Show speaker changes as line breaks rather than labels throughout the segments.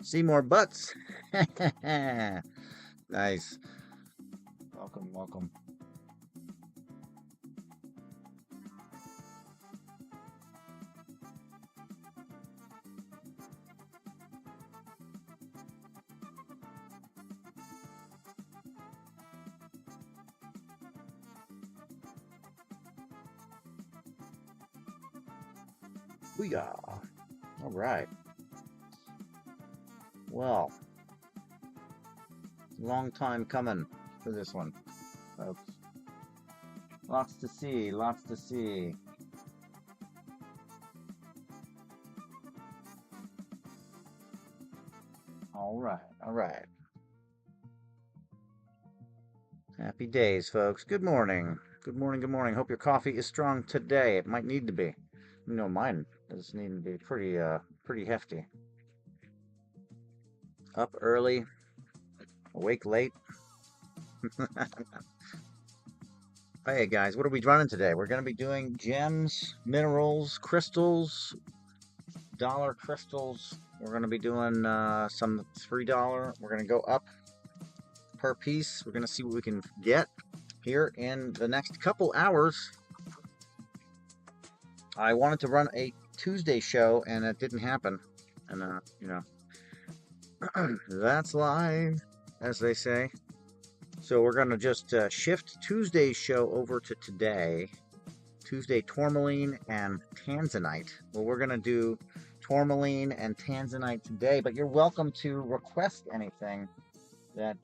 See more butts. Nice. Welcome, welcome. Booyah. All right. Well, long time coming for this one, folks. Lots to see, lots to see. All right, all right. Happy days, folks. Good morning. Good morning, good morning. Hope your coffee is strong today. It might need to be. You know, mine does need to be pretty hefty. Up early, awake late. Hey guys, what are we running today? We're going to be doing gems, minerals, crystals, dollar crystals. We're going to be doing some $3. We're going to go up per piece. We're going to see what we can get here in the next couple hours. I wanted to run a Tuesday show and it didn't happen. And, you know, that's live, as they say. So we're going to just shift Tuesday's show over to today. Tuesday, tourmaline and tanzanite. Well, we're going to do tourmaline and tanzanite today, but you're welcome to request anything that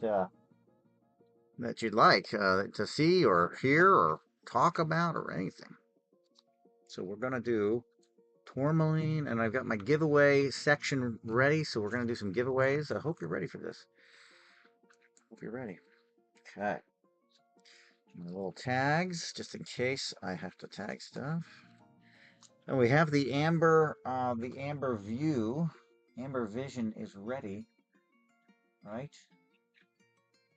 that you'd like to see or hear or talk about or anything. So we're going to do tourmaline, and I've got my giveaway section ready, so we're going to do some giveaways. I hope you're ready for this. Hope you're ready. Okay. My little tags, just in case I have to tag stuff. And we have the Amber View. Amber Vision is ready, right?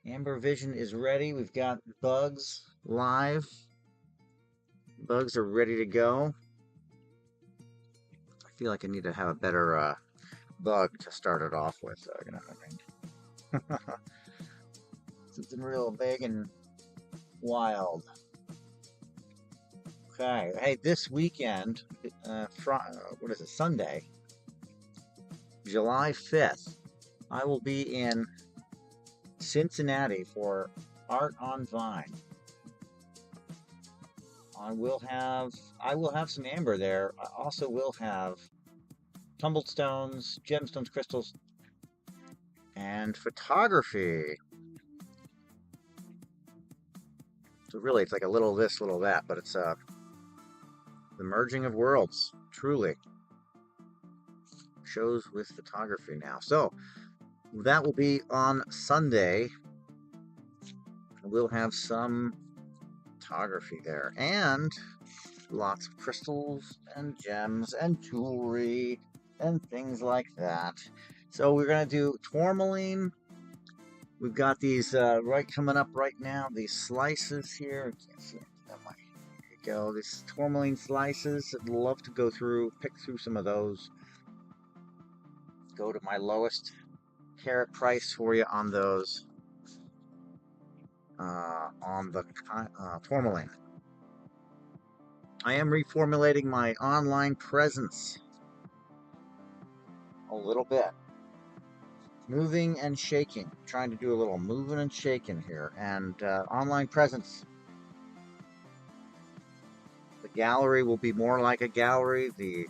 Amber Vision is ready. We've got bugs live. Bugs are ready to go. I feel like I need to have a better bug to start it off with. Something real big and wild. Okay. Hey, this weekend, what is it? Sunday, July 5th, I will be in Cincinnati for Art on Vine. I will have some amber there. I also will have tumbled stones, gemstones, crystals, and photography. So really, it's like a little this, little that, but it's the merging of worlds. Truly, shows with photography now. So that will be on Sunday. We'll have some photography there and lots of crystals and gems and jewelry and things like that. So we're going to do tourmaline. We've got these coming up right now, these slices here. Here you go, these tourmaline slices. I'd love to pick through some of those. Go to my lowest carat price for you on those. On the tourmaline. I am reformulating my online presence a little bit. Moving and shaking. Trying to do a little moving and shaking here. And online presence. The gallery will be more like a gallery. The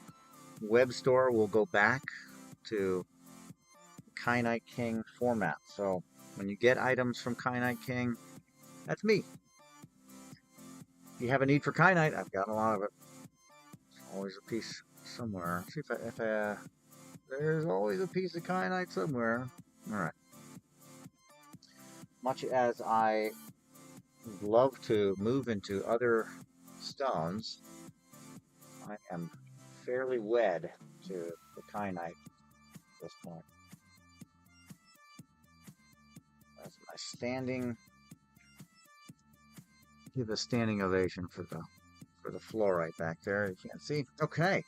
web store will go back to Kyanite King format. So when you get items from Kyanite King, that's me. If you have a need for kyanite, I've got a lot of it. Always a piece somewhere. See if there's always a piece of kyanite somewhere. All right. Much as I love to move into other stones, I am fairly wed to the kyanite at this point. That's my standing. Give a standing ovation for the fluorite back there. You can't see. Okay.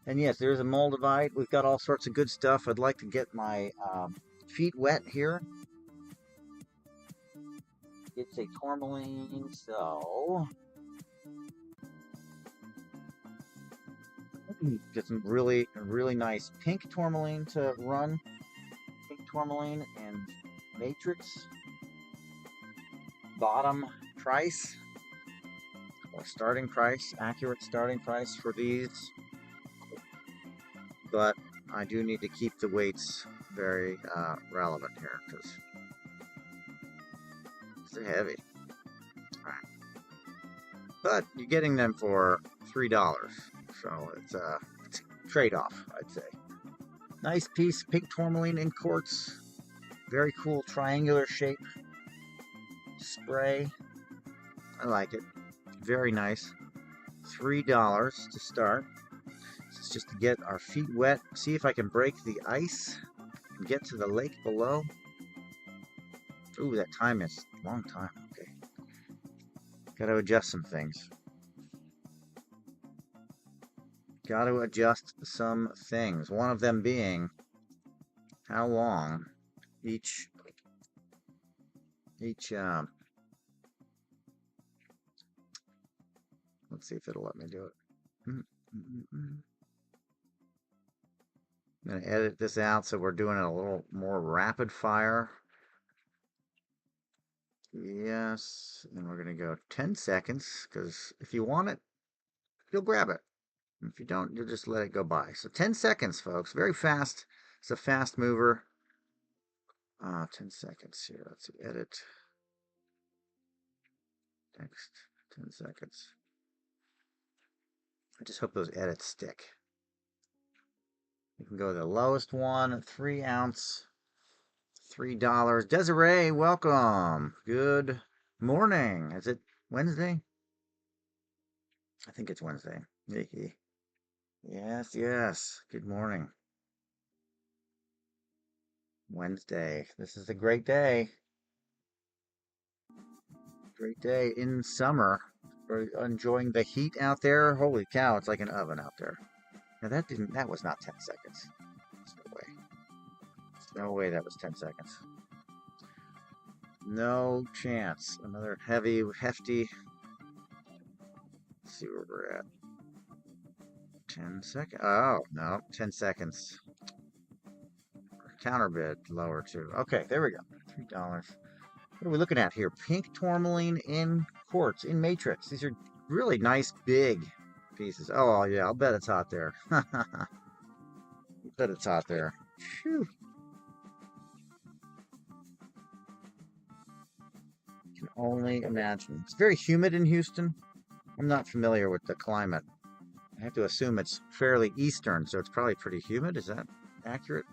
And yes, there's a Moldavite. We've got all sorts of good stuff. I'd like to get my feet wet here. It's a tourmaline, so get some really nice pink tourmaline to run. Pink tourmaline and matrix. Bottom price or starting price, accurate starting price for these. But I do need to keep the weights very relevant here because they're heavy. All right. But you're getting them for $3, so it's a trade-off, I'd say. Nice piece, pink tourmaline in quartz. Very cool triangular shape. Spray. I like it. Very nice. $3 to start. This is just to get our feet wet. See if I can break the ice and get to the lake below. Ooh, that time is a long time. Okay. Got to adjust some things. Got to adjust some things. One of them being how long each let's see if it'll let me do it. I'm going to edit this out so we're doing it a little more rapid fire. Yes, and we're going to go 10 seconds because if you want it, you'll grab it. If you don't, you'll just let it go by. So 10 seconds, folks. Very fast. It's a fast mover. 10 seconds here. Let's see. Edit. Next. 10 seconds. I just hope those edits stick. You can go to the lowest one, 3 ounce, $3. Desiree, welcome. Good morning. Is it Wednesday? I think it's Wednesday. Yes, yes. Good morning. Wednesday. This is a great day. Great day in summer. We're enjoying the heat out there. Holy cow, it's like an oven out there. Now that was not 10 seconds. There's no way. There's no way that was 10 seconds. No chance. Another hefty. Let's see where we're at. 10 seconds. Oh, no, 10 seconds. Counter bid lower too. Okay, there we go. $3. What are we looking at here? Pink tourmaline in quartz, in matrix. These are really nice big pieces. Oh, yeah, I'll bet it's hot there. Bet it's hot there. Phew. Can only imagine. It's very humid in Houston. I'm not familiar with the climate. I have to assume it's fairly eastern, so it's probably pretty humid. Is that accurate?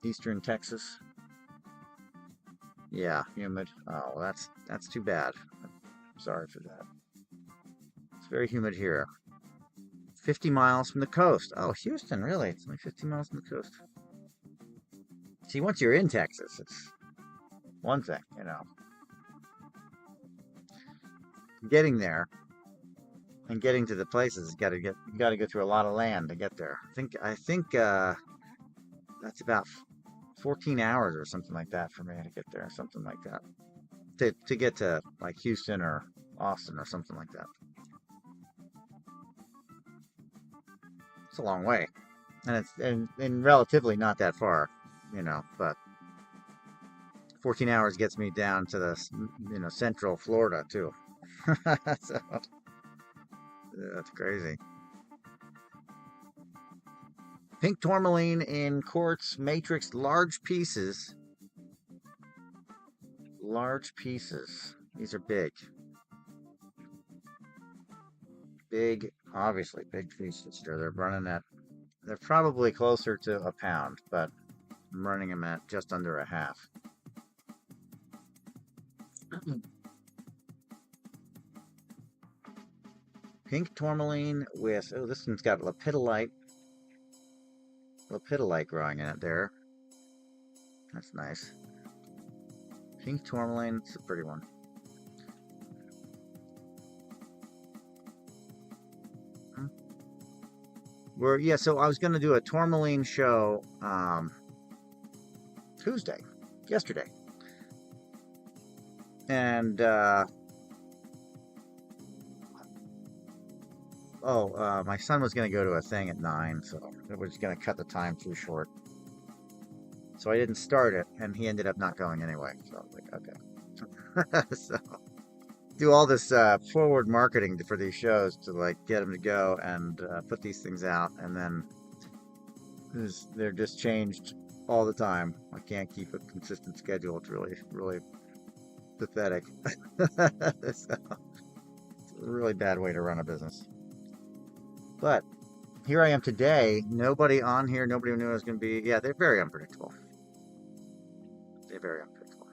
Eastern Texas. Yeah, humid. Oh, that's too bad. I'm sorry for that. It's very humid here. 50 miles from the coast. Oh, Houston, really? It's only 50 miles from the coast. See, once you're in Texas, it's one thing, you know. Getting there and getting to the places, you got to go through a lot of land to get there. I think that's about 14 hours or something like that for me to get there, something like that. To get to like Houston or Austin or something like that. It's a long way. And it's and relatively not that far, you know, but 14 hours gets me down to the central Florida too. So that's crazy. Pink tourmaline in quartz matrix, large pieces. Large pieces. These are big. Big, obviously big pieces here. They're probably closer to a pound, but I'm running them at just under a half. Pink tourmaline with, oh, this one's got lepidolite growing in it there. That's nice. Pink tourmaline, it's a pretty one. Yeah, so I was going to do a Tourmaline show Tuesday, yesterday. And, my son was going to go to a thing at 9, so it was going to cut the time too short. So I didn't start it, and he ended up not going anyway. So I was like, okay. So do all this forward marketing for these shows to like get them to go and put these things out, and then they're just changed all the time. I can't keep a consistent schedule. It's really, really pathetic. So, it's a really bad way to run a business. But here I am today. Nobody on here. Nobody knew I was going to be. Yeah, they're very unpredictable. They're very unpredictable.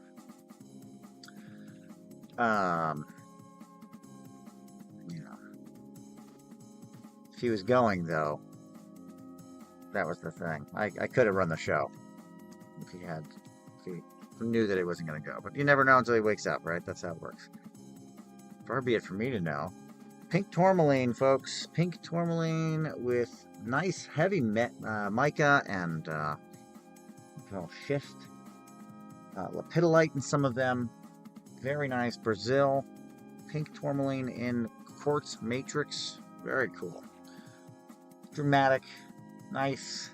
Um, you know, if he was going though, that was the thing. I could have run the show if he knew that it wasn't going to go. But you never know until he wakes up, right? That's how it works. Far be it for me to know. Pink tourmaline, folks. Pink tourmaline with nice heavy mica and schist, lepidolite in some of them. Very nice. Brazil. Pink tourmaline in quartz matrix. Very cool. Dramatic. Nice.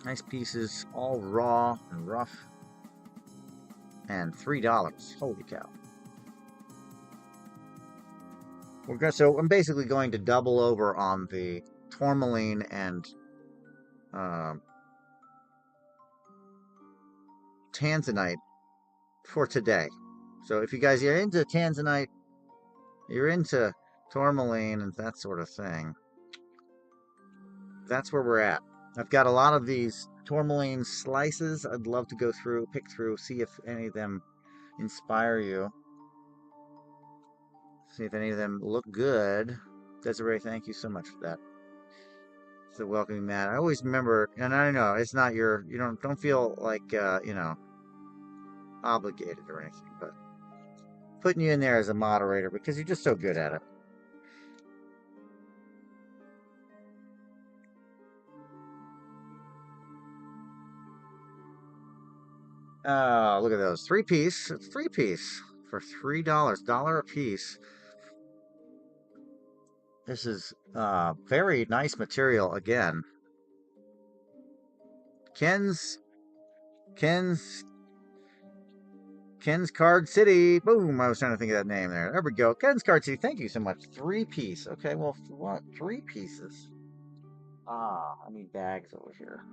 Nice pieces. All raw and rough. And $3. Holy cow. So I'm basically going to double over on the tourmaline and tanzanite for today. So if you guys are into tanzanite, you're into tourmaline and that sort of thing, that's where we're at. I've got a lot of these tourmaline slices. I'd love to go through, pick through, see if any of them inspire you. See if any of them look good. Desiree, thank you so much for that. So welcoming Matt. I always remember, and I know it's not you don't feel like obligated or anything, but putting you in there as a moderator because you're just so good at it. Oh, look at those. Three-piece. It's three-piece for $3. $1 a piece. This is very nice material again. Ken's Card City. Boom. I was trying to think of that name there. There we go. Ken's Card City. Thank you so much. Three-piece. Okay, well, what? 3 pieces. I need bags over here.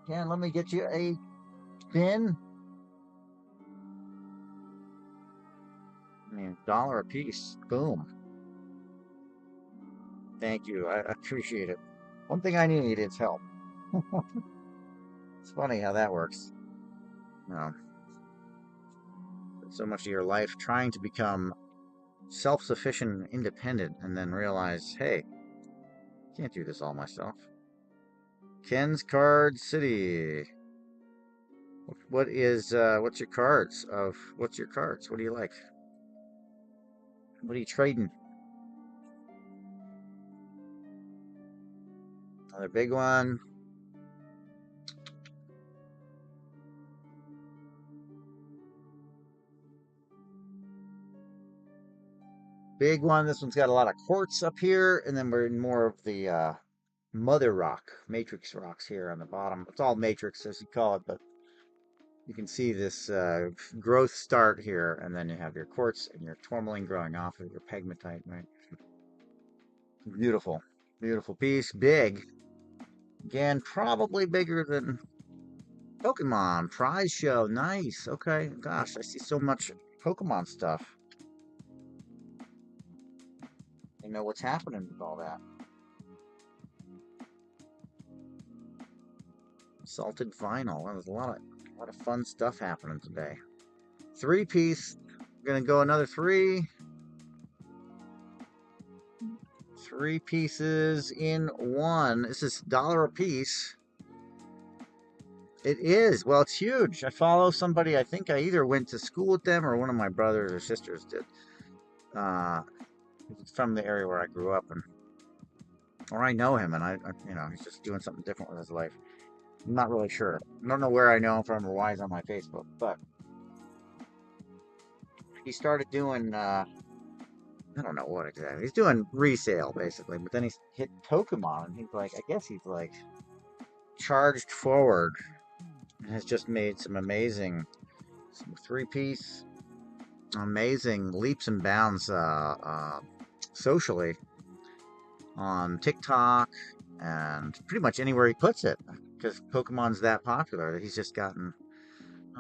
Ken, let me get you a bin. I mean, $1 a piece. Boom. Thank you. I appreciate it. One thing I need is help. It's funny how that works. So much of your life trying to become self-sufficient and independent, and then realize, hey, can't do this all myself. Ken's Card City. What's your cards? What's your cards? What do you like? What are you trading? Another big one. Big one. This one's got a lot of quartz up here, and then we're in more of the mother rock, matrix rocks here on the bottom. It's all matrix, as you call it, but you can see this growth start here, and then you have your quartz and your tourmaline growing off of your pegmatite, right? Beautiful, beautiful piece. Big. Again, probably bigger than Pokemon. Prize show. Nice. Okay. Gosh, I see so much Pokemon stuff. You know what's happening with all that. Salted vinyl. Well, there's a lot of fun stuff happening today. 3-piece. We're gonna go another 3. 3 pieces in 1. This is $1 a piece. It is. Well, it's huge. I follow somebody. I think I either went to school with them or one of my brothers or sisters did. He's from the area where I grew up, and or I know him, and he's just doing something different with his life. I'm not really sure. I don't know where I know him from or why he's on my Facebook, but he started doing I don't know what exactly. He's doing resale basically, but then he's hit Pokemon, and he's like, I guess he's like charged forward and has just made some three-piece, amazing leaps and bounds socially on TikTok and pretty much anywhere he puts it, because Pokemon's that popular that he's just gotten.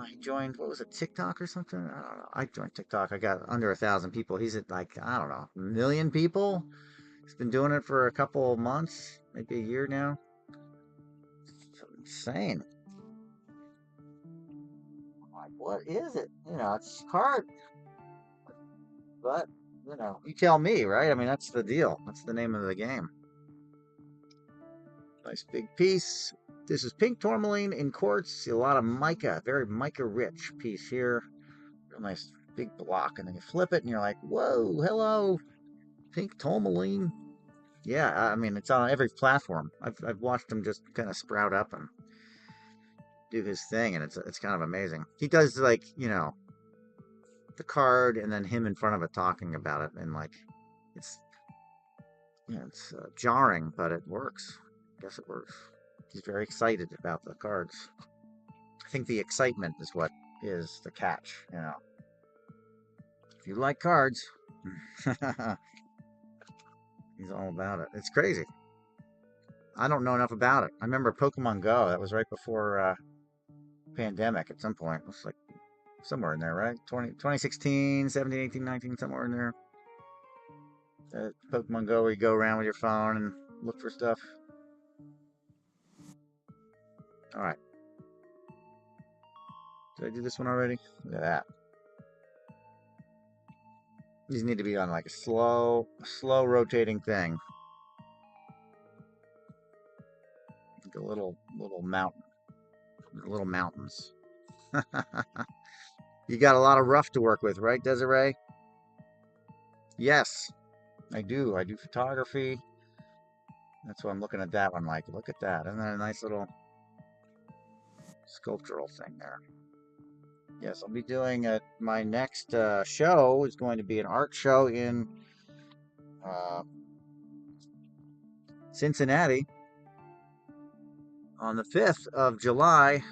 He joined, what was it, TikTok or something? I don't know. I joined TikTok. I got under 1,000 people. He's at like, I don't know, a million people. He's been doing it for a couple of months, maybe a year now. It's insane. I'm like, what is it? It's hard, but you tell me, right? I mean, that's the deal. That's the name of the game. Nice big piece. This is pink tourmaline in quartz. See a lot of mica, very mica rich piece here. Real nice big block, and then you flip it, and you're like, whoa, hello, pink tourmaline. Yeah, I mean, it's on every platform. I've watched him just kind of sprout up and do his thing, and it's kind of amazing. He does like the card, and then him in front of it talking about it, and like it's it's jarring, but it works. I guess it works. He's very excited about the cards. I think the excitement is what is the catch. If you like cards, he's all about it. It's crazy. I don't know enough about it. I remember Pokemon Go. That was right before pandemic at some point. It was like somewhere in there, right? 2016, 17, 18, 19, somewhere in there. Pokemon Go, where you go around with your phone and look for stuff. All right. Did I do this one already? Look at that. These need to be on like a slow rotating thing. Like a little mountain. Little mountains. You got a lot of rough to work with, right, Desiree? Yes, I do. I do photography. That's why I'm looking at that one like, look at that. Isn't that a nice little sculptural thing there? Yes, I'll be doing my next show is going to be an art show in uh, Cincinnati on the 5th of July.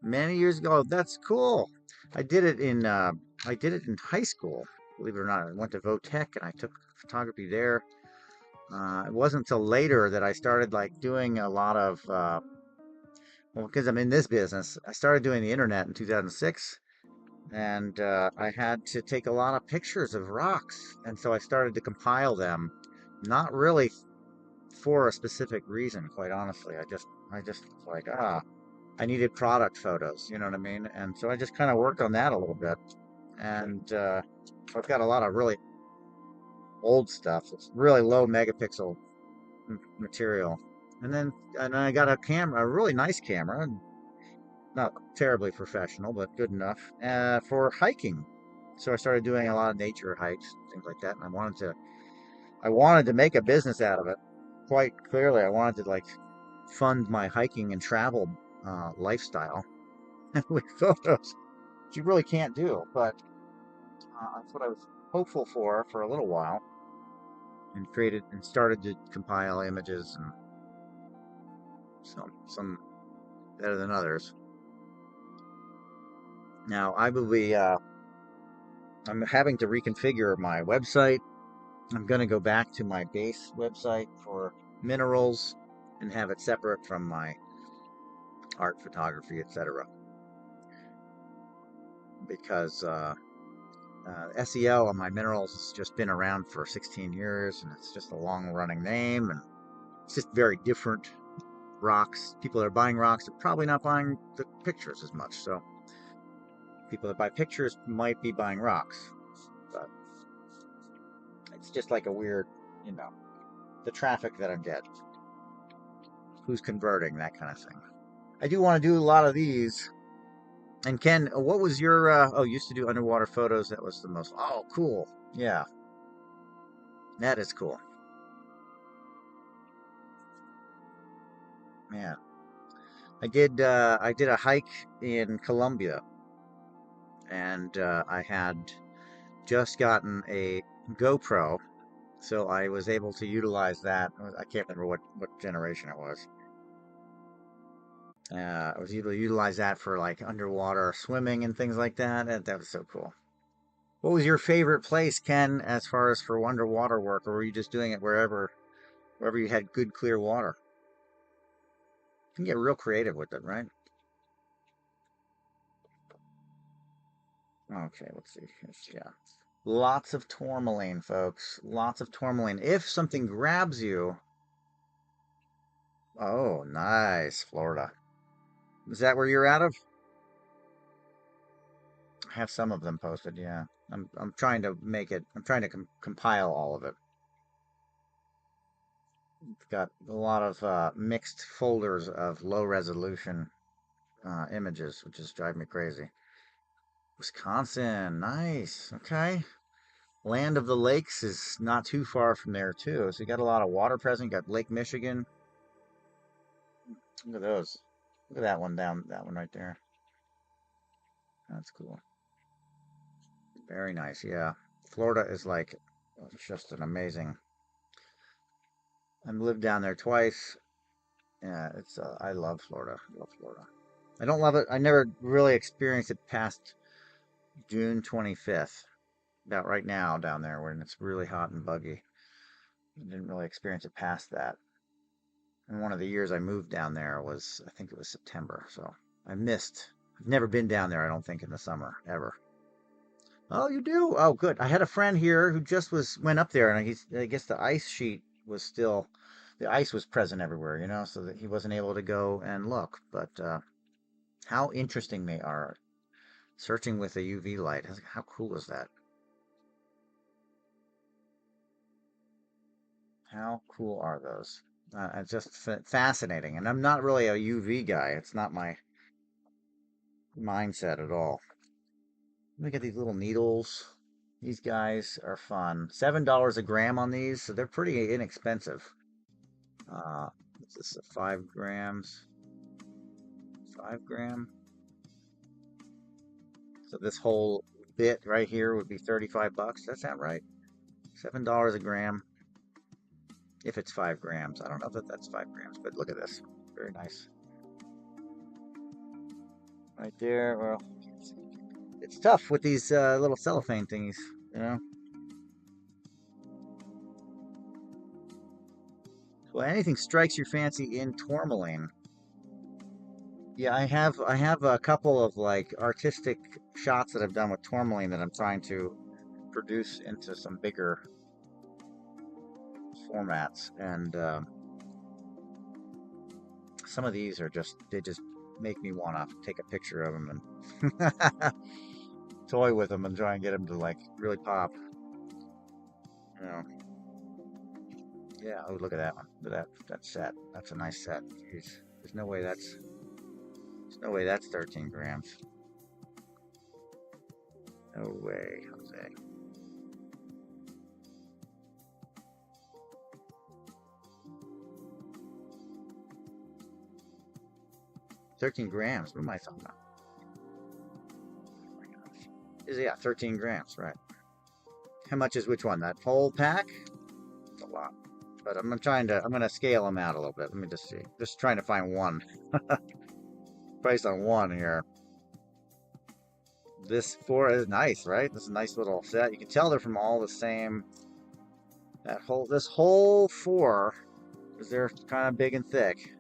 Many years ago. That's cool. I did it in high school. Believe it or not, I went to Votech and I took photography there. It wasn't until later that I started like doing a lot of well, because I'm in this business. I started doing the internet in 2006, and I had to take a lot of pictures of rocks, and so I started to compile them. Not really for a specific reason, quite honestly. I just was like, I needed product photos, you know what I mean? And so I just kind of worked on that a little bit. And I've got a lot of really old stuff. It's really low megapixel material. And I got a camera, a really nice camera, not terribly professional, but good enough for hiking. So I started doing a lot of nature hikes, things like that. And I wanted to make a business out of it. Quite clearly, I wanted to like fund my hiking and travel lifestyle with photos. Which you really can't do, but that's what I was hopeful for a little while, and created and started to compile images, and some better than others. Now I will be I'm having to reconfigure my website. I'm going to go back to my base website for minerals and have it separate from my art, photography, etc. Because SEO on my minerals has just been around for 16 years, and it's just a long-running name, and it's just very different rocks. People that are buying rocks are probably not buying the pictures as much. So people that buy pictures might be buying rocks, but it's just like a weird, the traffic that I'm getting, who's converting, that kind of thing. I do want to do a lot of these. And Ken, what was your? Oh, used to do underwater photos. That was the most. Oh, cool. Yeah, that is cool. Yeah, I did a hike in Colombia, and I had just gotten a GoPro, so I was able to utilize that. I can't remember what generation it was. I was able to utilize that for like underwater swimming and things like that. That was so cool. What was your favorite place, Ken, as far as for underwater work, or were you just doing it wherever you had good clear water? You can get real creative with it, right? Okay, let's see. Yeah. Lots of tourmaline, folks. Lots of tourmaline. If something grabs you, oh, nice, Florida. Is that where you're out of? I have some of them posted, yeah. I'm trying to make it. I'm trying to compile all of it. It's got a lot of mixed folders of low resolution images, which is driving me crazy. Wisconsin, nice. Okay. Land of the Lakes is not too far from there too. So you got a lot of water present. You got Lake Michigan. Look at those. Look at that one down, that one right there. That's cool. Very nice. Yeah. Florida is like it's just an amazing. I've lived down there twice. Yeah, it's I love Florida. I love Florida. I don't love it. I never really experienced it past June 25th. About right now down there when it's really hot and buggy. I didn't really experience it past that. And one of the years I moved down there was, I think it was September. So I missed. I've never been down there, I don't think, in the summer ever. Oh, you do? Oh, good. I had a friend here who just went up there, and I guess the ice sheet was still, the ice was present everywhere, so that he wasn't able to go and look. But how interesting they are. Searching with a UV light. How cool is that? How cool are those? It's just fascinating. And I'm not really a UV guy. It's not my mindset at all. Look at these little needles. These guys are fun. $7 a gram on these, so they're pretty inexpensive. What's this? 5 grams? 5 gram? So this whole bit right here would be 35 bucks. That's not right. $7 a gram if it's 5 grams. I don't know if that's 5 grams, but look at this. Very nice. Right there. Well, it's tough with these little cellophane thingies, you know. Well, anything strikes your fancy in tourmaline. Yeah, I have a couple of like artistic shots that I've done with tourmaline that I'm trying to produce into some bigger formats, and some of these are just make me want to take a picture of them and toy with them and try and get them to like really pop. You know. Yeah. Oh, look at that one. Look at that set. That's a nice set. Jeez. There's no way that's 13 grams. No way, Jose. 13 grams. What am I talking about? Oh my gosh. Yeah, 13 grams, right. How much is which one? That whole pack? It's a lot. But I'm gonna scale them out a little bit. Let me just see. Just trying to find one. Price on one here. This four is nice, right? This is a nice little set. You can tell they're from all the same. This whole four, because they're kind of big and thick.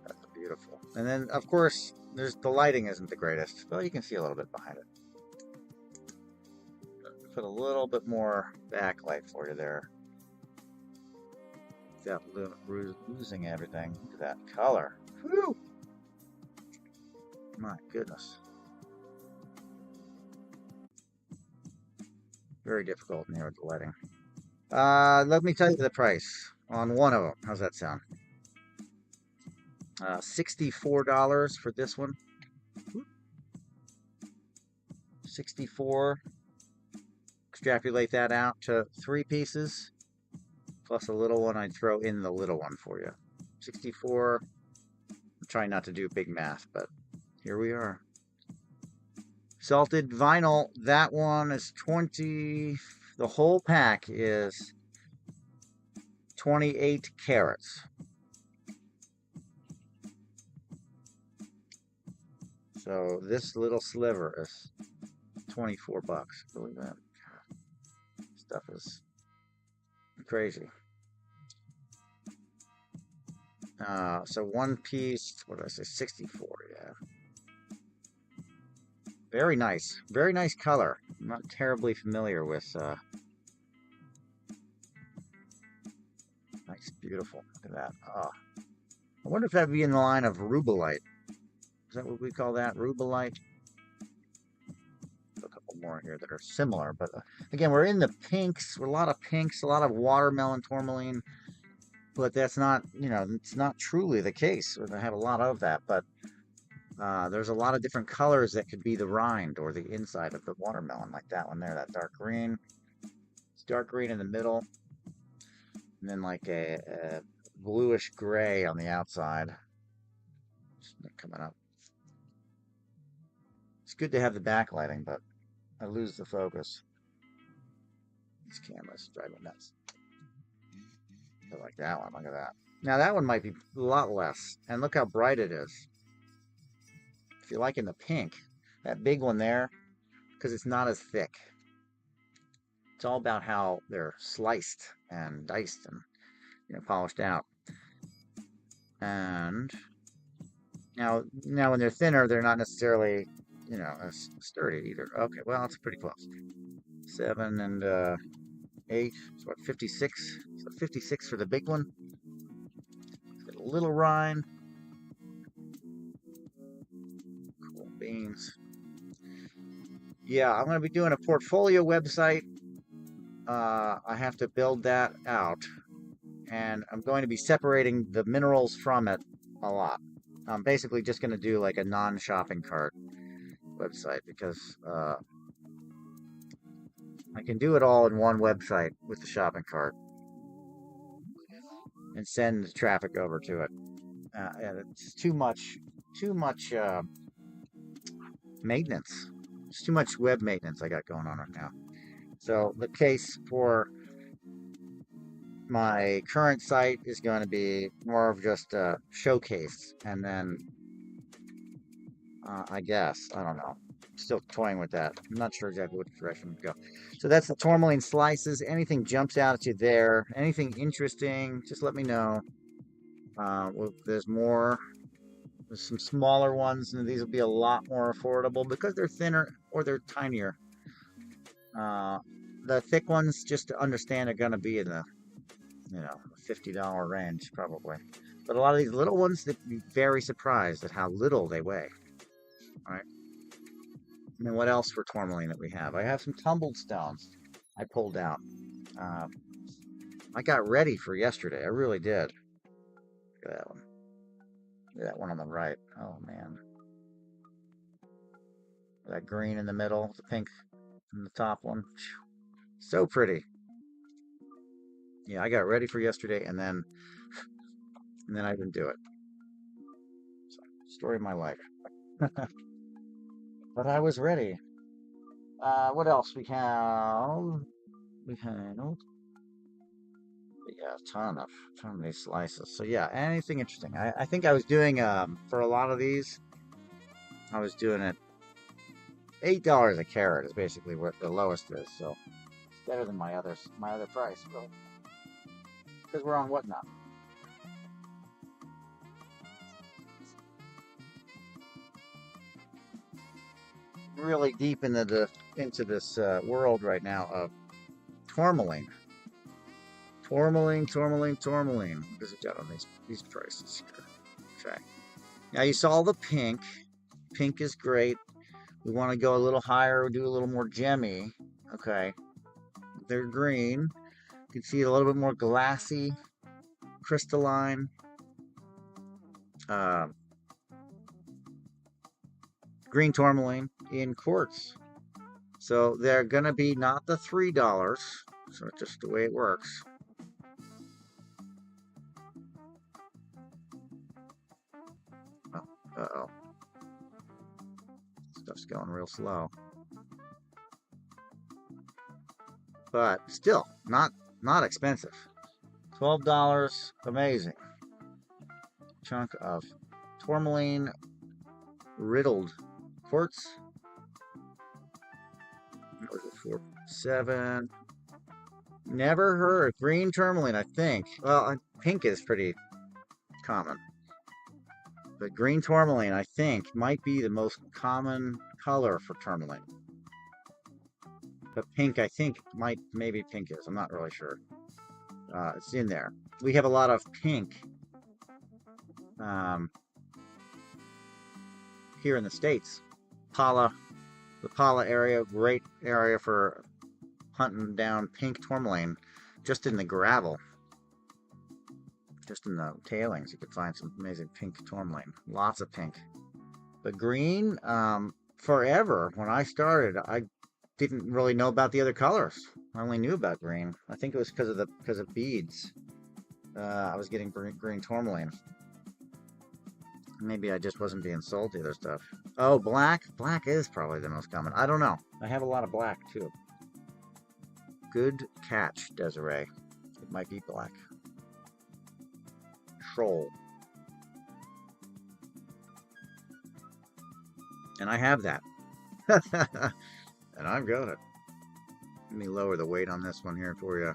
That's beautiful. And then, of course, the lighting isn't the greatest. Well, you can see a little bit behind it. Put a little bit more backlight for you there. Without losing everything. Look at that color. Whew! My goodness. Very difficult in here with the lighting. Let me tell you the price on one of them. How's that sound? $64 for this one. 64. Extrapolate that out to 3 pieces, plus a little one. I'd throw in the little one for you. 64. I'm trying not to do big math, but here we are. Salted vinyl, that one is 20. The whole pack is 28 carats. So this little sliver is 24 bucks. Believe that. Stuff is crazy. So one piece, what did I say? 64, yeah. Very nice. Very nice color. I'm not terribly familiar with nice, beautiful. Look at that. Oh. I wonder if that'd be in the line of rubellite. Is that what we call that? Rubellite? A couple more here that are similar, but again, we're in the pinks. We're a lot of pinks, a lot of watermelon tourmaline, but that's not, it's not truly the case. I have a lot of that, but there's a lot of different colors that could be the rind or the inside of the watermelon, like that one there, that dark green. It's dark green in the middle, and then like a bluish gray on the outside. Just coming up. It's good to have the backlighting, but I lose the focus. These cameras drive me nuts. I like that one. Look at that. Now that one might be a lot less, and look how bright it is. If you're liking the pink, that big one there, because it's not as thick. It's all about how they're sliced and diced and polished out. And now when they're thinner, they're not necessarily as sturdy either. Okay, well, it's pretty close. 7 and 8. So what? 56. So 56 for the big one. Got a little rind. Cool beans. Yeah, I'm going to be doing a portfolio website. I have to build that out, and I'm going to be separating the minerals from it a lot. I'm basically just going to do like a non-shopping cart website because I can do it all in one website with the shopping cart and send the traffic over to it. And it's too much maintenance. It's too much web maintenance I got going on right now. So the case for my current site is going to be more of just a showcase, and then I guess, I don't know, still toying with that. I'm not sure exactly what direction to go. So that's the tourmaline slices. Anything jumps out at you there, anything interesting, just let me know. There's more. There's some smaller ones, and these will be a lot more affordable because they're thinner or they're tinier. The thick ones, just to understand, are going to be in the $50 range probably. But a lot of these little ones, they'd be very surprised at how little they weigh. All right. And then what else for tourmaline that we have? I have some tumbled stones I pulled out. I got ready for yesterday. I really did. Look at that one. Look at that one on the right. Oh, man. That green in the middle, the pink in the top one. So pretty. Yeah, I got ready for yesterday, and then I didn't do it. So, story of my life. But I was ready. What else we have? Yeah, a ton of these slices. So yeah, anything interesting. I think I was doing for a lot of these, I was doing it $8 a carat is basically what the lowest is. So it's better than my other price, really. Because we're on Whatnot. Really deep into this world right now of tourmaline. Tourmaline. What is it got on these prices here? Okay. Now you saw the pink. Pink is great. We want to go a little higher, do a little more gemmy. Okay. They're green. You can see a little bit more glassy, crystalline. Green tourmaline in quartz. So they're gonna be not the $3. So it's just the way it works. Oh, uh-oh. Stuff's going real slow. But still, not expensive. $12, amazing. Chunk of tourmaline riddled quartz. What was it for? 7. Never heard green tourmaline, I think. Well, pink is pretty common. But green tourmaline, I think, might be the most common color for tourmaline. But pink, I think, maybe pink is. I'm not really sure. It's in there. We have a lot of pink here in the States. The Pala area, great area for hunting down pink tourmaline, just in the gravel. Just in the tailings, you could find some amazing pink tourmaline. Lots of pink. But green, forever, when I started, I didn't really know about the other colors. I only knew about green. I think it was because of beads. I was getting green tourmaline. Maybe I just wasn't being sold the other stuff. Oh, black. Black is probably the most common. I don't know. I have a lot of black too. Good catch, Desiree. It might be black. Troll. And I have that. And I've got it. Let me lower the weight on this one here for you.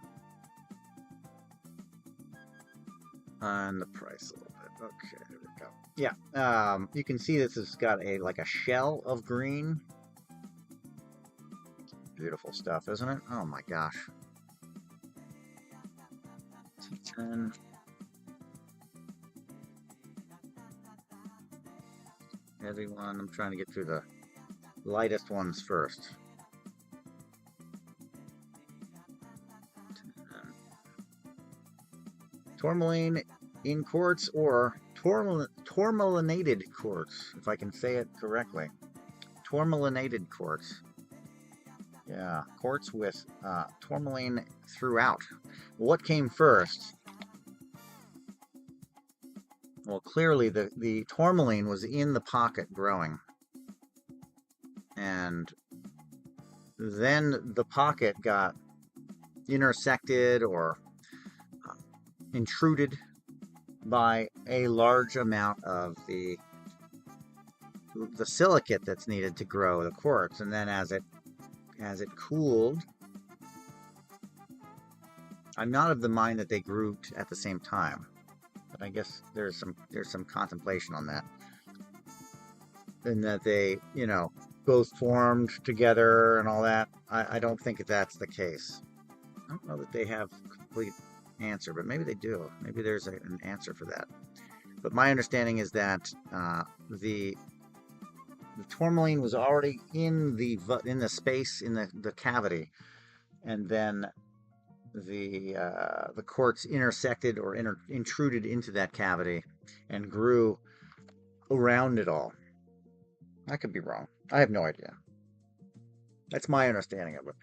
And the price a little bit. Okay, there we go. Yeah, you can see this has got like a shell of green. Beautiful stuff, isn't it? Oh my gosh. T10. Heavy one. I'm trying to get through the lightest ones first. Tourmaline in quartz or tourmalinated quartz, if I can say it correctly. Tourmalinated quartz. Yeah, quartz with tourmaline throughout. What came first? Well, clearly the tourmaline was in the pocket growing. And then the pocket got intersected or intruded by a large amount of the silicate that's needed to grow the quartz, and then as it cooled, I'm not of the mind that they grew at the same time, but I guess there's some contemplation on that, and that they both formed together and all that. I don't think that's the case. I don't know that they have complete answer, but maybe they do. Maybe there's an answer for that. But my understanding is that the tourmaline was already in the space in the cavity, and then the quartz intersected or intruded into that cavity and grew around it all. I could be wrong. I have no idea. That's my understanding of it.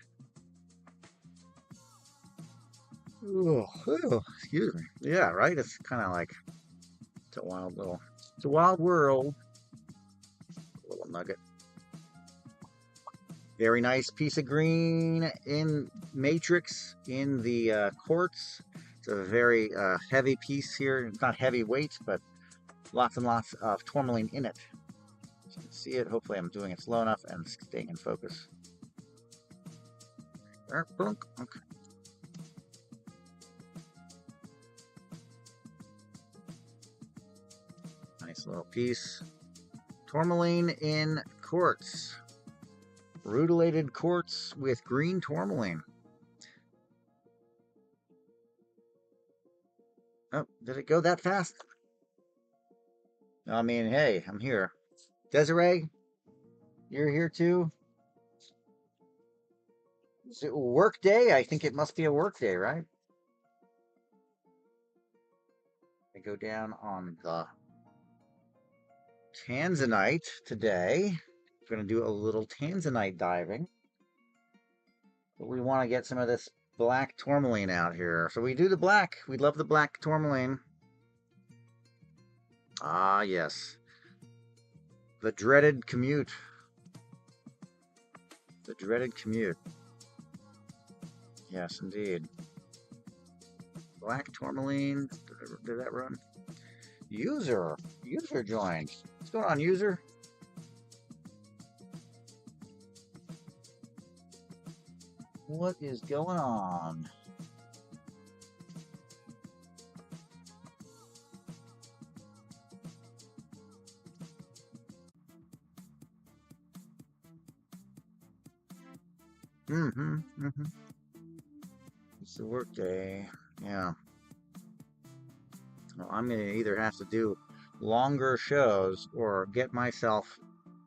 Excuse me. Yeah, right? It's kind of like it's a wild world. A little nugget. Very nice piece of green in matrix in the quartz. It's a very heavy piece here. It's not heavy weight, but lots and lots of tourmaline in it. You can see it. Hopefully I'm doing it slow enough and staying in focus. Okay. Nice little piece. Tourmaline in quartz. Rutilated quartz with green tourmaline. Oh, did it go that fast? I mean, hey, I'm here. Desiree, you're here too? Is it work day? I think it must be a work day, right? I go down on the tanzanite today. I'm going to do a little tanzanite diving. but we want to get some of this black tourmaline out here. So we do the black. We love the black tourmaline. Ah, yes. The dreaded commute. The dreaded commute. Yes, indeed. Black tourmaline. Did that run? User. User joined. What's going on, user? What is going on? Mm-hmm. It's the work day. Yeah. Well, I'm gonna either have to do longer shows or get myself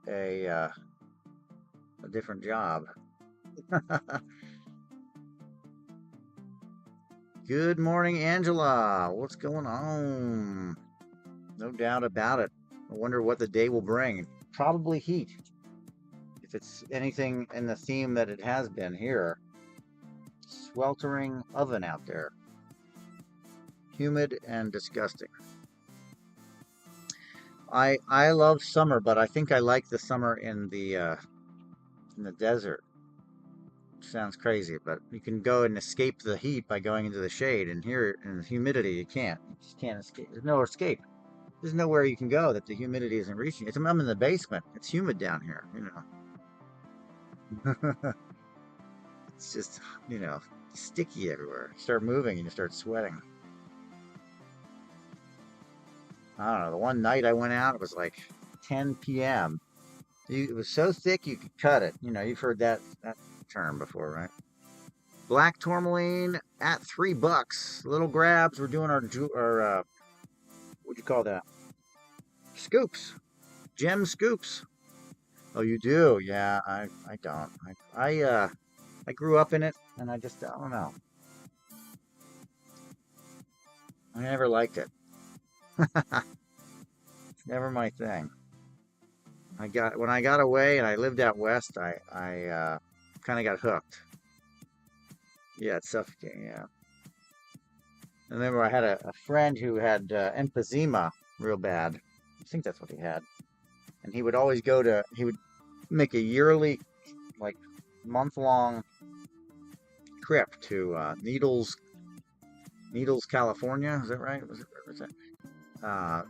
a different job. Good morning, Angela. What's going on? No doubt about it. I wonder what the day will bring. Probably heat. If it's anything in the theme that it has been here. Sweltering oven out there. Humid and disgusting. I love summer, but I think I like the summer in the desert. Sounds crazy, but you can go and escape the heat by going into the shade. And here in the humidity, you can't. You just can't escape. There's no escape. There's nowhere you can go that the humidity isn't reaching. I'm in the basement. It's humid down here, It's just, sticky everywhere. You start moving and you start sweating. I don't know. The one night I went out, it was like 10 p.m. It was so thick you could cut it. You've heard that term before, right? Black tourmaline at $3. Little grabs. We're doing our what'd you call that? Scoops. Gem scoops. Oh, you do? Yeah, I don't. I grew up in it, and I don't know. I never liked it. It's never my thing. When I got away and I lived out west, I kind of got hooked. Yeah, it's suffocating. Yeah. I remember I had a friend who had emphysema real bad. I think that's what he had. And he would make a yearly, like, month-long trip to Needles, California. Is that right? Was it?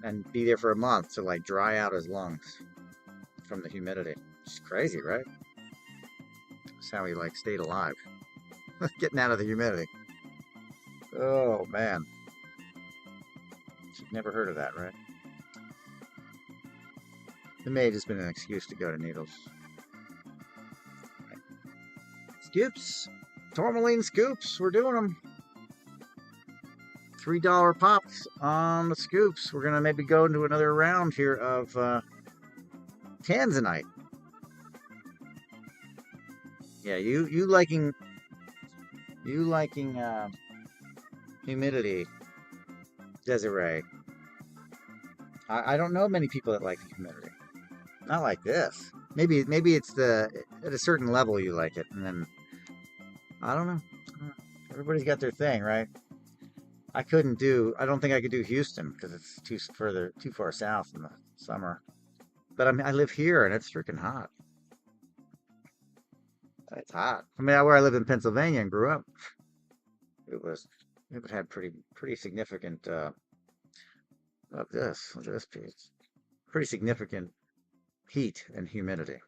And be there for a month to like dry out his lungs from the humidity. It's crazy, right? That's how he like stayed alive, getting out of the humidity. Oh man, you've never heard of that, right? It may have just been an excuse to go to Needles. Scoops, tourmaline scoops. We're doing them. $3 pops on the scoops. We're gonna maybe go into another round here of Tanzanite. Yeah, you liking humidity, Desiree. I don't know many people that like the humidity. Not like this. Maybe it's at a certain level you like it, and then I don't know. Everybody's got their thing, right? I don't think I could do Houston because it's too far south in the summer. But I live here and it's freaking hot. It's hot. I mean, where I lived in Pennsylvania and grew up, it was it had pretty significant look at this piece. Pretty significant heat and humidity.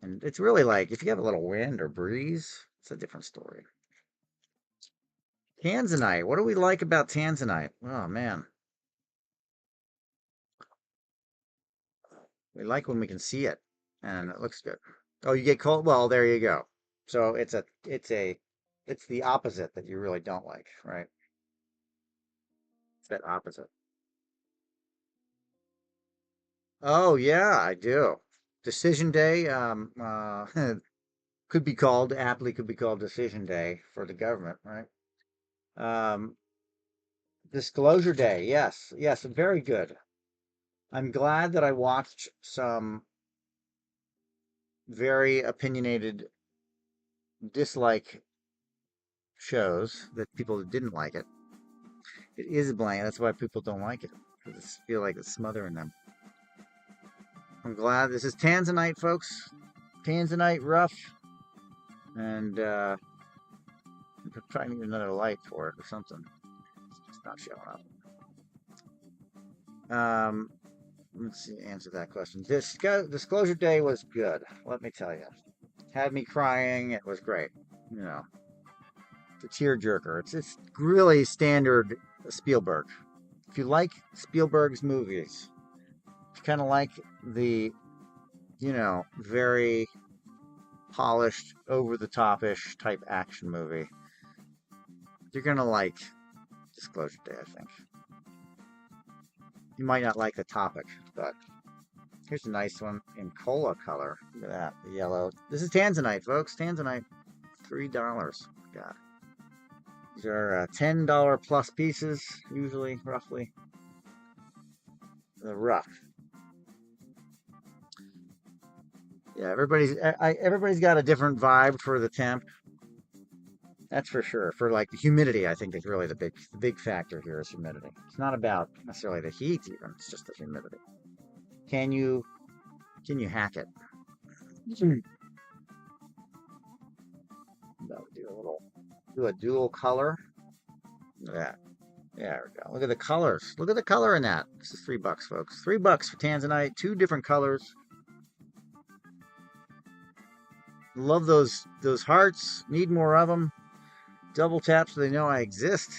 And it's really like if you have a little wind or breeze, it's a different story. Tanzanite. What do we like about Tanzanite? Oh man, we like when we can see it and it looks good. Oh, you get cold? Well, there you go. So it's the opposite that you really don't like, right? It's that opposite. Oh yeah, I do. Decision day, could be called decision day for the government, right? Um, disclosure day, yes, yes, very good. I'm glad that I watched some very opinionated dislike shows, that people that didn't like it. It is bland. That's why people don't like it. Because they feel like it's smothering them. I'm glad this is Tanzanite, folks. Tanzanite rough. And I'm trying to get another light for it or something. It's not showing up. Let's see, answer that question. Disclosure Day was good. Let me tell you. Had me crying. It was great. You know, it's a tearjerker. It's really standard Spielberg. If you like Spielberg's movies, if you kind of like the, very polished, over the top-ish type action movie, you're gonna like Disclosure Day, I think. You might not like the topic, but here's a nice one in cola color. Look at that, the yellow. This is Tanzanite, folks. Tanzanite, $3. God. These are $10 plus pieces, usually, roughly. The rough. Yeah, everybody's got a different vibe for the temp. That's for sure. For like the humidity, I think is really the big factor here is humidity. It's not about necessarily the heat even. It's just the humidity. Can you hack it? Do a dual color. Look at that. There we go. Look at the colors. Look at the color in that. This is $3, folks. $3 for Tanzanite. 2 different colors. Love those hearts. Need more of them. Double tap so they know I exist.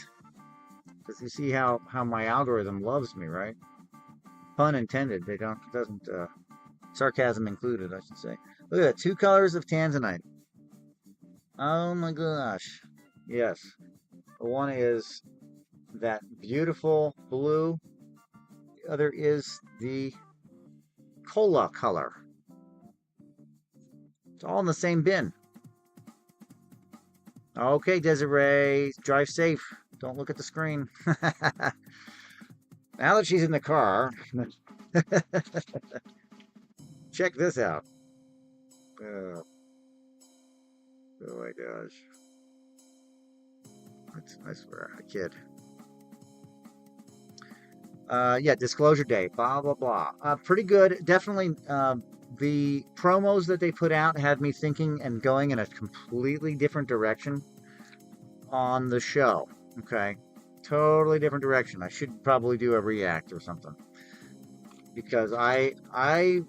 Because you see how my algorithm loves me, right? Pun intended. Doesn't sarcasm included, I should say. Look at that. 2 colors of Tanzanite. Oh my gosh. Yes. One is that beautiful blue. The other is the cola color. It's all in the same bin. Okay, Desiree, drive safe. Don't look at the screen. Now that she's in the car, check this out. Oh my gosh. I swear, a kid. Yeah, Disclosure Day, blah, blah, blah. Pretty good. Definitely, the promos that they put out had me thinking and going in a completely different direction on the show. Okay. Totally different direction. I should probably do a react or something. Because I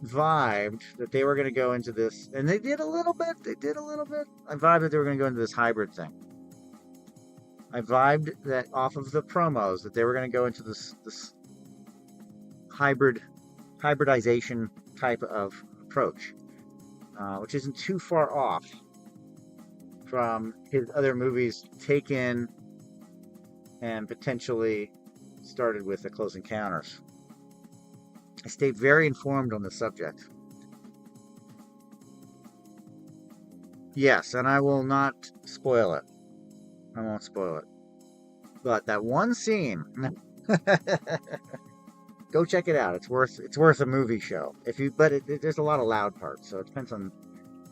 vibed that they were going to go into this, and they did a little bit. I vibed that they were going to go into this hybrid thing. I vibed that off of the promos that they were going to go into this hybridization type of approach, which isn't too far off from his other movies, Taken and potentially started with The Close Encounters. I stay very informed on the subject. Yes, and I will not spoil it. I won't spoil it. But that one scene, go check it out. It's worth a movie show. There's a lot of loud parts, so it depends on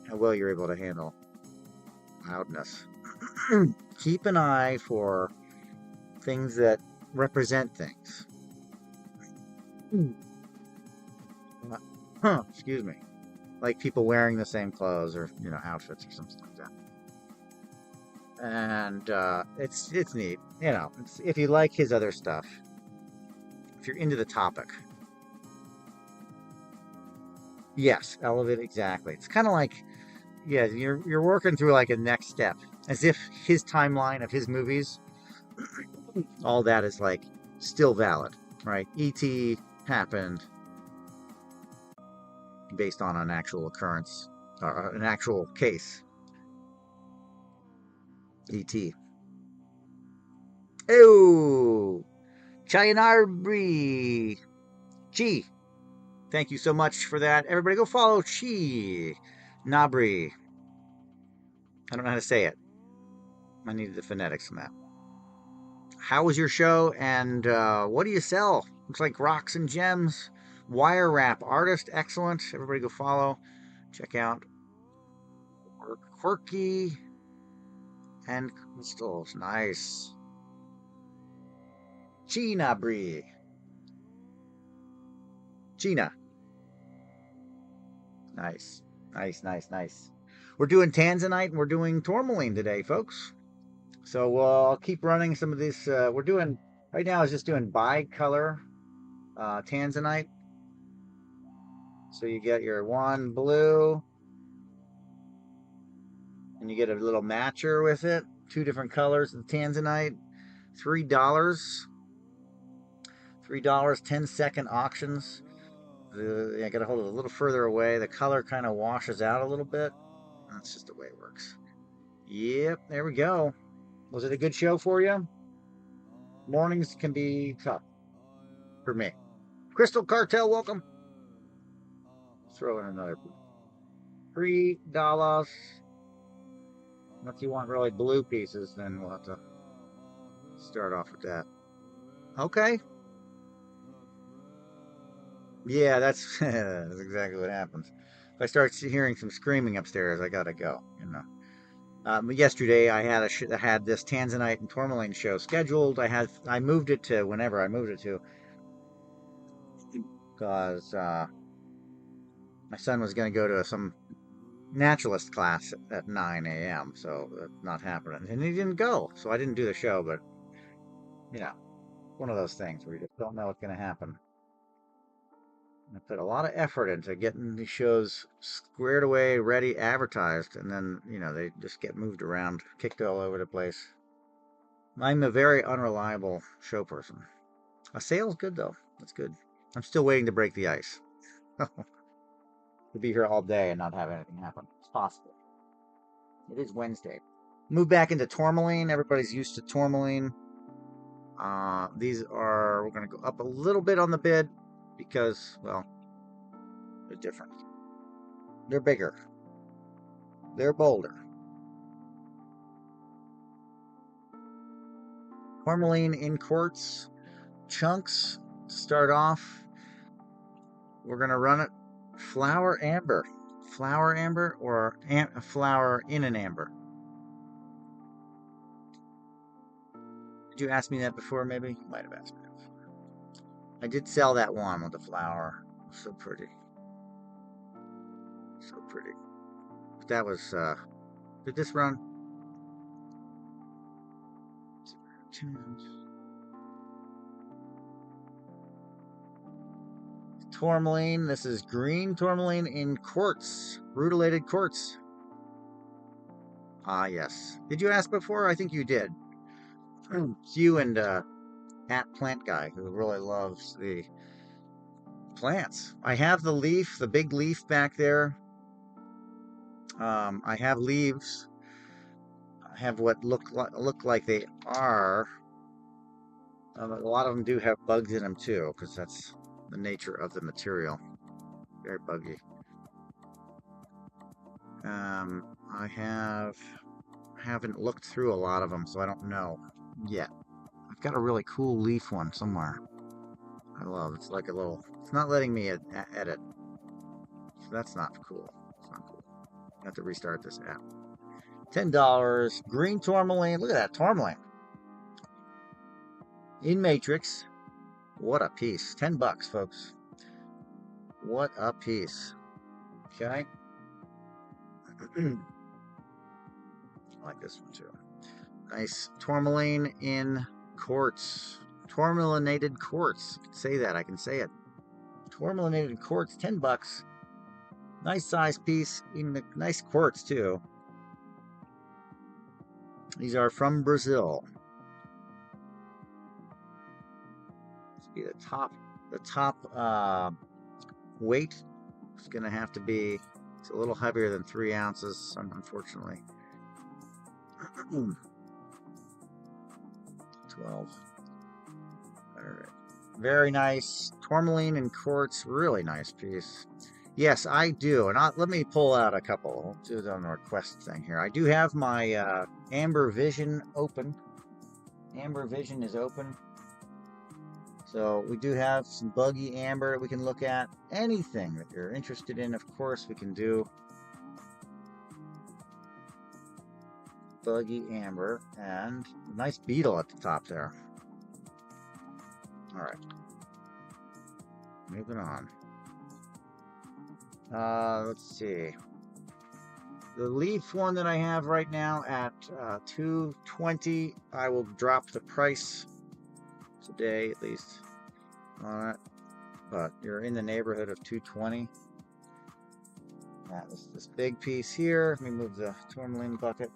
how well you're able to handle loudness. Keep an eye for things that represent things. Excuse me. Like people wearing the same clothes or, outfits or something like that. And it's neat. If you like his other stuff, if you're into the topic. Yes, elevate, exactly. It's kind of like, yeah, you're working through like a next step, as if his timeline of his movies, all that is like still valid, right? E.T. happened based on an actual occurrence, or an actual case. E.T. Oh, Chayanarbi. Chi. Thank you so much for that. Everybody go follow Chi Nabri. I don't know how to say it. I needed the phonetics on that. How was your show, and what do you sell? Looks like rocks and gems. Wire wrap artist, excellent. Everybody go follow. Check out Quirky and crystals. Nice. China Brie. China. Nice. Nice, nice, nice. We're doing tanzanite and we're doing tourmaline today, folks. So we'll keep running some of these. We're doing, right now is just doing bicolor tanzanite. So you get your one blue, and you get a little matcher with it. Two different colors of tanzanite. $3. $3, 10-second auctions. I got to hold it a little further away. The color kind of washes out a little bit. That's just the way it works. Yep, there we go. Was it a good show for you? Mornings can be tough for me. Crystal Cartel, welcome. Throw in another $3. If you want really blue pieces, then we'll have to start off with that. Okay. Yeah, that's that's exactly what happens. If I start hearing some screaming upstairs, I gotta go. Yesterday I had this tanzanite and tourmaline show scheduled. I moved it to whenever I moved it to, because my son was going to go to some naturalist class at 9 a.m. So that's not happening, and he didn't go. So I didn't do the show, but you know, one of those things where you just don't know what's going to happen. I put a lot of effort into getting these shows squared away, ready, advertised, and then, they just get moved around, kicked all over the place. I'm a very unreliable show person. A sale's good, though. That's good. I'm still waiting to break the ice. To be here all day and not have anything happen. It's possible. It is Wednesday. Move back into tourmaline. Everybody's used to tourmaline. We're going to go up a little bit on the bid because, well, they're different. They're bigger. They're bolder. Tourmaline in quartz chunks to start off. We're going to run it flower amber. Flower amber or a flower in an amber. Did you ask me that before, maybe? You might have asked me that before. I did sell that one with the flower. So pretty. So pretty. But that was, did this run? Tourmaline. This is green tourmaline in quartz. Rutilated quartz. Ah, yes. Did you ask before? I think you did. It's you and At Plant Guy, who really loves the plants. I have the leaf, the big leaf back there. I have leaves. I have what look like they are. A lot of them do have bugs in them too, because that's the nature of the material. Very buggy. I haven't looked through a lot of them, so I don't know yet. I've got a really cool leaf one somewhere. I love. It's like a little. It's not letting me edit. So that's not cool. It's not cool. I have to restart this app. $10. Green tourmaline. Look at that tourmaline. In matrix. What a piece. $10, folks. What a piece. Okay. I like this one too. Nice tourmaline in quartz. Tourmalinated quartz. I can say that. I can say it. Tourmalinated quartz. $10. Nice size piece. In the nice quartz too. These are from Brazil. Let's be the top weight is going to have to be. It's a little heavier than 3 ounces, unfortunately. 12. All right. Very nice. Tourmaline and quartz. Really nice piece. Yes, I do. And let me pull out a couple. I'll do it on the request thing here. I do have my Amber Vision open. Amber Vision is open. So we do have some buggy amber that we can look at. Anything that you're interested in, of course, we can do. Buggy Amber, and a nice beetle at the top there. All right. Moving on. Let's see. The Leaf one that I have right now at $220. I will drop the price today, at least on it. But you're in the neighborhood of $220. This big piece here. Let me move the tourmaline bucket.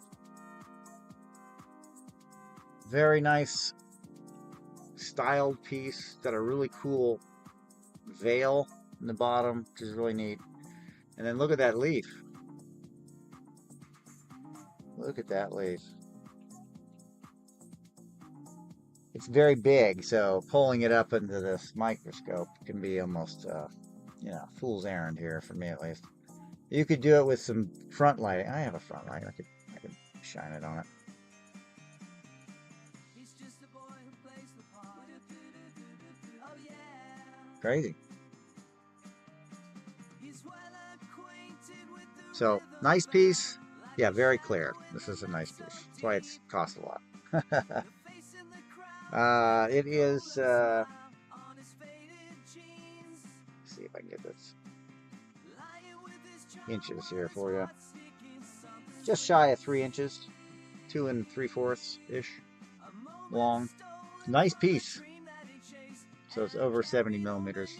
Very nice styled piece. Got a really cool veil in the bottom, which is really neat. And then look at that leaf. Look at that leaf. It's very big, so pulling it up into this microscope can be almost, fool's errand here for me at least. You could do it with some front lighting. I have a front light. I could shine it on it. Crazy. So, nice piece. Yeah, very clear. This is a nice piece. That's why it's cost a lot. It is, let's see if I can get this inches here for you. Just shy of 3 inches, 2 3/4 ish long. Nice piece. So it's over 70 millimeters.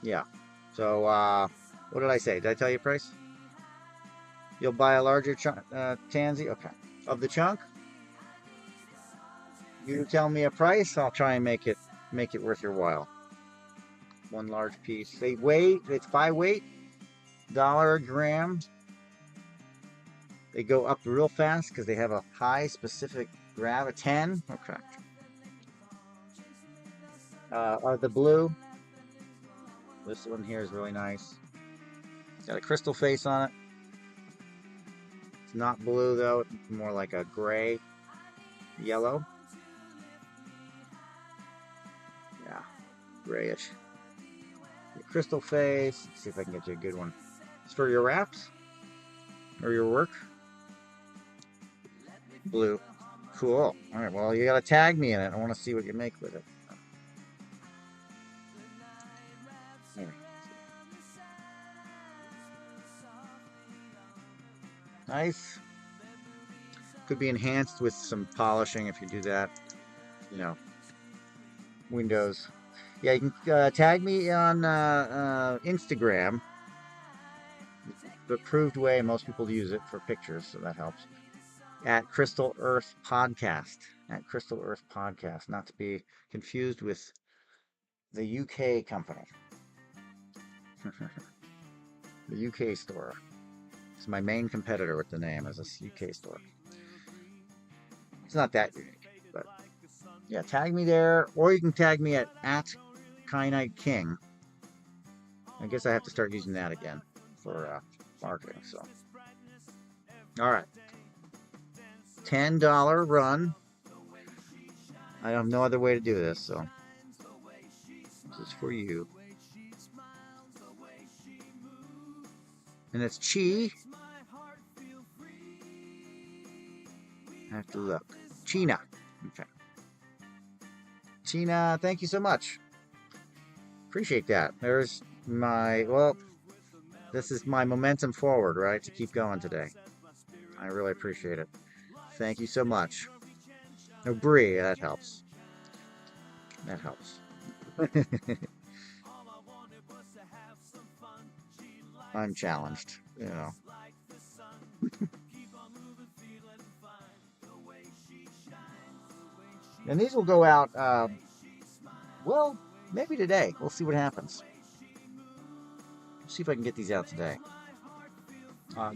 Yeah. So what did I say? Did I tell you price? You'll buy a larger tansy? Okay. Of the chunk? You tell me a price, I'll try and make it worth your while. One large piece. It's by weight, $1 a gram. They go up real fast because they have a high specific gravity. 10. Okay. The blue. This one here is really nice. It's got a crystal face on it. It's not blue though. It's more like a gray, yellow. Yeah, grayish. The crystal face. Let's see if I can get you a good one. It's for your wraps or your work. Blue. Cool. All right. Well, you gotta tag me in it. I want to see what you make with it. Nice. Could be enhanced with some polishing if you do that. Windows. Yeah, you can tag me on Instagram. The approved way most people use it for pictures, so that helps. At Crystal Earth Podcast. At Crystal Earth Podcast. Not to be confused with the UK company. The UK store. It's my main competitor with the name, as a UK store. It's not that unique, but yeah, tag me there, or you can tag me at Kyanite King. I guess I have to start using that again for marketing. So, all right, $10 run. I have no other way to do this, so this is for you. And it's Chi. I have to look. China. Okay. China, thank you so much. Appreciate that. There's this is my momentum forward, right? To keep going today. I really appreciate it. Thank you so much. Oh, Brie, that helps. That helps. I'm challenged, And these will go out, maybe today. We'll see what happens. See if I can get these out today.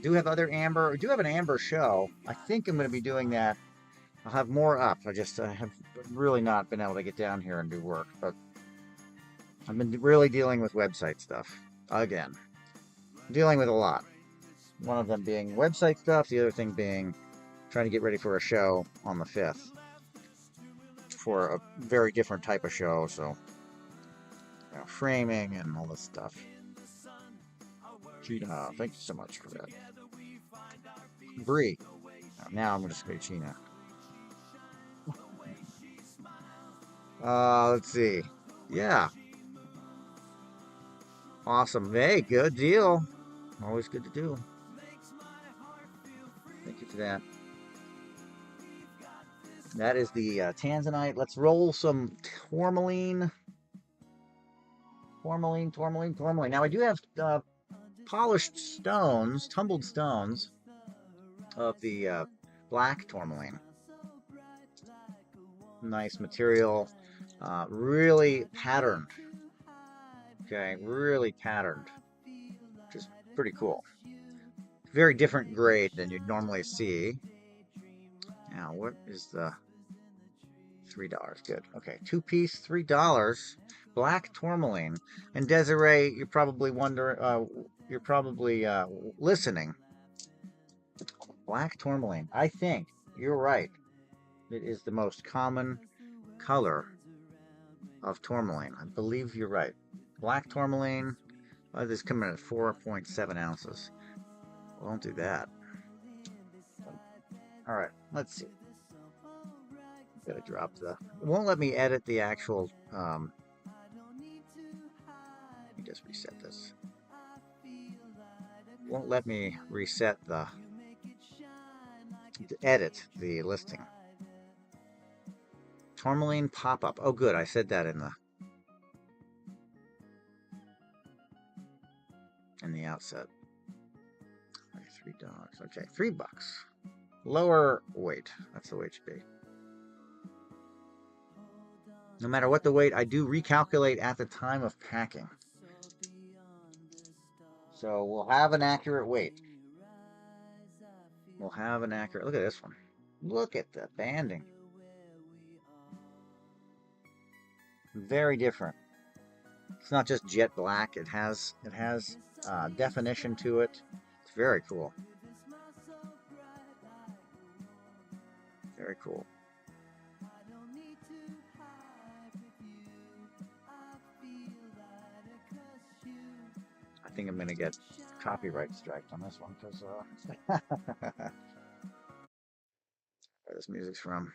Do have an amber show. I think I'm going to be doing that. I'll have more up. I have really not been able to get down here and do work, but I've been really dealing with website stuff again. Dealing with a lot. One of them being website stuff, the other thing being trying to get ready for a show on the 5th for a very different type of show, so framing and all this stuff. Thank you so much for that. Brie. Now I'm going to say China. Let's see. Yeah, awesome. Hey, good deal. Always good to do. Thank you for that. That is the Tanzanite. Let's roll some tourmaline. Tourmaline. Now I do have polished stones, tumbled stones of the black tourmaline. Nice material, really patterned. Okay, really patterned, which is pretty cool. Very different grade than you'd normally see. Now, what is the $3? Good. Okay, two-piece, $3. Black tourmaline. And Desiree, you're probably wondering, you're probably listening. Black tourmaline. I think you're right. It is the most common color of tourmaline. I believe you're right. Black tourmaline. This is coming at 4.7 ounces. Well, don't do that. All right, let's see. Gotta drop the. It won't let me edit the actual. Let me just reset this. Won't let me reset the. Edit the listing. Tourmaline pop-up. Oh, good. I said that in the outset. $3. Okay, $3. Lower weight. That's the way it should be. No matter what the weight, I do recalculate at the time of packing. So we'll have an accurate weight. We'll have an accurate. Look at this one. Look at the banding. Very different. It's not just jet black. It has definition to it. It's very cool. Very cool. I think I'm gonna get copyright striked on this one because where this music's from.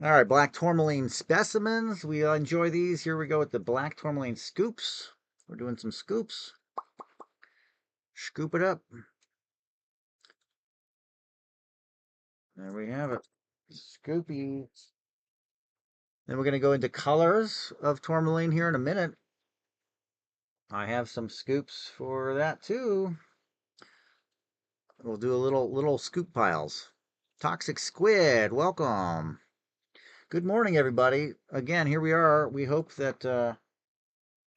All right, black tourmaline specimens. We enjoy these. Here we go with the black tourmaline scoops. We're doing some scoops. Scoop it up. There we have it. Scoopy. Then we're going to go into colors of tourmaline here in a minute. I have some scoops for that too. We'll do a little scoop piles. Toxic Squid, welcome. Good morning, everybody. Again, here we are. We hope that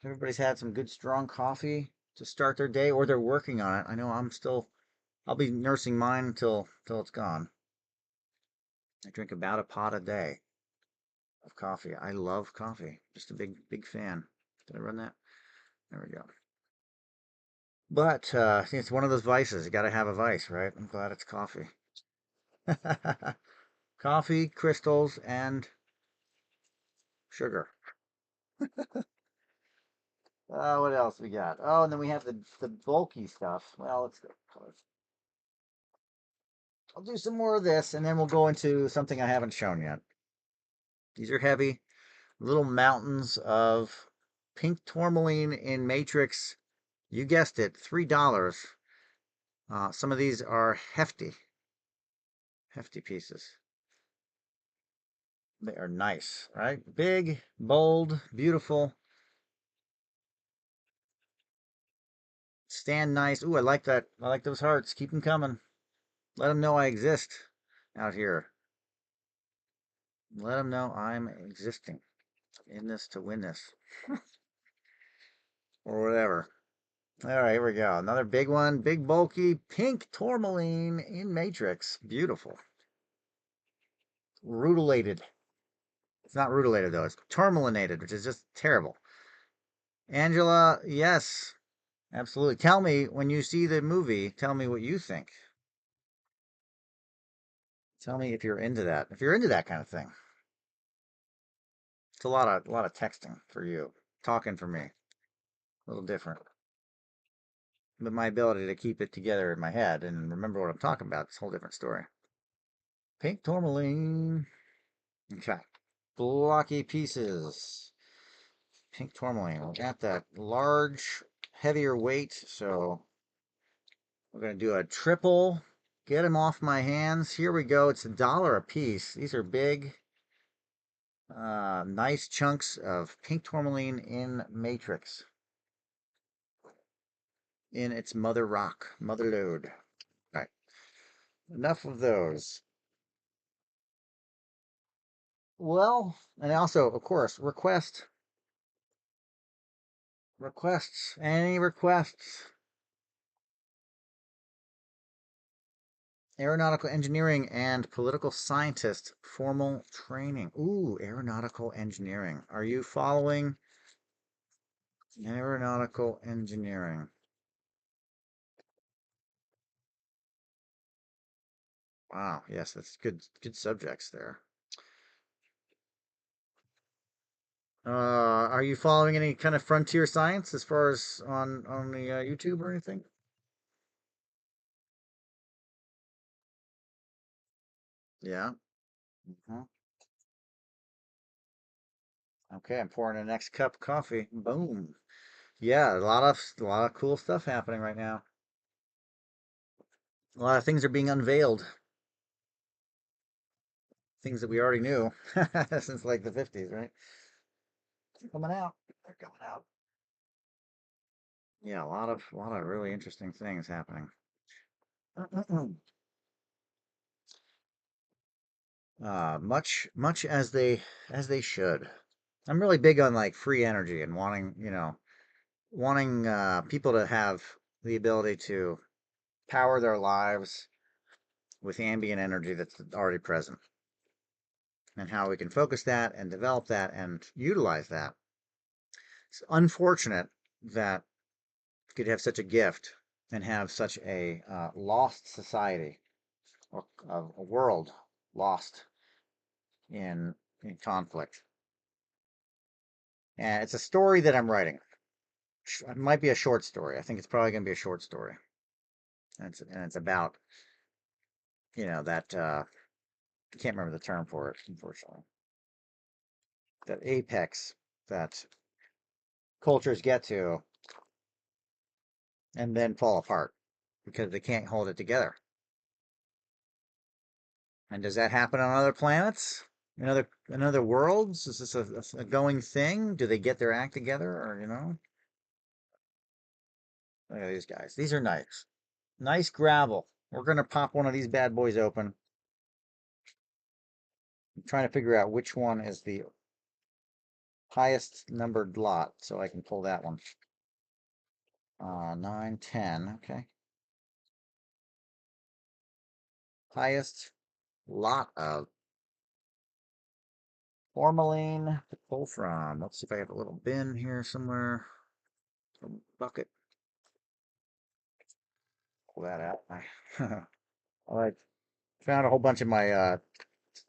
everybody's had some good strong coffee to start their day, or they're working on it. I know I'll be nursing mine until it's gone. I drink about a pot a day of coffee. I love coffee. Just a big fan. Did I run that? There we go. But it's one of those vices. You got to have a vice, right? I'm glad it's coffee. Coffee, crystals, and sugar. What else we got? Oh, and then we have the bulky stuff. Well, let's go. I'll do some more of this, and then we'll go into something I haven't shown yet. These are heavy, little mountains of pink tourmaline in matrix. You guessed it, $3. Some of these are hefty pieces. They are nice, right? Big, bold, beautiful. Stand nice. Ooh, I like that. I like those hearts. Keep them coming. Let them know I exist out here. Let them know I'm existing in this to win this. Or whatever. All right, here we go. Another big one. Big, bulky, pink tourmaline in matrix. Beautiful. Rutilated. It's not rutilated, though. It's tourmalinated, which is just terrible. Angela, yes. Absolutely. Tell me when you see the movie, tell me what you think. Tell me if you're into that. If you're into that kind of thing. It's a lot of texting for you. Talking for me. A little different. But my ability to keep it together in my head and remember what I'm talking about is a whole different story. Pink tourmaline. Okay. Blocky pieces. Pink tourmaline. We got that large, heavier weight, so we're going to do a triple. Get them off my hands. Here we go. It's $1 a piece. These are big, nice chunks of pink tourmaline in matrix. In its mother rock, mother lode. All right. Enough of those. Well, and also, of course, requests, any requests. Aeronautical engineering and political scientist formal training. Ooh, aeronautical engineering. Are you following aeronautical engineering? Wow, yes, that's good subjects there. Are you following any kind of frontier science as far as on the YouTube or anything? Yeah. Mhm. Okay, I'm pouring the next cup of coffee. Boom. Yeah, a lot of cool stuff happening right now. A lot of things are being unveiled. Things that we already knew since like the 50s, right? They're coming out. They're coming out. Yeah, a lot of really interesting things happening. Much as they should. I'm really big on like free energy and wanting people to have the ability to power their lives with ambient energy that's already present, and how we can focus that and develop that and utilize that. It's unfortunate that we could have such a gift and have such a lost society, or a world lost in conflict. And it's a story that I'm writing. It might be a short story. I think it's probably going to be a short story. And it's about, that I can't remember the term for it, unfortunately. That apex that cultures get to and then fall apart because they can't hold it together. And does that happen on other planets? In other worlds? Is this a going thing? Do they get their act together, or look at these guys. These are nice. Nice gravel. We're gonna pop one of these bad boys open. I'm trying to figure out which one is the highest numbered lot so I can pull that one. 9, 10. Okay. Highest lot of tourmaline to pull from. Let's see if I have a little bin here somewhere. A bucket. Pull that out. I found a whole bunch of my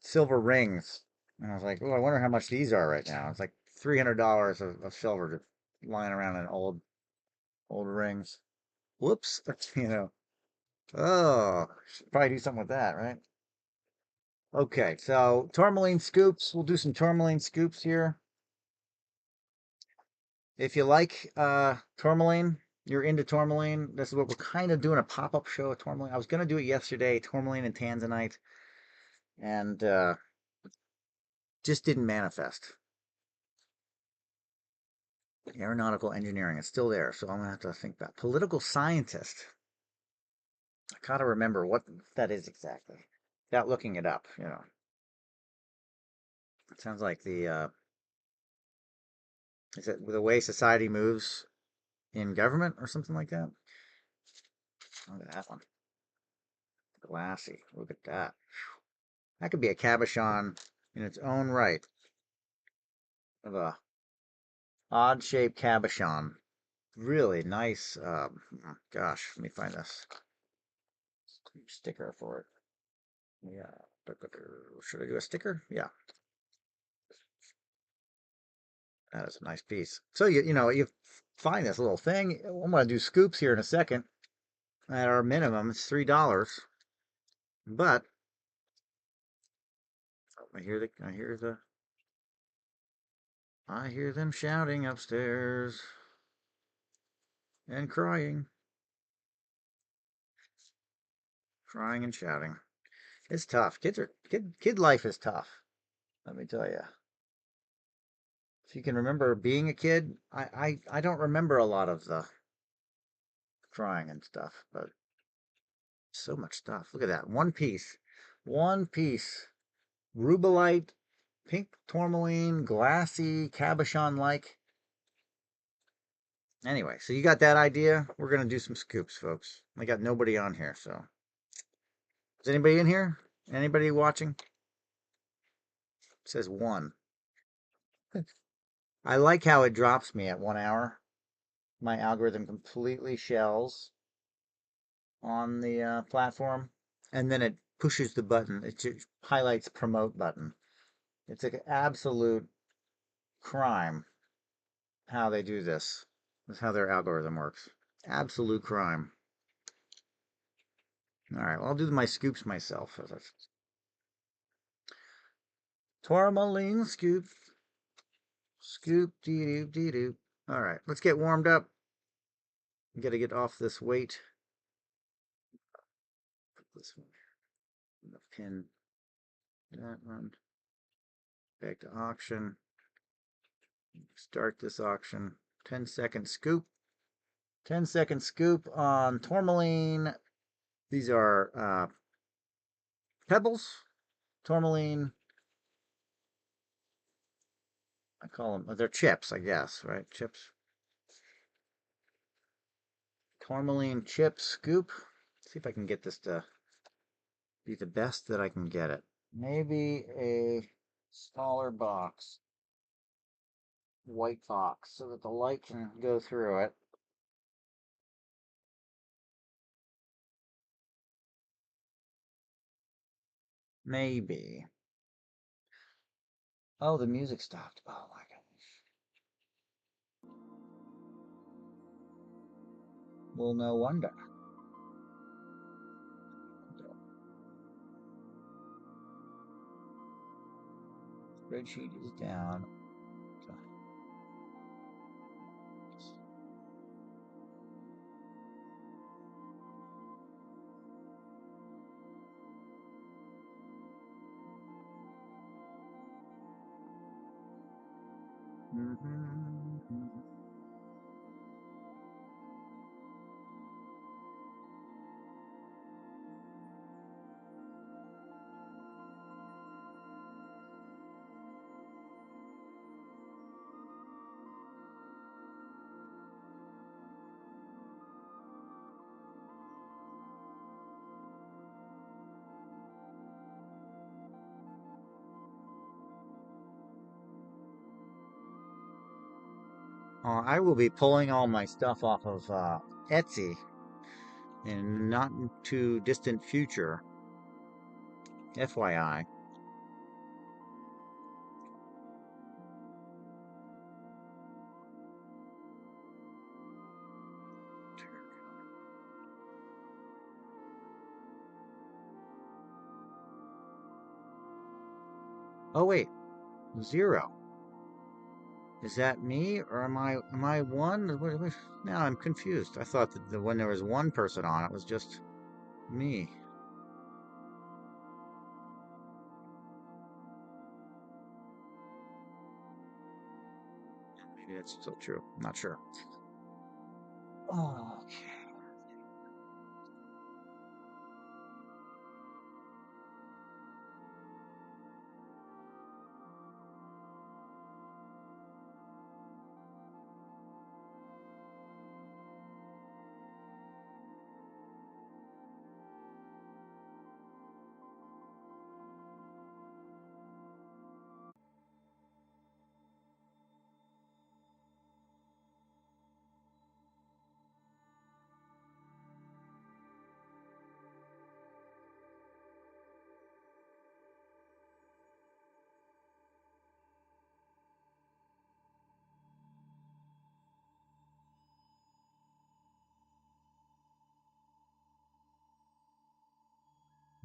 silver rings, and I was like, oh, I wonder how much these are right now. It's like $300 of silver just lying around in old rings. Whoops. Oh, should probably do something with that, right? Okay, so tourmaline scoops. We'll do some tourmaline scoops here. If you like tourmaline, you're into tourmaline. This is what we're kind of doing, a pop-up show of tourmaline. I was gonna do it yesterday, tourmaline and tanzanite, and just didn't manifest. Aeronautical engineering, it's still there, so I'm gonna have to think about political scientist. I gotta remember what that is exactly without looking it up. It sounds like is it the way society moves in government or something like that? Look at that one. Glassy. Look at that. That could be a cabochon in its own right, of a odd shaped cabochon. Really nice. Gosh, let me find this sticker for it. Yeah. Should I do a sticker? Yeah, that is a nice piece. So you find this little thing. I'm going to do scoops here in a second. At our minimum, it's $3. But I hear them shouting upstairs and crying and shouting. It's tough. Kid life is tough. Let me tell you. If you can remember being a kid, I don't remember a lot of the crying and stuff, but so much stuff. Look at that. One piece. Rubellite, pink tourmaline, glassy, cabochon-like. Anyway, so you got that idea? We're going to do some scoops, folks. I got nobody on here, so. Is anybody in here? Anybody watching? It says one. I like how it drops me at 1 hour. My algorithm completely shells on the platform, and then it pushes the button. It just highlights promote button. It's an absolute crime how they do this. That's how their algorithm works. Absolute crime. All right, well, I'll do my scoops myself. Tourmaline scoop. Scoop, dee-doo, dee-doo. All right, let's get warmed up. We got to get off this weight. Put this one here. The pin. That one. Back to auction. Start this auction. 10-second scoop. 10-second scoop on tourmaline. These are pebbles. Tourmaline. I call them, they're chips, I guess, right? Chips. Tourmaline chip scoop. See if I can get this to be the best that I can get it. Maybe a smaller box. White box so that the light can go through it. Maybe. Oh, the music stopped. Oh my goodness. Well, no wonder. Spreadsheet is down. I will be pulling all my stuff off of Etsy in not too distant future. FYI. Oh wait, 0. Is that me or am I one? Now I'm confused. I thought that when there was one person on, it was just me. Maybe that's still true. I'm not sure. Oh, okay.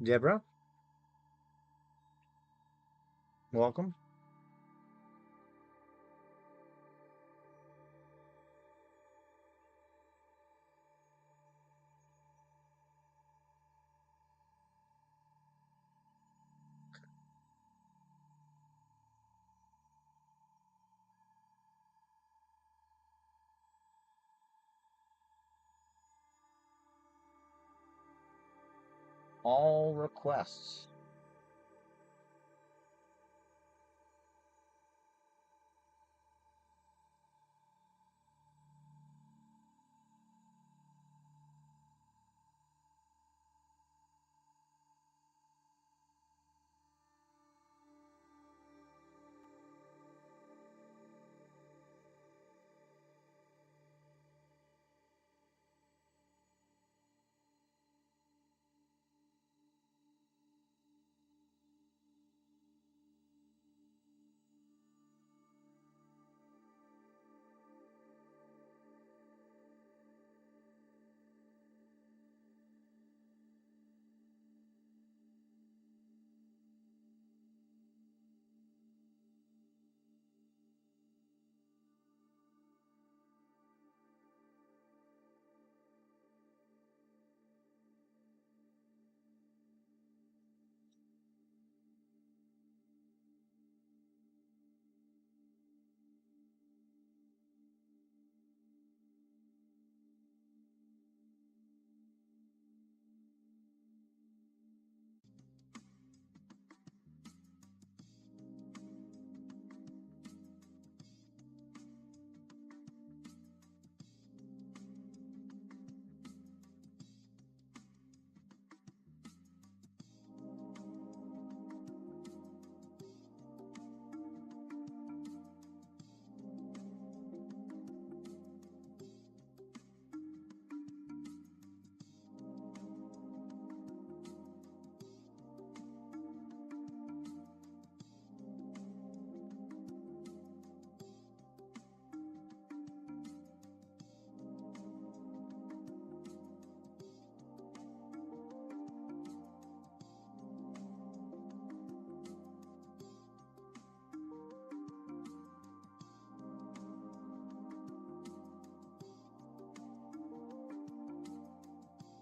Deborah, welcome. All requests.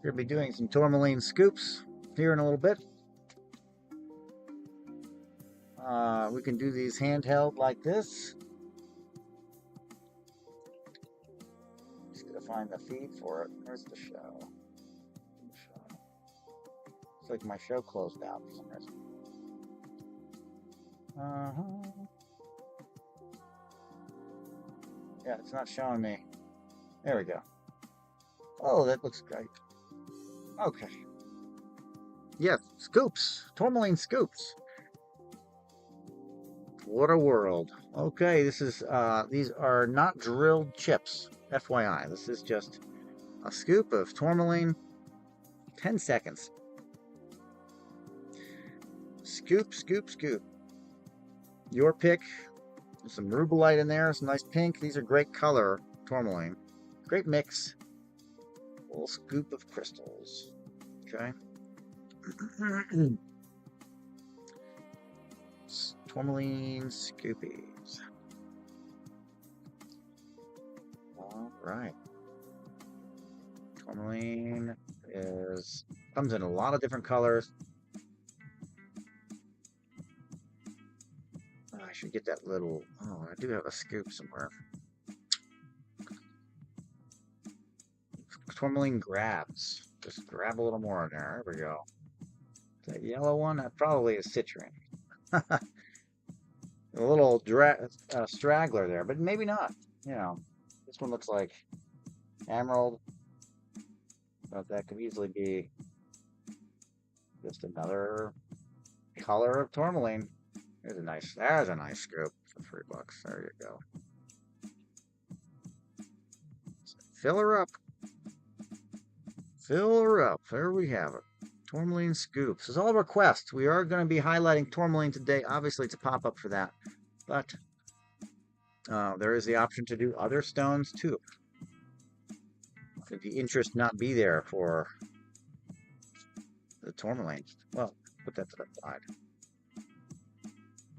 We're going to be doing some tourmaline scoops here in a little bit. We can do these handheld like this. Just gotta find the feed for it. Where's the show? It's like my show closed out for some reason. Yeah, it's not showing me. There we go. Oh, that looks great. Okay. Yes, scoops. Tourmaline scoops. What a world. Okay, this is these are not drilled chips. FYI, this is just a scoop of tourmaline. 10 seconds. Scoop, scoop, scoop. Your pick. There's some rubellite in there, some nice pink. These are great color tourmaline. Great mix. A little scoop of crystals. Okay. Tourmaline scoopies. All right. Tourmaline comes in a lot of different colors. I should get that little. Oh, I do have a scoop somewhere. Tourmaline grabs. Just grab a little more in there. There we go. That yellow one, that probably is citrine. A little straggler there, but maybe not. You know, this one looks like emerald, but that could easily be just another color of tourmaline. There's a nice scoop for $3. There you go. So fill her up. Fill her up. There we have it. Tourmaline scoops. It's all requests. We are going to be highlighting tourmaline today. Obviously, it's a pop-up for that. But there is the option to do other stones too. Could the interest not be there for the tourmaline. Well, put that to the side. We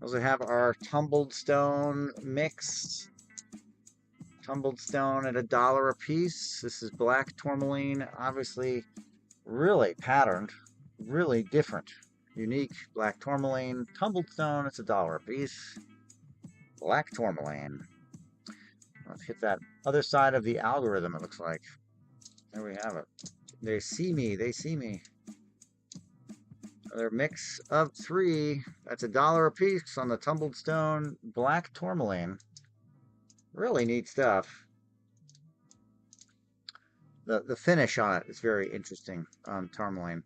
also have our tumbled stone mix. Tumbled stone at $1 a piece. This is black tourmaline, obviously really patterned, really different, unique black tourmaline. Tumbled stone, it's $1 a piece. Black tourmaline. Let's hit that other side of the algorithm, it looks like. There we have it. They see me, they see me. Another mix of 3. That's $1 a piece on the tumbled stone black tourmaline. Really neat stuff. The finish on it is very interesting on tourmaline.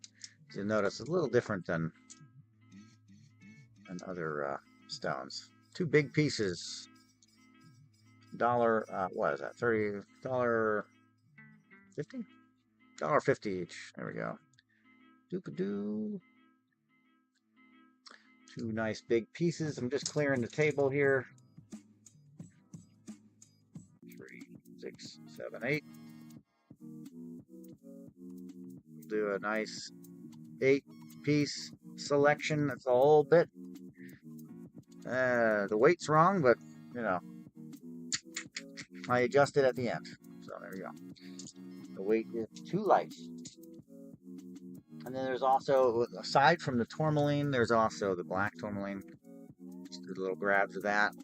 You'll notice it's a little different than other stones. 2 big pieces. Dollar, what is that? $30, $50? $1.50 each. There we go. Doop-a-doo. 2 nice big pieces. I'm just clearing the table here. 3, 6, 7, 8. Do a nice 8-piece selection. That's a whole bit. The weight's wrong, but you know, I adjusted at the end. So there you go. The weight is too light. And then there's also, aside from the tourmaline, there's also the black tourmaline. Just do little grabs of that.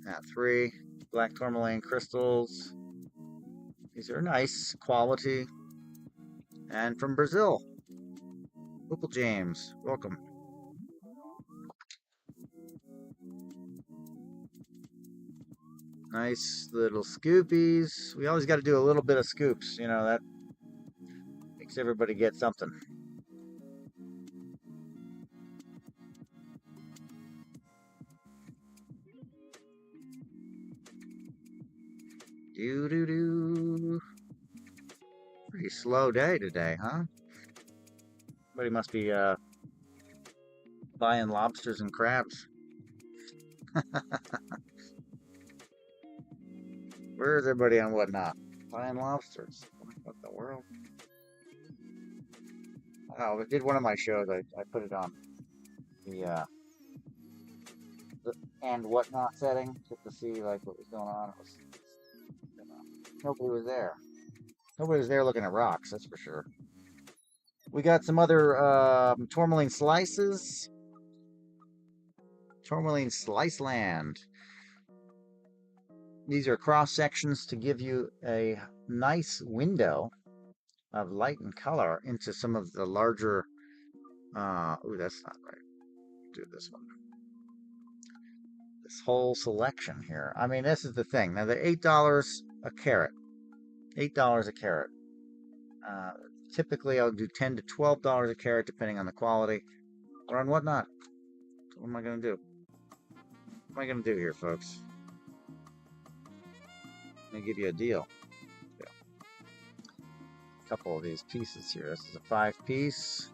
At 3 black tourmaline crystals. These are nice quality. And from Brazil, Opal James, welcome. Nice little scoopies. We always got to do a little bit of scoops, you know, that makes everybody get something. Do. Pretty slow day today, huh? Somebody must be buying lobsters and crabs. Where is everybody on Whatnot? Buying lobsters. What the world? Oh, I did one of my shows. I put it on the and Whatnot setting just to see like what was going on. It was, you know, nobody was there. Nobody was there looking at rocks, that's for sure. We got some other tourmaline slices. Tourmaline Slice Land. These are cross sections to give you a nice window of light and color into some of the larger. Ooh, that's not right. Do this one. This whole selection here. I mean, this is the thing. Now, they're $8 a carat. $8 a carat. Typically, I'll do $10 to $12 a carat, depending on the quality, or on Whatnot. So what am I going to do? What am I going to do here, folks? Let me give you a deal. Yeah. A couple of these pieces here. This is a 5-piece.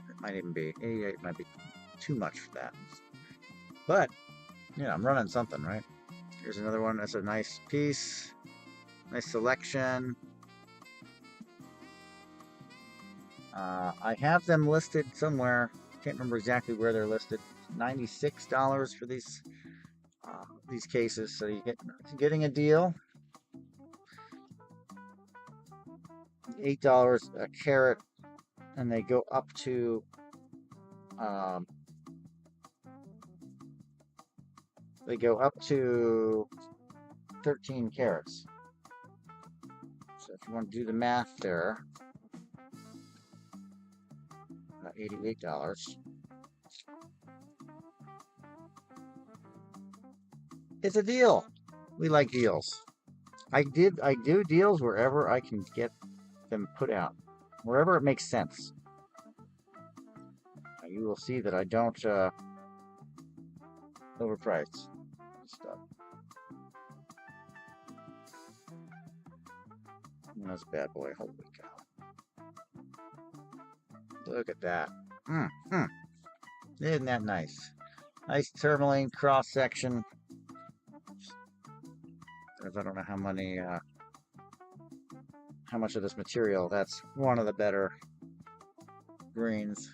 It might even be 88. Might be too much for that. But yeah, I'm running something, right? Here's another one. That's a nice piece. Nice selection. I have them listed somewhere. Can't remember exactly where they're listed. $96 for these cases, so you're getting a deal. $8 a carat, and they go up to they go up to 13 carats. So if you want to do the math there, about $88. It's a deal. We like deals. I do deals wherever I can get them put out, wherever it makes sense. You will see that I don't overprice stuff. That's a bad boy. Holy cow! Look at that. Isn't that nice? Nice tourmaline cross section. I don't know how how much of this material. That's one of the better greens.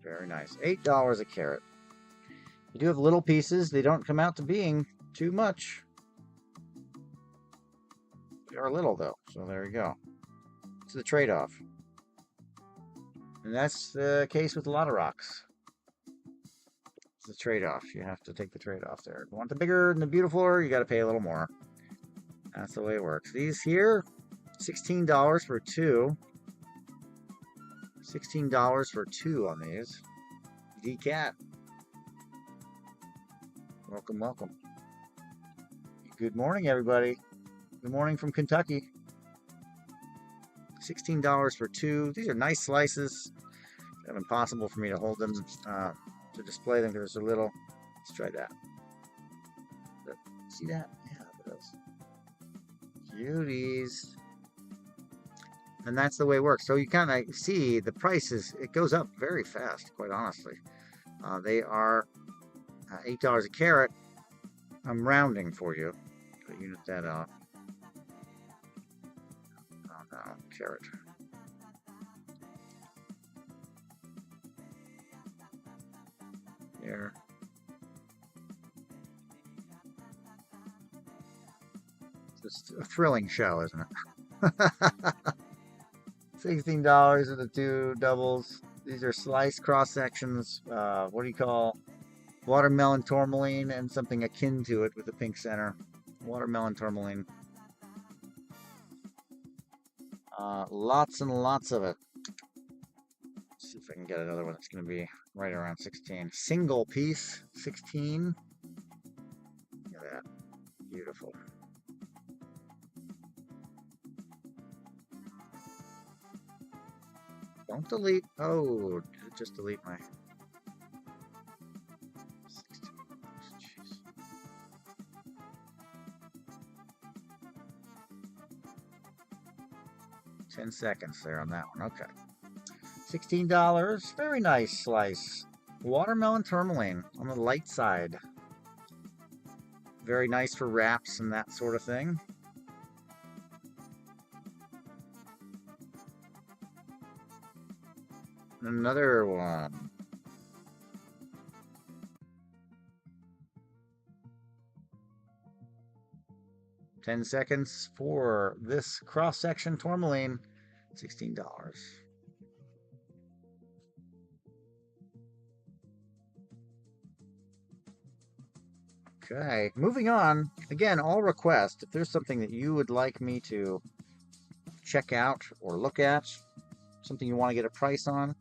Very nice. $8 a carat. You do have little pieces. They don't come out to being too much. They are little though, so there you go. It's the trade-off. And that's the case with a lot of rocks. It's the trade-off. You have to take the trade-off there. If you want the bigger and the beautifuler, you got to pay a little more. That's the way it works. These here, $16 for two. $16 for two on these. DCAT. Welcome, welcome. Good morning, everybody. Good morning from Kentucky. $16 for two. These are nice slices. It's kind of impossible for me to hold them to display them because they're so little. Let's try that. See that? Yeah, look at those. Beauties. And that's the way it works. So you kind of see the prices, it goes up very fast, quite honestly. They are $8 a carat. I'm rounding for you. So unit that out. Oh no, carat. There. It's a thrilling show, isn't it? $16 for the two doubles. These are sliced cross sections. What do you call watermelon tourmaline and something akin to it with the pink center. Watermelon tourmaline. Lots and lots of it. Let's see if I can get another one that's going to be right around 16. Single piece, 16. Look at that. Beautiful. Don't delete. Oh, did it just delete my... 16. Jeez. 10 seconds there on that one. Okay. $16. Very nice slice. Watermelon tourmaline on the light side. Very nice for wraps and that sort of thing. Another one. $10 seconds for this cross-section tourmaline. $16. Okay, moving on. Again, all request. If there's something that you would like me to check out or look at, something you want to get a price on,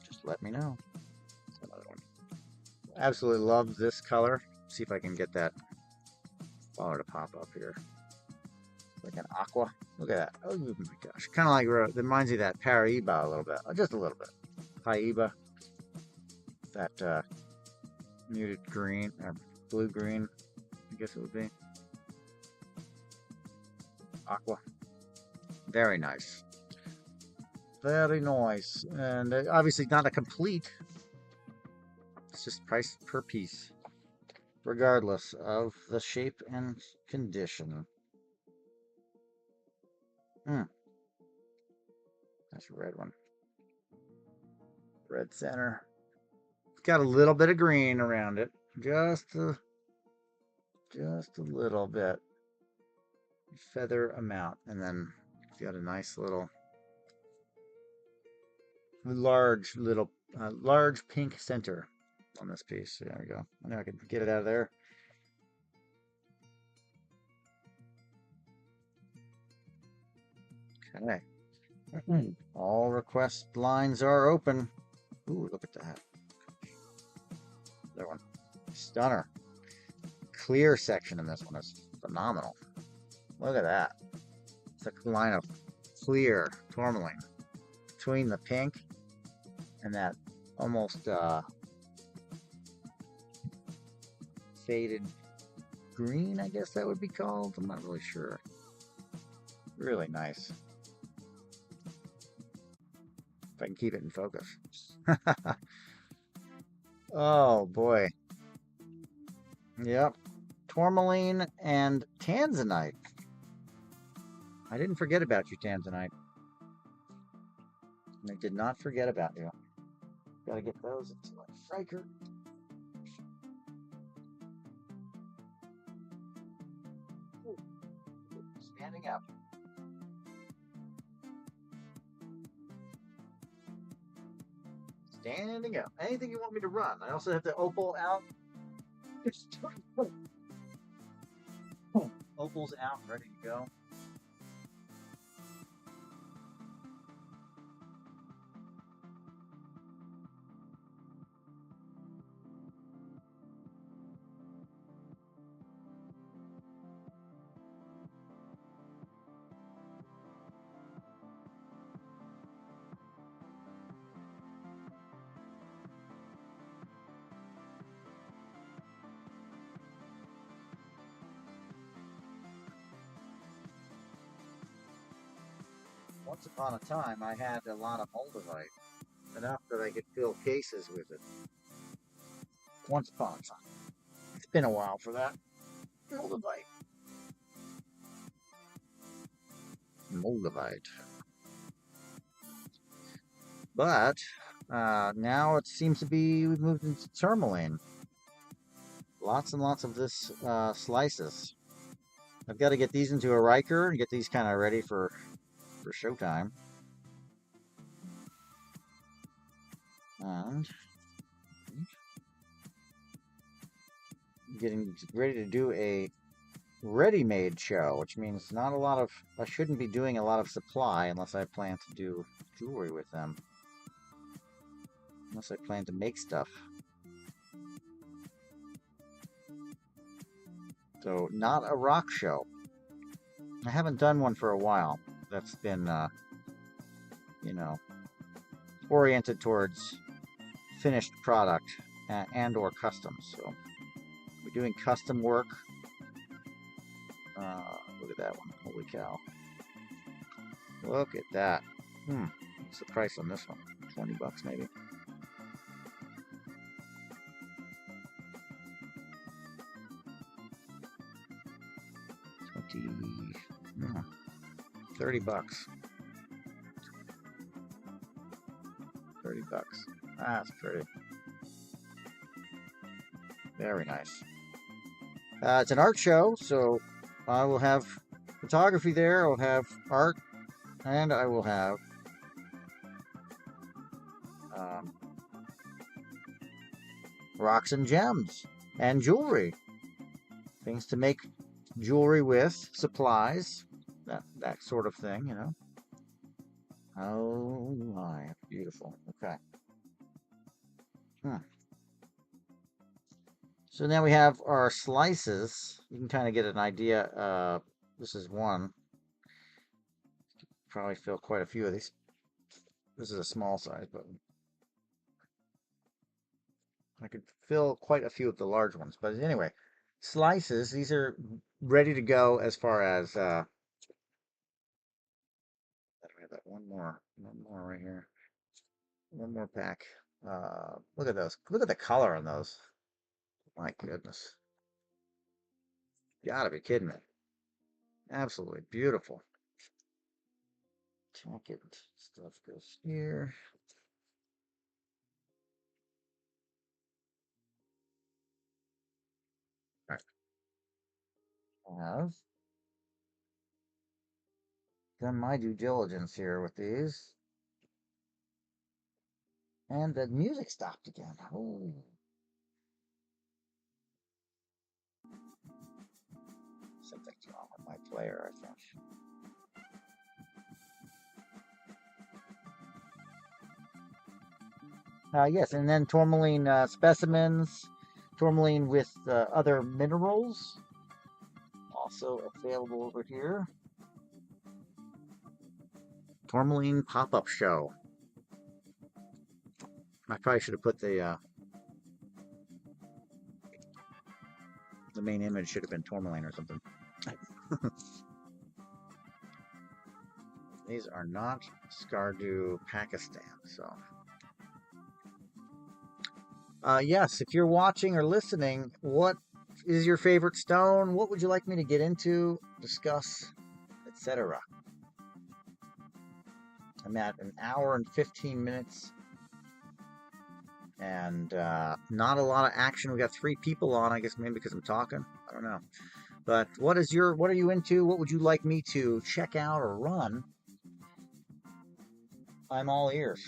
just let me know. Another one. Absolutely love this color. See if I can get that flower to pop up here. Like an aqua. Look at that. Oh my gosh. Kind of like, it reminds me of that Paraiba a little bit. Just a little bit. Paraiba. That muted green, or blue green, I guess it would be. Aqua. Very nice. Very nice. And obviously not a complete. It's just price per piece, regardless of the shape and condition. That's a red one. Red center. It's got a little bit of green around it. Just a little bit. Feather amount. And then it's got a nice little large pink center on this piece. There we go. I know I can get it out of there. Okay. All request lines are open. Ooh, look at that. That one. Stunner. Clear section in this one is phenomenal. Look at that. It's a line of clear tourmaline between the pink and that almost faded green, I guess that would be called. I'm not really sure. Really nice. If I can keep it in focus. Oh boy. Yep. Tourmaline and Tanzanite. I didn't forget about you, Tanzanite. I did not forget about you. Gotta get those into my striker. Standing up. Standing up. Anything you want me to run. I also have the Opal out. Opal's out, ready to go. Once upon a time, I had a lot of moldavite, enough that I could fill cases with it. Once upon a time. It's been a while for that. Moldavite. Moldavite. But now it seems to be we've moved into tourmaline. Lots and lots of this slices. I've got to get these into a Riker and get these kind of ready for showtime. And getting ready to do a ready-made show, which means not a lot of, I shouldn't be doing a lot of supply unless I plan to do jewelry with them. Unless I plan to make stuff. So, not a rock show. I haven't done one for a while. That's been, you know, oriented towards finished product and or custom. So, we're doing custom work. Look at that one. Holy cow. Look at that. What's the price on this one? 20 bucks maybe. 30 bucks. 30 bucks. That's pretty. Very nice. It's an art show, so I will have photography there. I'll have art, and I will have rocks and gems and jewelry. Things to make jewelry with, supplies, that sort of thing, you know. Oh my, beautiful. Okay. So now we have our slices. You can kind of get an idea. This is one. Probably fill quite a few of these. This is a small size, but I could fill quite a few of the large ones. But anyway, slices. These are ready to go as far as. I have that one more right here. One more pack. Look at those. Look at the color on those. My goodness. You gotta be kidding me. Absolutely beautiful. Jacket stuff goes here. All right. I have done my due diligence here with these. And the music stopped again. Oh. Something's wrong with my player, I think. Yes, and then tourmaline specimens, tourmaline with other minerals, also available over here. Tourmaline pop-up show. I probably should have put the main image should have been tourmaline or something. These are not Skardu, Pakistan, so. Yes, if you're watching or listening, what is your favorite stone? What would you like me to get into, discuss, etc.? I'm at an hour and 15 minutes and not a lot of action. We got 3 people on, I guess maybe because I'm talking. I don't know. But what are you into? What would you like me to check out or run? I'm all ears.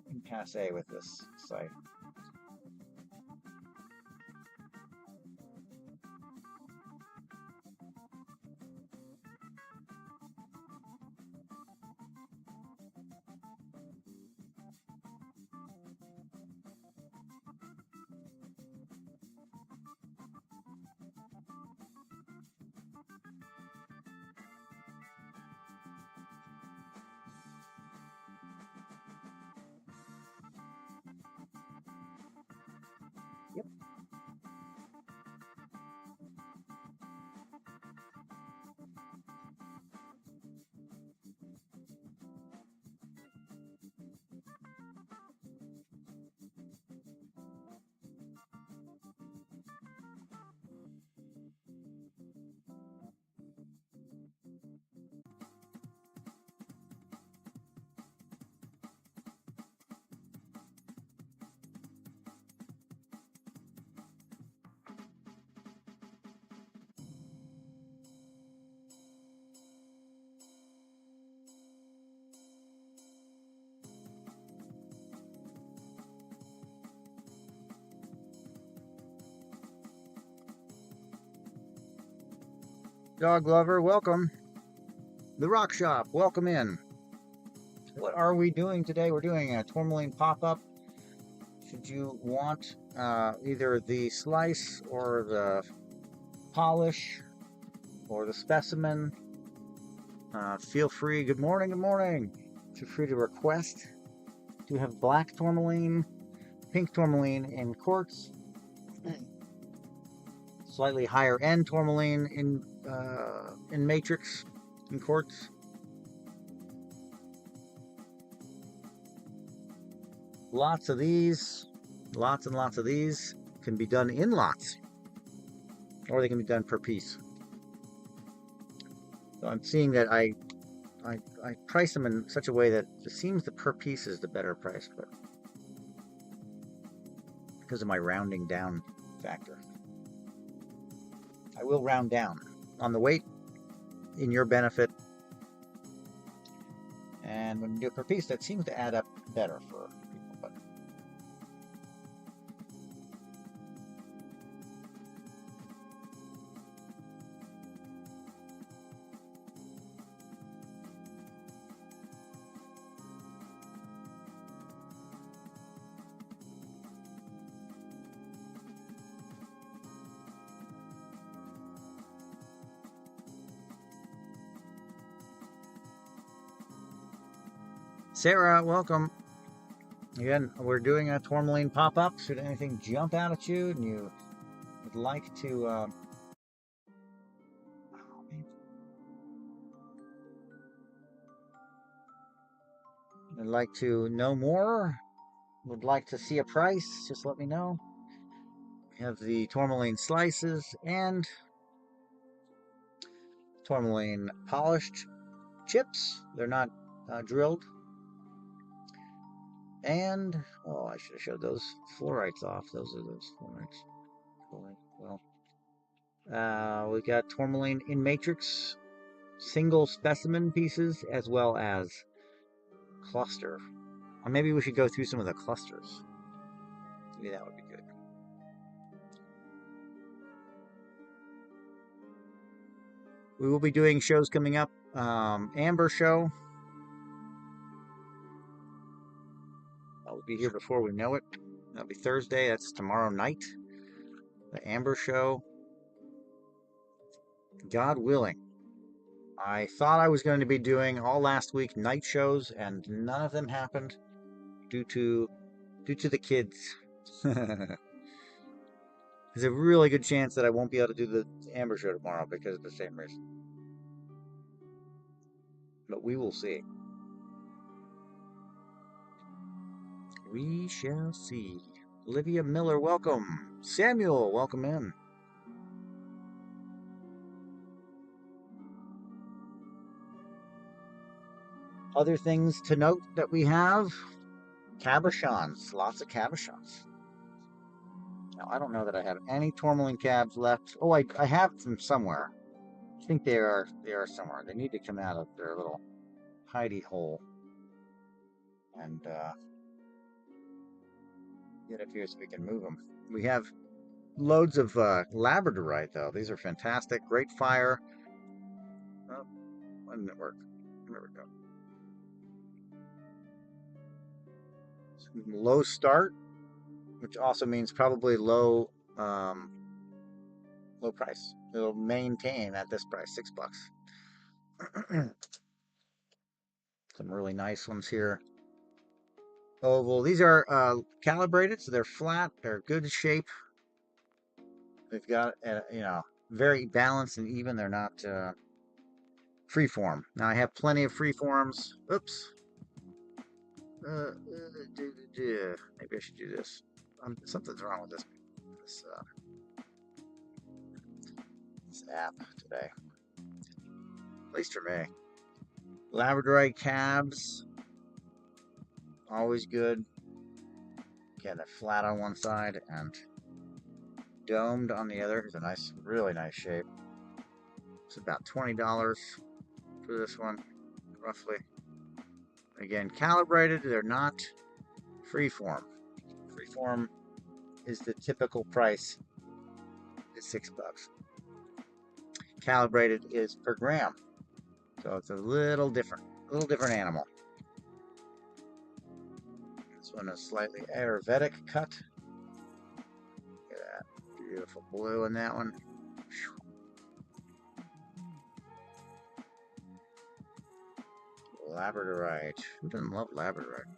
I'm passe with this site. Yep. Dog lover, welcome. The Rock Shop, welcome in. What are we doing today? We're doing a tourmaline pop-up. Should you want either the slice or the polish or the specimen, feel free. Good morning, good morning. Feel free to request. Do have black tourmaline, pink tourmaline in quartz, slightly higher end tourmaline in matrix in quartz. Lots of these, lots and lots of these can be done in lots, or they can be done per piece. So I'm seeing that I price them in such a way that it seems the per piece is the better price, but because of my rounding down factor. I will round down on the weight in your benefit. And when you do it per piece, that seems to add up better for people. But Sarah, welcome. Again, we're doing a tourmaline pop-up. Should anything jump out at you and you would like to know more, would like to see a price, just let me know. We have the tourmaline slices and tourmaline polished chips. They're not drilled. And, oh, I should have showed those fluorites off. Those are those fluorites. Well, we got tourmaline in matrix, single specimen pieces, as well as cluster. Or maybe we should go through some of the clusters. Maybe that would be good. We will be doing shows coming up. Amber show. I'll be here before we know it. That'll be Thursday. That's tomorrow night. The Amber show. God willing. I thought I was going to be doing all last week night shows, and none of them happened due to the kids. There's a really good chance that I won't be able to do the Amber show tomorrow because of the same reason. But we will see. We shall see. Olivia Miller, welcome. Samuel, welcome in. Other things to note that we have, cabochons, lots of cabochons. Now, I don't know that I have any tourmaline cabs left. Oh, I have them somewhere. I think they are somewhere. They need to come out of their little hidey hole and get up here so we can move them. We have loads of labradorite though. These are fantastic. Great fire. Oh, why didn't it work? There we go. Low start, which also means probably low low price. It'll maintain at this price, $6. Some really nice ones here. Oval. These are calibrated, so they're flat. They're good shape. They've got very balanced and even. They're not freeform. Now I have plenty of freeforms. Oops. Maybe I should do this. Something's wrong with this app today. At least for me. Labradorite cabs, always good. Again, they're flat on one side and domed on the other. It's a nice, really nice shape. It's about $20 for this one, roughly. Again, calibrated. They're not freeform. Freeform is the typical price. It's $6. Calibrated is per gram. So it's a little different animal. This one is slightly Ayurvedic cut. Look at that beautiful blue in that one. Labradorite. Who doesn't love labradorite?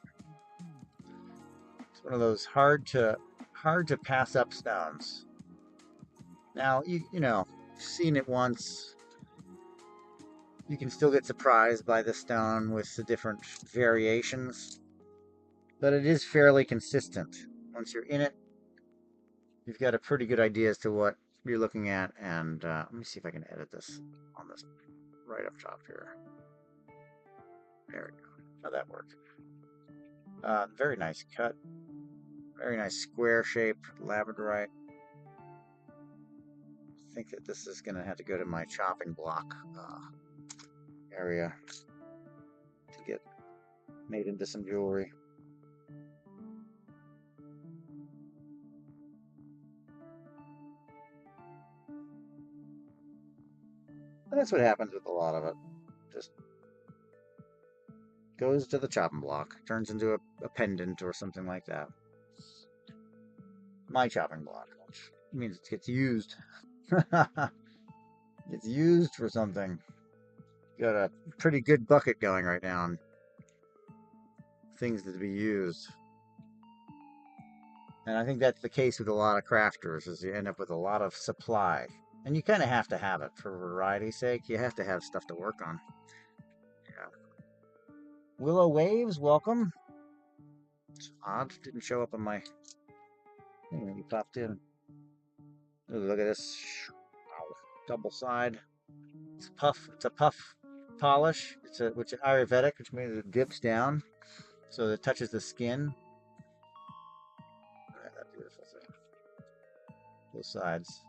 It's one of those hard to pass up stones. Now you know, seen it once. You can still get surprised by the stone with the different variations, but it is fairly consistent. Once you're in it, you've got a pretty good idea as to what you're looking at. And let me see if I can edit this on this right up top here. There we go. How that worked. Very nice cut. Very nice square shape, labradorite. I think that this is going to have to go to my chopping block area to get made into some jewelry. And that's what happens with a lot of it. Just goes to the chopping block, turns into a pendant or something like that. My chopping block, which means it gets used. It's used for something. Got a pretty good bucket going right now on things to be used. And I think that's the case with a lot of crafters, is you end up with a lot of supply. And you kind of have to have it for variety's sake. You have to have stuff to work on. Yeah. Willow Waves, welcome. It's odd, didn't show up on my thing when you popped in. Ooh, look at this. Wow. Double side. It's a puff polish. Which is Ayurvedic, which means it dips down, so it touches the skin. Look at that beautiful thing. Both sides.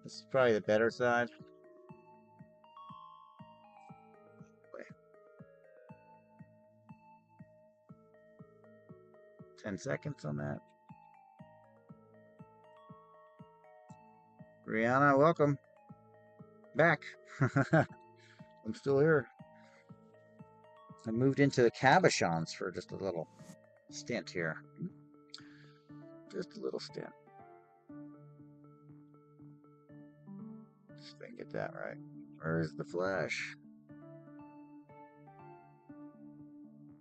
This is probably the better side. 10 seconds on that. Rihanna, welcome back. I'm still here. I moved into the cabochons for just a little stint here. Just a little stint. Just didn't get that right. Where's the flash?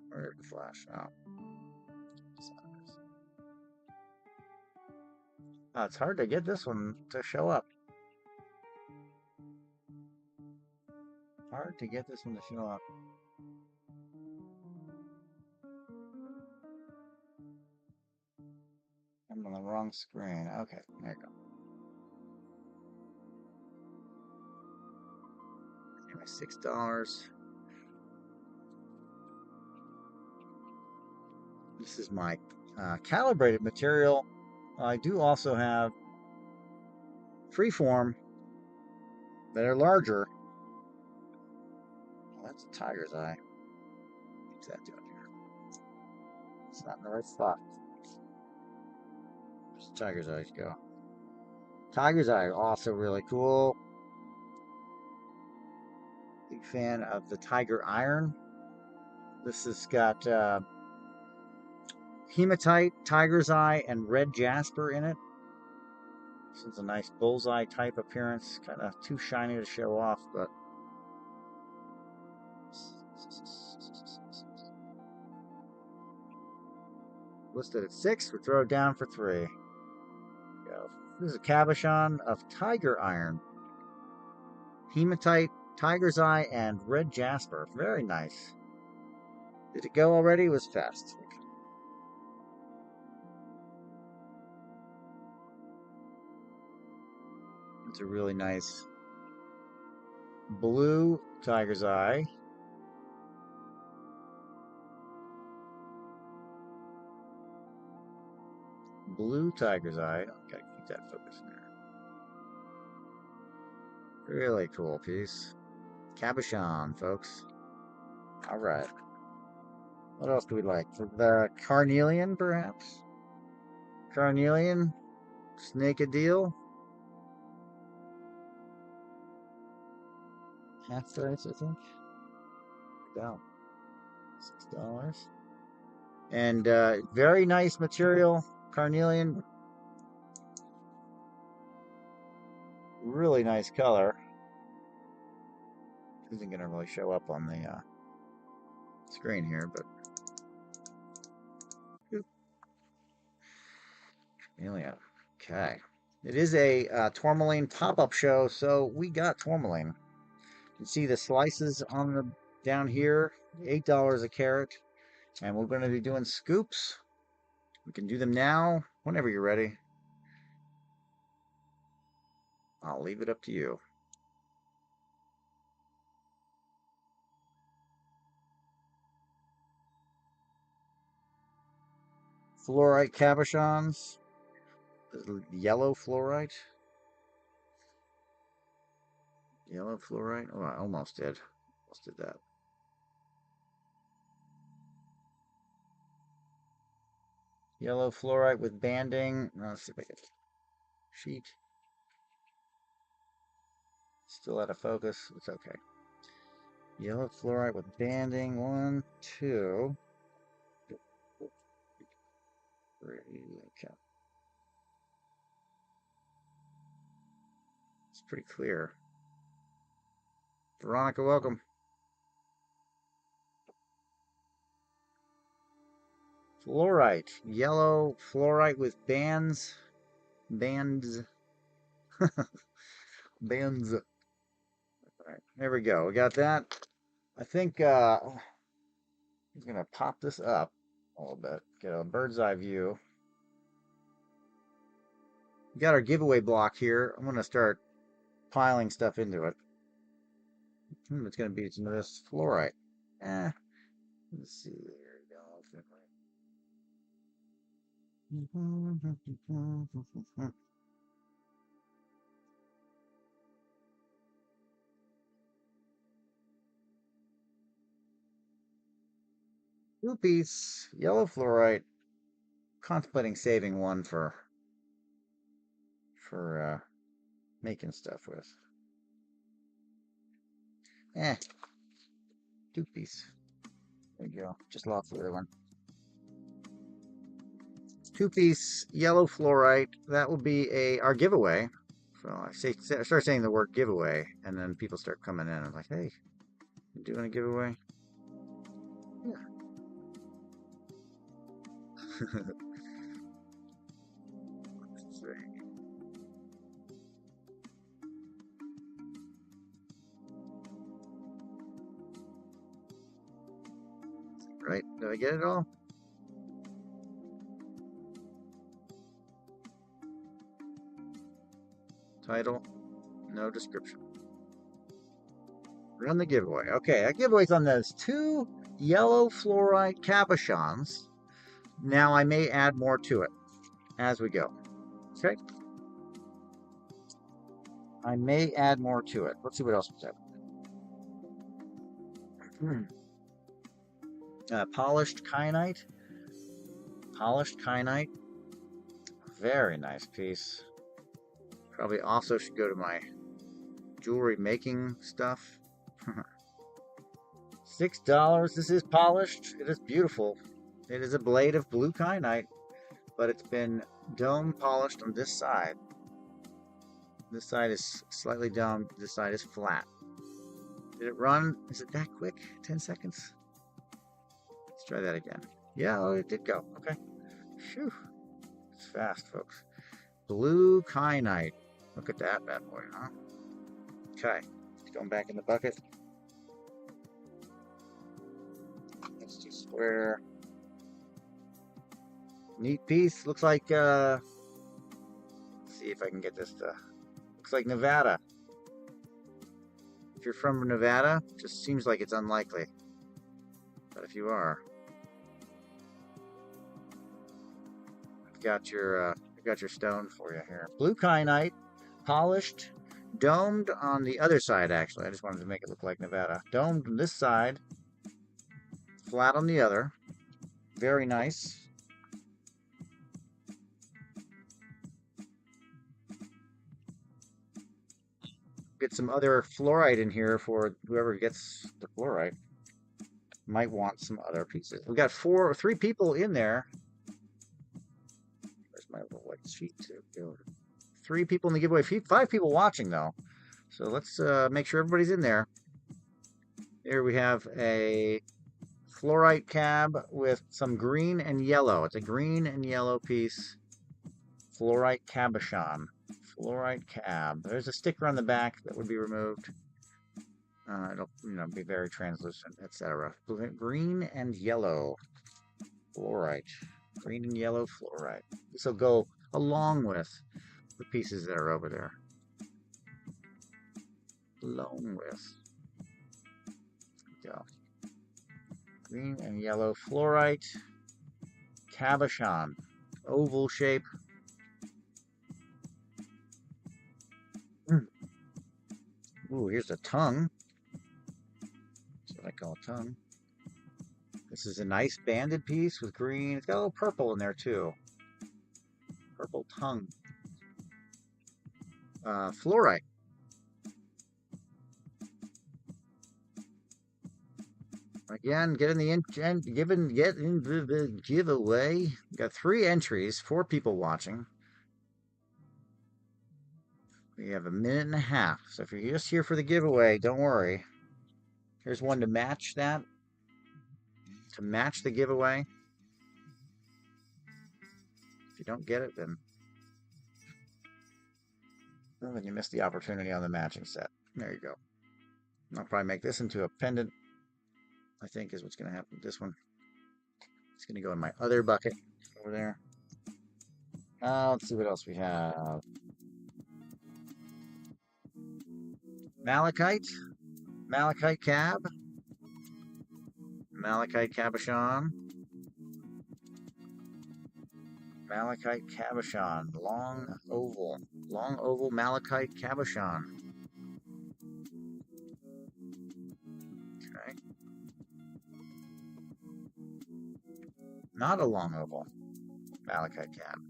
Where's the flash? Oh. Oh, it's hard to get this one to show up. Hard to get this one to show up. I'm on the wrong screen. Okay, there you go. Anyway, $6. This is my calibrated material. I do also have freeform that are larger. Well, that's a tiger's eye. What's that doing here? It's not in the right spot. Where's the tiger's eyes go? Tiger's eye, also really cool. Big fan of the Tiger Iron. This has got hematite, tiger's eye, and red jasper in it. This is a nice bullseye type appearance. Kind of too shiny to show off, but listed at 6. We throw it down for 3. Go. This is a cabochon of tiger iron, hematite, tiger's eye, and red jasper. Very nice. Did it go already? It was fast. It's a really nice blue tiger's eye. Blue tiger's eye. Okay, keep that focus in there. Really cool piece. Cabochon, folks. All right. What else do we like? The carnelian, perhaps? Carnelian? Snake a deal? Half price, I think. Down. $6. And very nice material. Carnelian. Really nice color. Isn't going to really show up on the screen here, but Carnelian. Okay. It is a tourmaline pop-up show, so we got tourmaline. You can see the slices on the down here, $8 a carat, and we're going to be doing scoops. We can do them now, whenever you're ready. I'll leave it up to you. Fluorite cabochons. Yellow fluorite. Yellow fluorite. Oh, I almost did. Almost did that. Yellow fluorite with banding. Let's see if I can. Sheet. Still out of focus. It's okay. Yellow fluorite with banding. 1, 2, 3. Okay. It's pretty clear. Veronica, welcome. Fluorite. Yellow fluorite with bands. Bands. Bands. All right, there we go. We got that. I think I'm gonna pop this up a little bit, get a bird's eye view. We got our giveaway block here. I'm gonna start piling stuff into it. It's gonna be some of this fluorite. Let's see. There we go. 2-piece yellow fluorite. Contemplating saving one for making stuff with. 2-piece. There you go. Just lost the other one. 2-piece yellow fluorite. That will be our giveaway. So I start saying the word giveaway, and then people start coming in. I'm like, hey, you doing a giveaway? Yeah. Let's see. Right? Did I get it all? Title, no description. Run the giveaway. Okay, that giveaway's on those 2 yellow fluorite cabochons. Now I may add more to it as we go. Okay. I may add more to it. Let's see what else we have. Polished kyanite. Polished kyanite. Very nice piece. Probably also should go to my jewelry making stuff. $6. This is polished. It is beautiful. It is a blade of blue kyanite, but it's been dome polished on this side. This side is slightly domed. This side is flat. Did it run? Is it that quick? 10 seconds? Let's try that again. Yeah, oh, it did go. Okay. Phew. It's fast, folks. Blue kyanite. Look at that bad boy, huh? Okay. It's going back in the bucket. Let's do square. Neat piece. Looks like, let's see if I can get this to, looks like Nevada. If you're from Nevada, it just seems like it's unlikely. But if you are, I've got your stone for you here. Blue kyanite, polished, domed on the other side, actually. I just wanted to make it look like Nevada. Domed on this side, flat on the other. Very nice. Get some other fluorite in here for whoever gets the fluorite. Might want some other pieces. We got 3 people in there. Where's my little white sheet too? 3 people in the giveaway. 5 people watching though. So let's make sure everybody's in there. Here we have a fluorite cab with some green and yellow. It's a green and yellow piece. Fluorite cabochon. Fluorite cab. There's a sticker on the back that would be removed. It'll, be very translucent, etc. Green and yellow fluorite. Green and yellow fluorite. This will go along with the pieces that are over there. Along with. There we go. Green and yellow fluorite. Cabochon. Oval shape. Ooh, here's a tongue. That's what I call a tongue. This is a nice banded piece with green. It's got a little purple in there too. Purple tongue. Fluorite. Again, get in the giveaway. We got 3 entries, 4 people watching. We have 1.5 minutes. So if you're just here for the giveaway, don't worry. Here's one to match that. To match the giveaway. If you don't get it, then you missed the opportunity on the matching set. There you go. I'll probably make this into a pendant, I think is what's going to happen with this one. It's going to go in my other bucket over there. Let's see what else we have. Malachite cab, malachite cabochon, malachite cabochon, long oval malachite cabochon. Okay. Not a long oval malachite cab.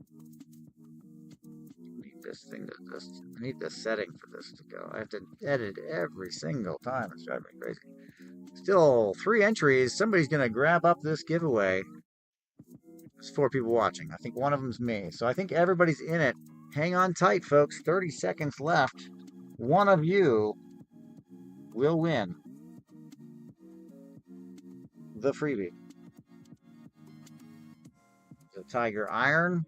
I need the setting for this to go. I have to edit every single time. It's driving me crazy. Still 3 entries. Somebody's going to grab up this giveaway. There's 4 people watching. I think one of them's me. So I think everybody's in it. Hang on tight, folks. 30 seconds left. One of you will win the freebie. The Tiger Iron.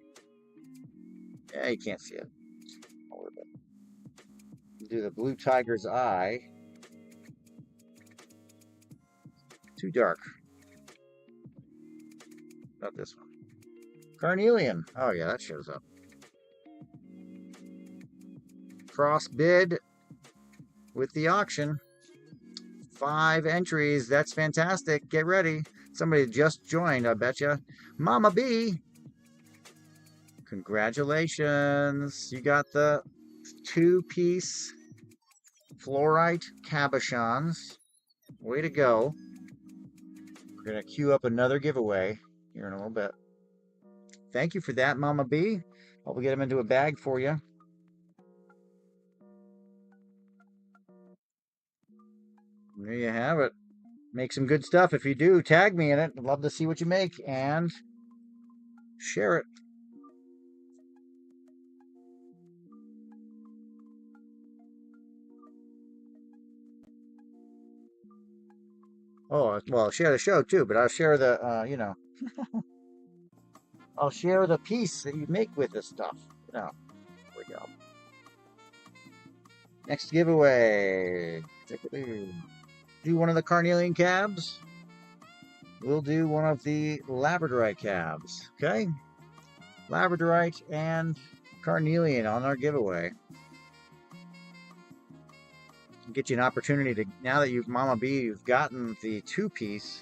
Yeah, you can't see it. Do the Blue Tiger's Eye. Too dark. Not this one. Carnelian. Oh yeah, that shows up. cross bid with the auction. 5 entries. That's fantastic. Get ready. Somebody just joined, I bet you. Mama B. Congratulations. You got the 2-piece fluorite cabochons. Way to go. We're going to queue up another giveaway here in a little bit. Thank you for that, Mama B. Hope we get them into a bag for you. There you have it. Make some good stuff. If you do, tag me in it. I'd love to see what you make and share it. Oh, well, I'll share the show too, but I'll share the, you know, I'll share the piece that you make with this stuff. You know, there we go. Next giveaway. Do one of the carnelian cabs. We'll do one of the labradorite cabs. Okay? Labradorite and carnelian on our giveaway. Get you an opportunity to, now that you've Mama B, you've gotten the 2-piece.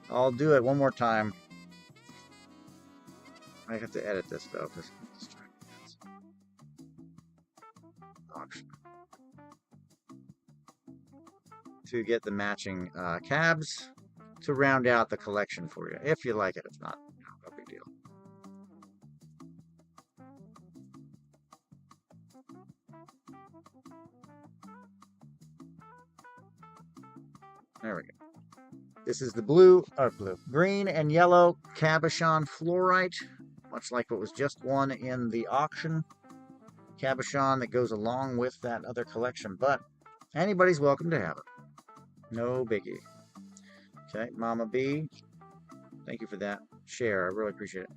I'll do it one more time. I have to edit this though. Auction. To get the matching cabs to round out the collection for you. If you like it, if not, no big deal. There we go. This is the green and yellow cabochon fluorite, much like what was just won in the auction. Cabochon that goes along with that other collection, but anybody's welcome to have it. No biggie. Okay, Mama B, thank you for that share. I really appreciate it.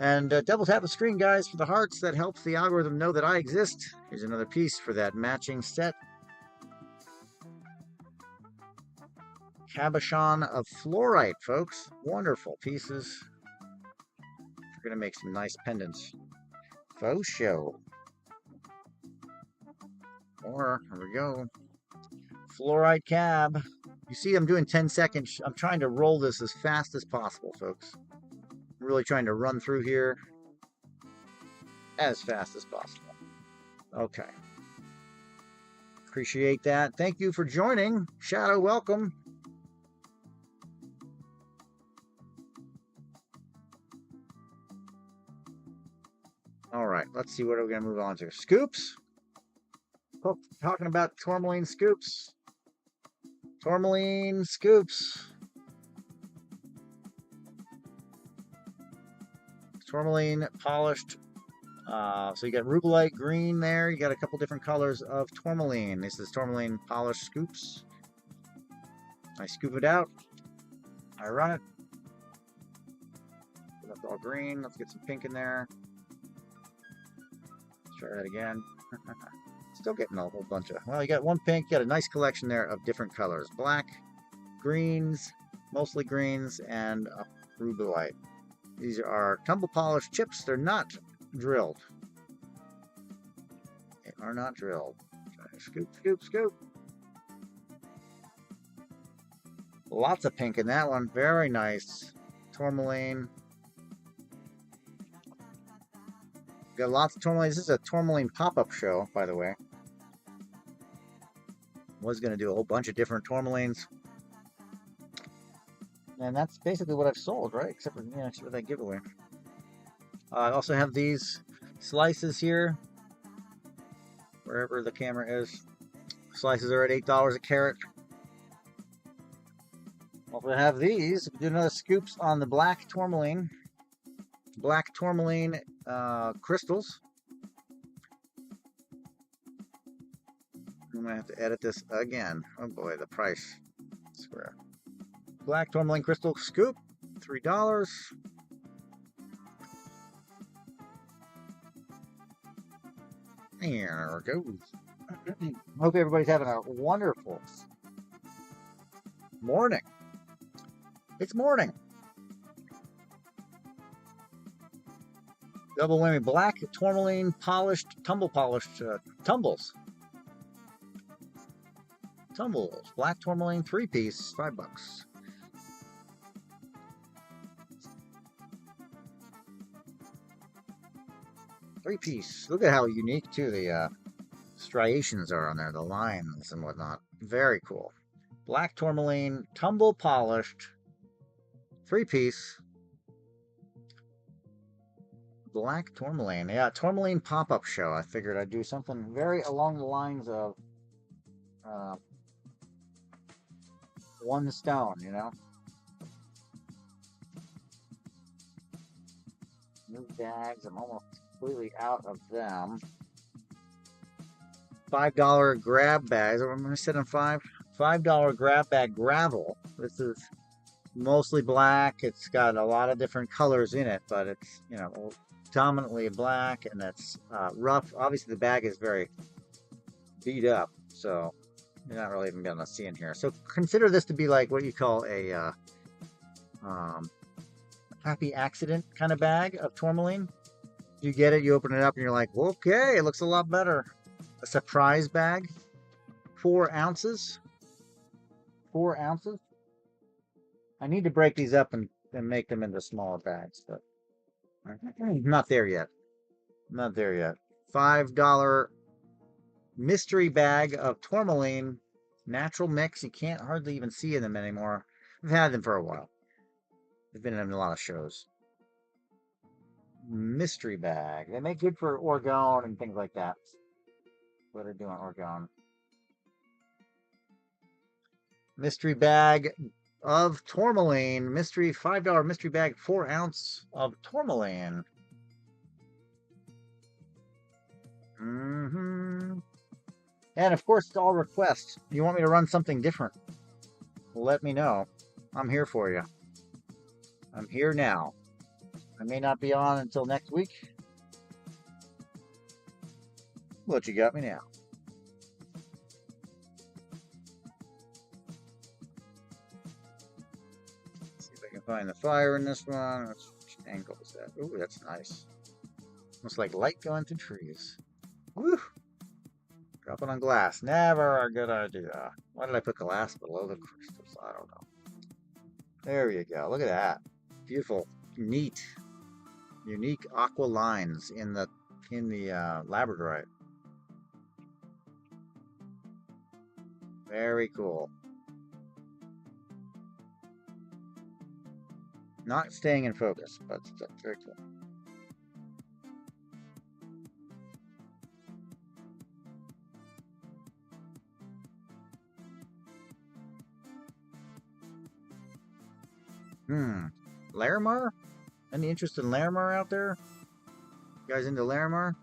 And double tap the screen, guys, for the hearts. That helps the algorithm know that I exist. Here's another piece for that matching set. Cabochon of fluorite, folks. Wonderful pieces. We're going to make some nice pendants. Faux show. Or, here we go. Fluorite cab. You see I'm doing 10 seconds. I'm trying to roll this as fast as possible, folks. I'm really trying to run through here as fast as possible. Okay. Appreciate that. Thank you for joining. Shadow, welcome. All right, let's see what we're going to move on to. Scoops. Oh, talking about tourmaline scoops. Tourmaline scoops. Tourmaline polished. So you got rubellite green there. You got a couple different colors of tourmaline. This is tourmaline polished scoops. I scoop it out. I run it. That's all green. Let's get some pink in there. Let's try that again. Still getting a whole bunch of, well, you got one pink, you got a nice collection there of different colors. Black, greens, mostly greens, and rubellite. These are tumble polished chips. They're not drilled. They are not drilled. Scoop, scoop, scoop. Lots of pink in that one. Very nice. Tourmaline. Got lots of tourmaline. This is a tourmaline pop-up show, by the way. Was going to do a whole bunch of different tourmalines. And that's basically what I've sold, right? Except for, except for that giveaway. I also have these slices here. Wherever the camera is. Slices are at $8 a carat. Also have these. Do another scoops on the black tourmaline. Black tourmaline crystals. I'm going to have to edit this again. Oh boy, the price. Square. Black tourmaline crystal scoop, $3. And there it goes. Hope everybody's having a wonderful morning. It's morning. Double whammy, black tourmaline polished, polished tumbles. Tumbles, black tourmaline 3-piece, $5. 3-piece. Look at how unique too the striations are on there, the lines and whatnot. Very cool. Black tourmaline, tumble polished, 3-piece. Black tourmaline. Yeah, tourmaline pop-up show. I figured I'd do something very along the lines of one stone, you know? New bags. I'm almost completely out of them. $5 grab bags. I'm going to set them $5 grab bag gravel. This is mostly black. It's got a lot of different colors in it, but it's, you know, dominantly black, and it's rough. Obviously, the bag is very beat up, so you're not really even gonna see in here. So consider this to be like what you call a happy accident kind of bag of tourmaline. You get it, you open it up, and you're like, okay, it looks a lot better. A surprise bag, 4 ounces. 4 ounces. I need to break these up and make them into smaller bags, but not there yet. Not there yet. $5 mystery bag of tourmaline natural mix. You can't hardly even see them anymore. I've had them for a while. They've been in a lot of shows. Mystery bag. They make good for Oregon and things like that. What are doing Oregon? Mystery bag of tourmaline. Mystery $5 mystery bag, 4 ounce of tourmaline. And of course, it's all requests. You want me to run something different? Let me know. I'm here for you. I'm here now. I may not be on until next week, but you got me now. Let's see if I can find the fire in this one. Which angle is that? Ooh, that's nice. Looks like light going through trees. Woo! Drop it on glass. Never a good idea. Why did I put glass below the crystals? I don't know. There you go. Look at that. Beautiful, neat, unique aqua lines in the labradorite. Very cool. Not staying in focus, but that's very cool. Larimar? Any interest in Larimar out there? You guys into Larimar?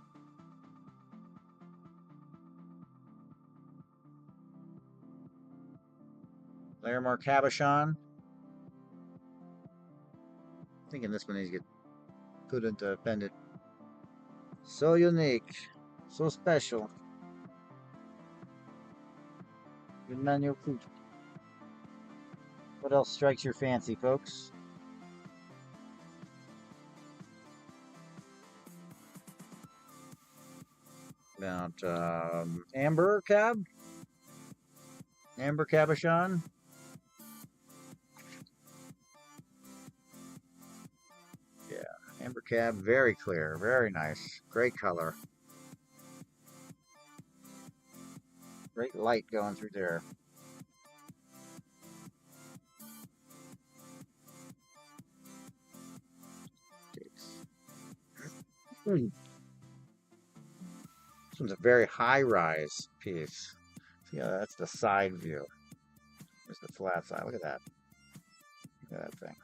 Larimar cabochon? Thinking this one needs to get put into pendant. So unique, so special. Good manual food. What else strikes your fancy, folks? About amber cab, amber cabochon. Yeah, amber cab, very clear, very nice, great color, great light going through there. This one's a very high-rise piece. Yeah, that's the side view. There's the flat side. Look at that. Look at that thing.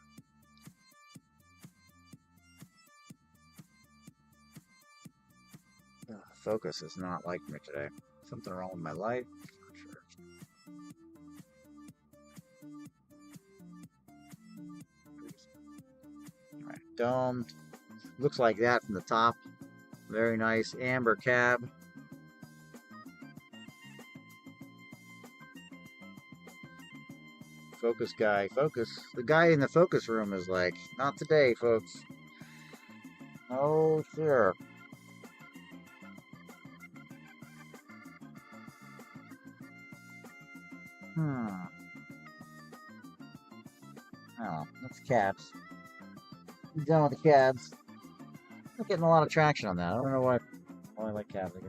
Focus is not like me today. Something wrong with my light? Not sure. All right, dome. Looks like that from the top. Very nice amber cab. Focus guy, focus. The guy in the focus room is like, not today, folks. Oh, sure. Hmm. Oh, that's cabs. I'm done with the cabs. Not getting a lot of traction on that. I don't know why. I like cabs, I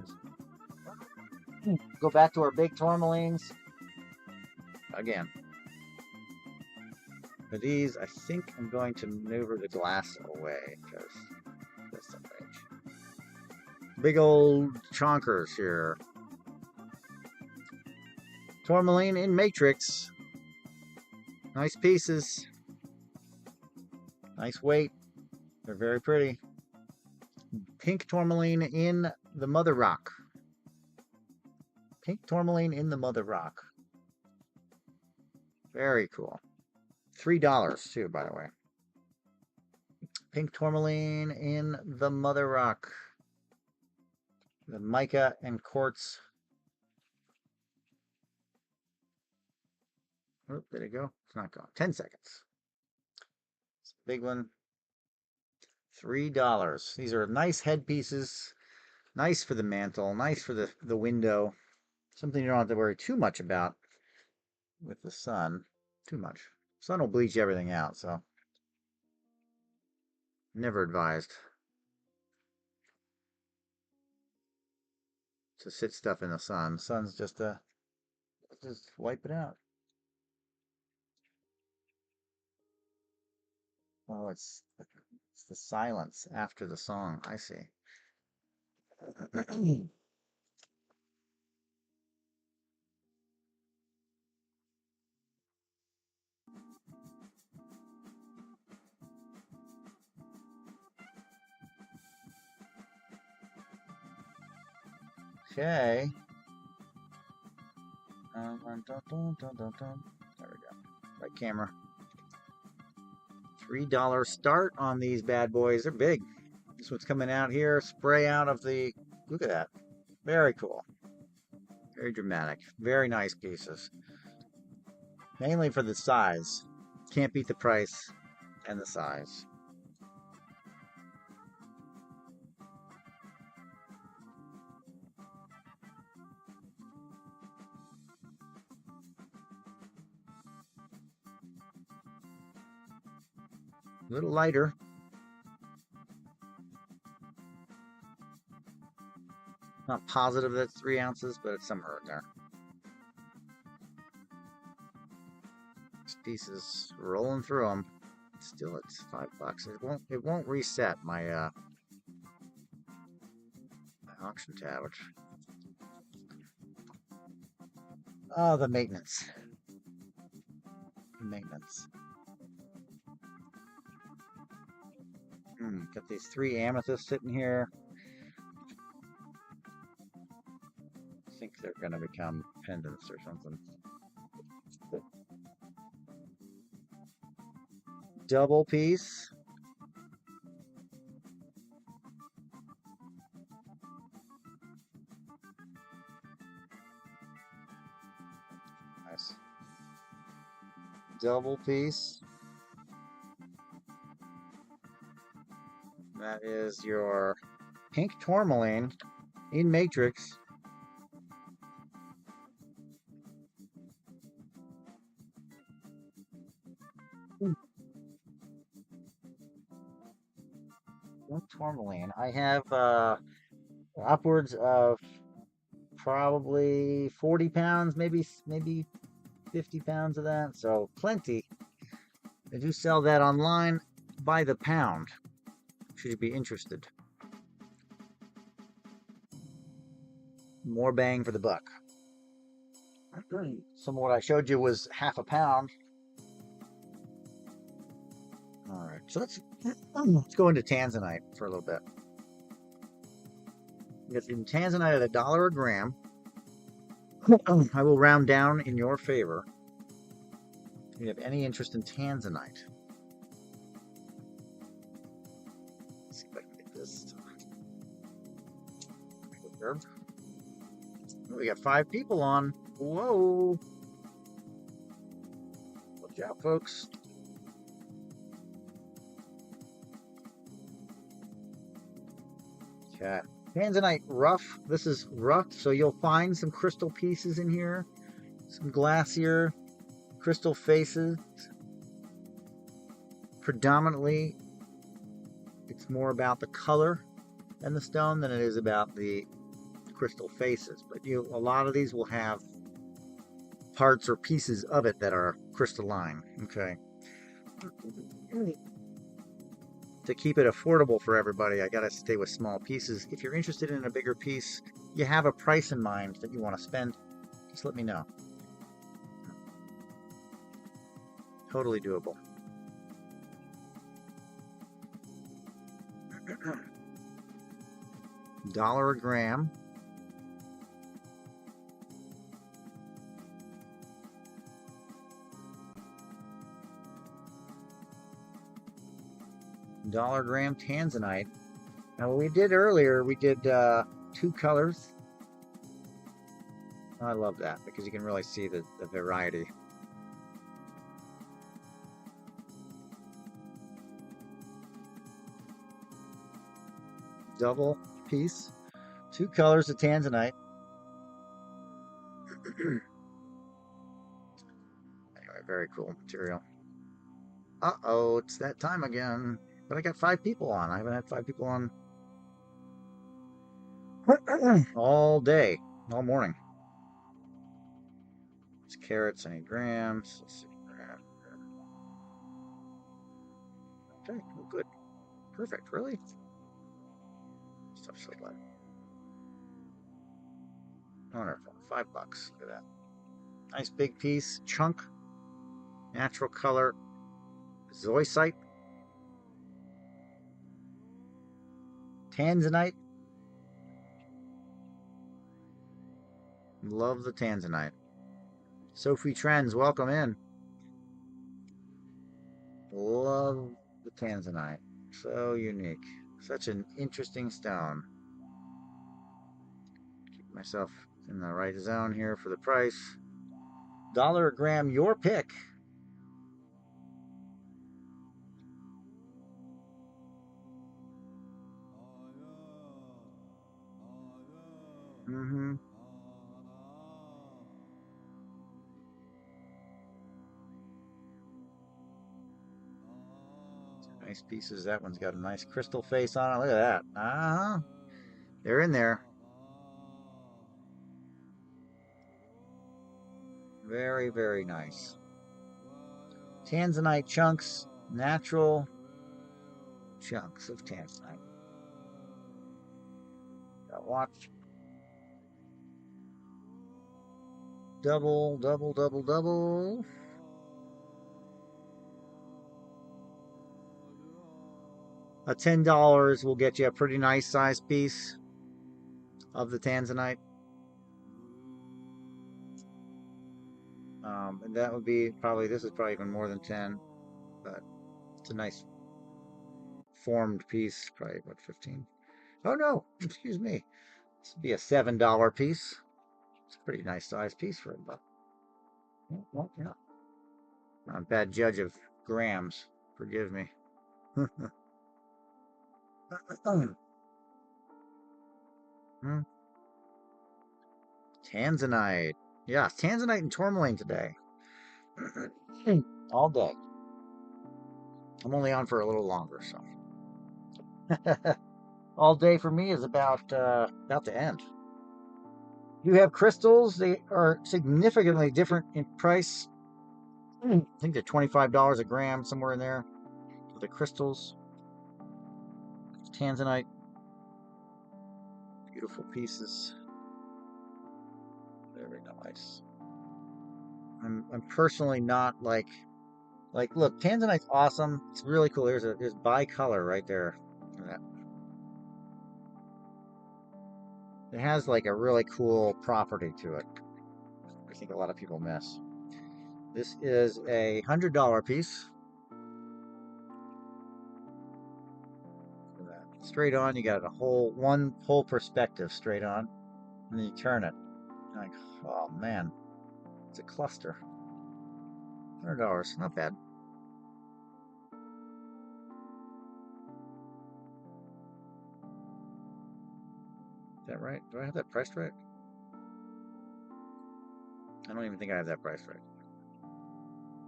guess. Go back to our big tourmalines again. For these, I think I'm going to maneuver the glass away because that's the range. Big old chonkers here. Tourmaline in matrix. Nice pieces. Nice weight. They're very pretty. Pink tourmaline in the mother rock. Pink tourmaline in the mother rock. Very cool. $3 too, by the way. Pink tourmaline in the mother rock. The mica and quartz. Oh, there you go. It's not gone. 10 seconds. It's a big one. $3. These are nice headpieces. Nice for the mantle. Nice for the window. Something you don't have to worry too much about with the sun. Too much. Sun will bleach everything out, so never advised to sit stuff in the sun. Sun's just wipe it out. Oh, it's the silence after the song. I see. Okay. There we go. Right camera. $3 start on these bad boys. They're big. This one's coming out here. Spray out of the. Look at that. Very cool. Very dramatic. Very nice pieces. Mainly for the size. Can't beat the price and the size. A little lighter. Not positive that's 3 ounces, but it's somewhere in there. This piece is rolling through them. Still, it's $5. It won't reset my my auction tab. Oh, the maintenance. The maintenance. Got these 3 amethysts sitting here. I think they're going to become pendants or something. Double piece. Nice. Double piece. That is your pink tourmaline in matrix. Pink tourmaline. I have upwards of probably 40 pounds, maybe 50 pounds of that. So plenty. They do sell that online by the pound. Should you be interested. More bang for the buck. Some of what I showed you was half a pound. All right, so let's go into tanzanite for a little bit. Because in tanzanite at $1 a gram, I will round down in your favor. If you have any interest in tanzanite, let's see if I can get this. We got 5 people on. Whoa! Watch out, folks. Okay. Tanzanite rough. This is rough, so you'll find some crystal pieces in here, some glacier crystal faces. Predominantly, it's more about the color and the stone than it is about the crystal faces. But a lot of these will have parts or pieces of it that are crystalline. Okay. To keep it affordable for everybody, I gotta stay with small pieces. If you're interested in a bigger piece, you have a price in mind that you want to spend, just let me know. Totally doable. $1 a gram. $1 gram Tanzanite. Now, what we did earlier, we did 2 colors. I love that because you can really see the variety. Double piece, 2 colors of Tanzanite. Anyway, very cool material. Uh-oh, it's that time again. But I got 5 people on. I haven't had 5 people on all day, all morning. It's carrots, any grams. Let's see. Okay, well, good. Perfect, really? Stuff's so light. Wonderful. $5. Look at that. Nice big piece. Chunk. Natural color. Zoisite. Tanzanite. Love the Tanzanite. Sophie Trends, welcome in. Love the Tanzanite. So unique. Such an interesting stone. Keep myself in the right zone here for the price. $1 a gram, your pick. Mm-hmm. Nice pieces. That one's got a nice crystal face on it. Look at that. They're in there. Very, very nice. Tanzanite chunks. Natural chunks of Tanzanite. Watch. Double, double, double, double. A $10 will get you a pretty nice size piece of the Tanzanite. And that would be probably, this is probably even more than 10, but it's a nice formed piece, probably what, 15? Oh no, excuse me. This would be a $7 piece. It's a pretty nice size piece for a buck. Well, yeah. I'm a bad judge of grams. Forgive me. Tanzanite. Yeah, Tanzanite and tourmaline today. All day. I'm only on for a little longer, so. All day for me is about to end. You have crystals. They are significantly different in price. I think they're $25 a gram, somewhere in there. The crystals. Tanzanite. Beautiful pieces. Very nice. I'm personally not like look, Tanzanite's awesome. It's really cool. There's bicolor right there. It has like a really cool property to it. I think a lot of people miss. This is a $100 piece. Straight on, you got one whole perspective straight on, and then you turn it. Like, oh man, it's a cluster. $100, not bad. that right? Do I have that priced right? I don't even think I have that price right.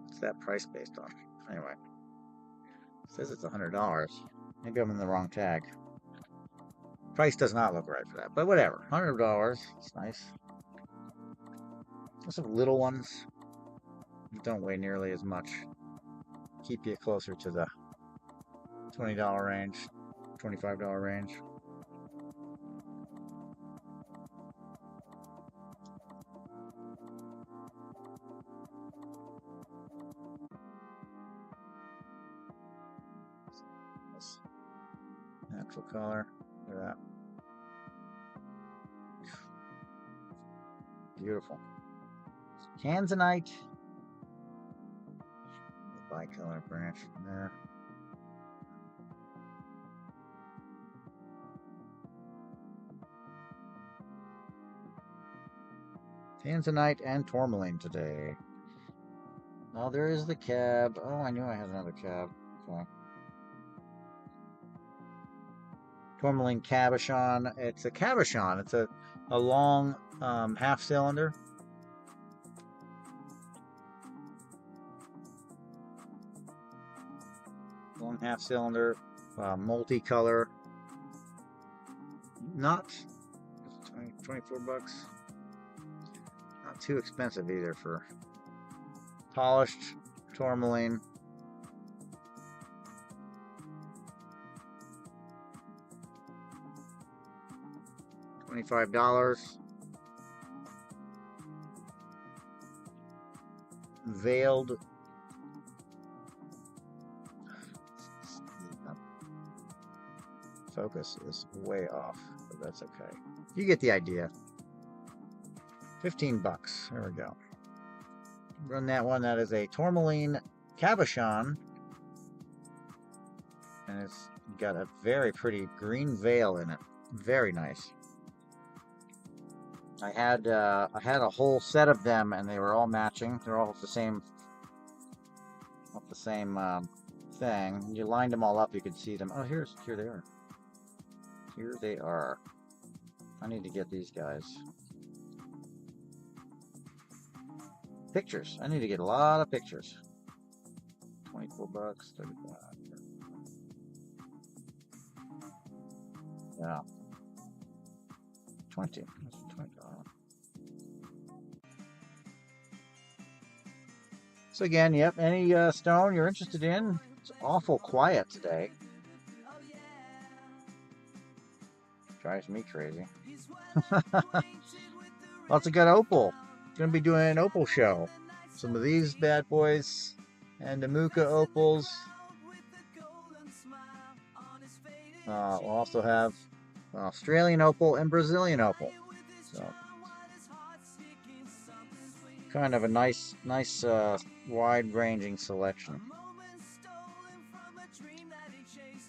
What's that price based on? Anyway, it says it's $100. Maybe I'm in the wrong tag. Price does not look right for that, but whatever. $100. It's nice. There's some little ones that don't weigh nearly as much. Keep you closer to the $20 range, $25 range. Natural color. Look at that. Beautiful. Tanzanite. Bicolor branch from there. Tanzanite and tourmaline today. Oh, there is the cab. Oh, I knew I had another cab. Okay. Tourmaline cabochon. It's a cabochon. It's a long half cylinder. Long half cylinder, multicolor. Not 24 bucks. Not too expensive either for polished tourmaline. $25. Veiled. Focus is way off, but that's okay. You get the idea. 15 bucks. There we go. Run that one. That is a tourmaline cabochon, and it's got a very pretty green veil in it. Very nice. I had a whole set of them, and they were all matching. They're all the same thing. You lined them all up, you could see them. Oh, here they are. Here they are. I need to get these guys. Pictures. I need to get a lot of pictures. 24 bucks, 35. Yeah. 20. That's 20. So again, yep, any stone you're interested in. It's awful quiet today. Drives me crazy. Lots of good opal. Gonna be doing an opal show. Some of these bad boys and the Muka opals. We'll also have Australian opal and Brazilian opal. So kind of a nice wide-ranging selection.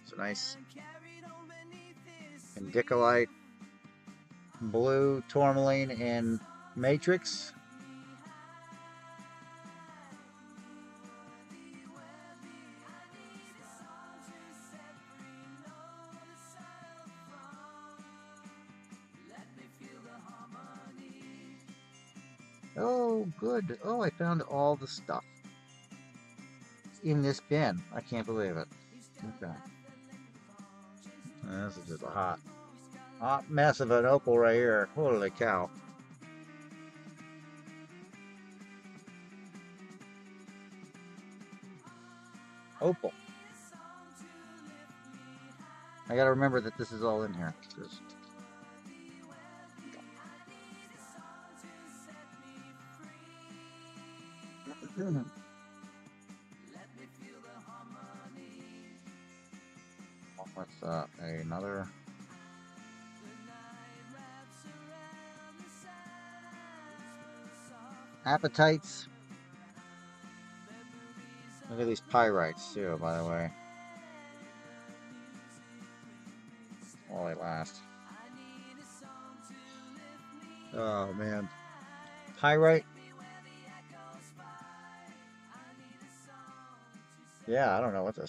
It's a nice indicolite, blue tourmaline, and matrix. Oh, good. Oh, I found all the stuff in this bin. I can't believe it. Okay. This is just a hot mess of an opal right here. Holy cow. Opal. I gotta remember that this is all in here. With another appetites. Look at these pyrites too, by the way. While they last. Oh man, pyrite. Yeah, I don't know what the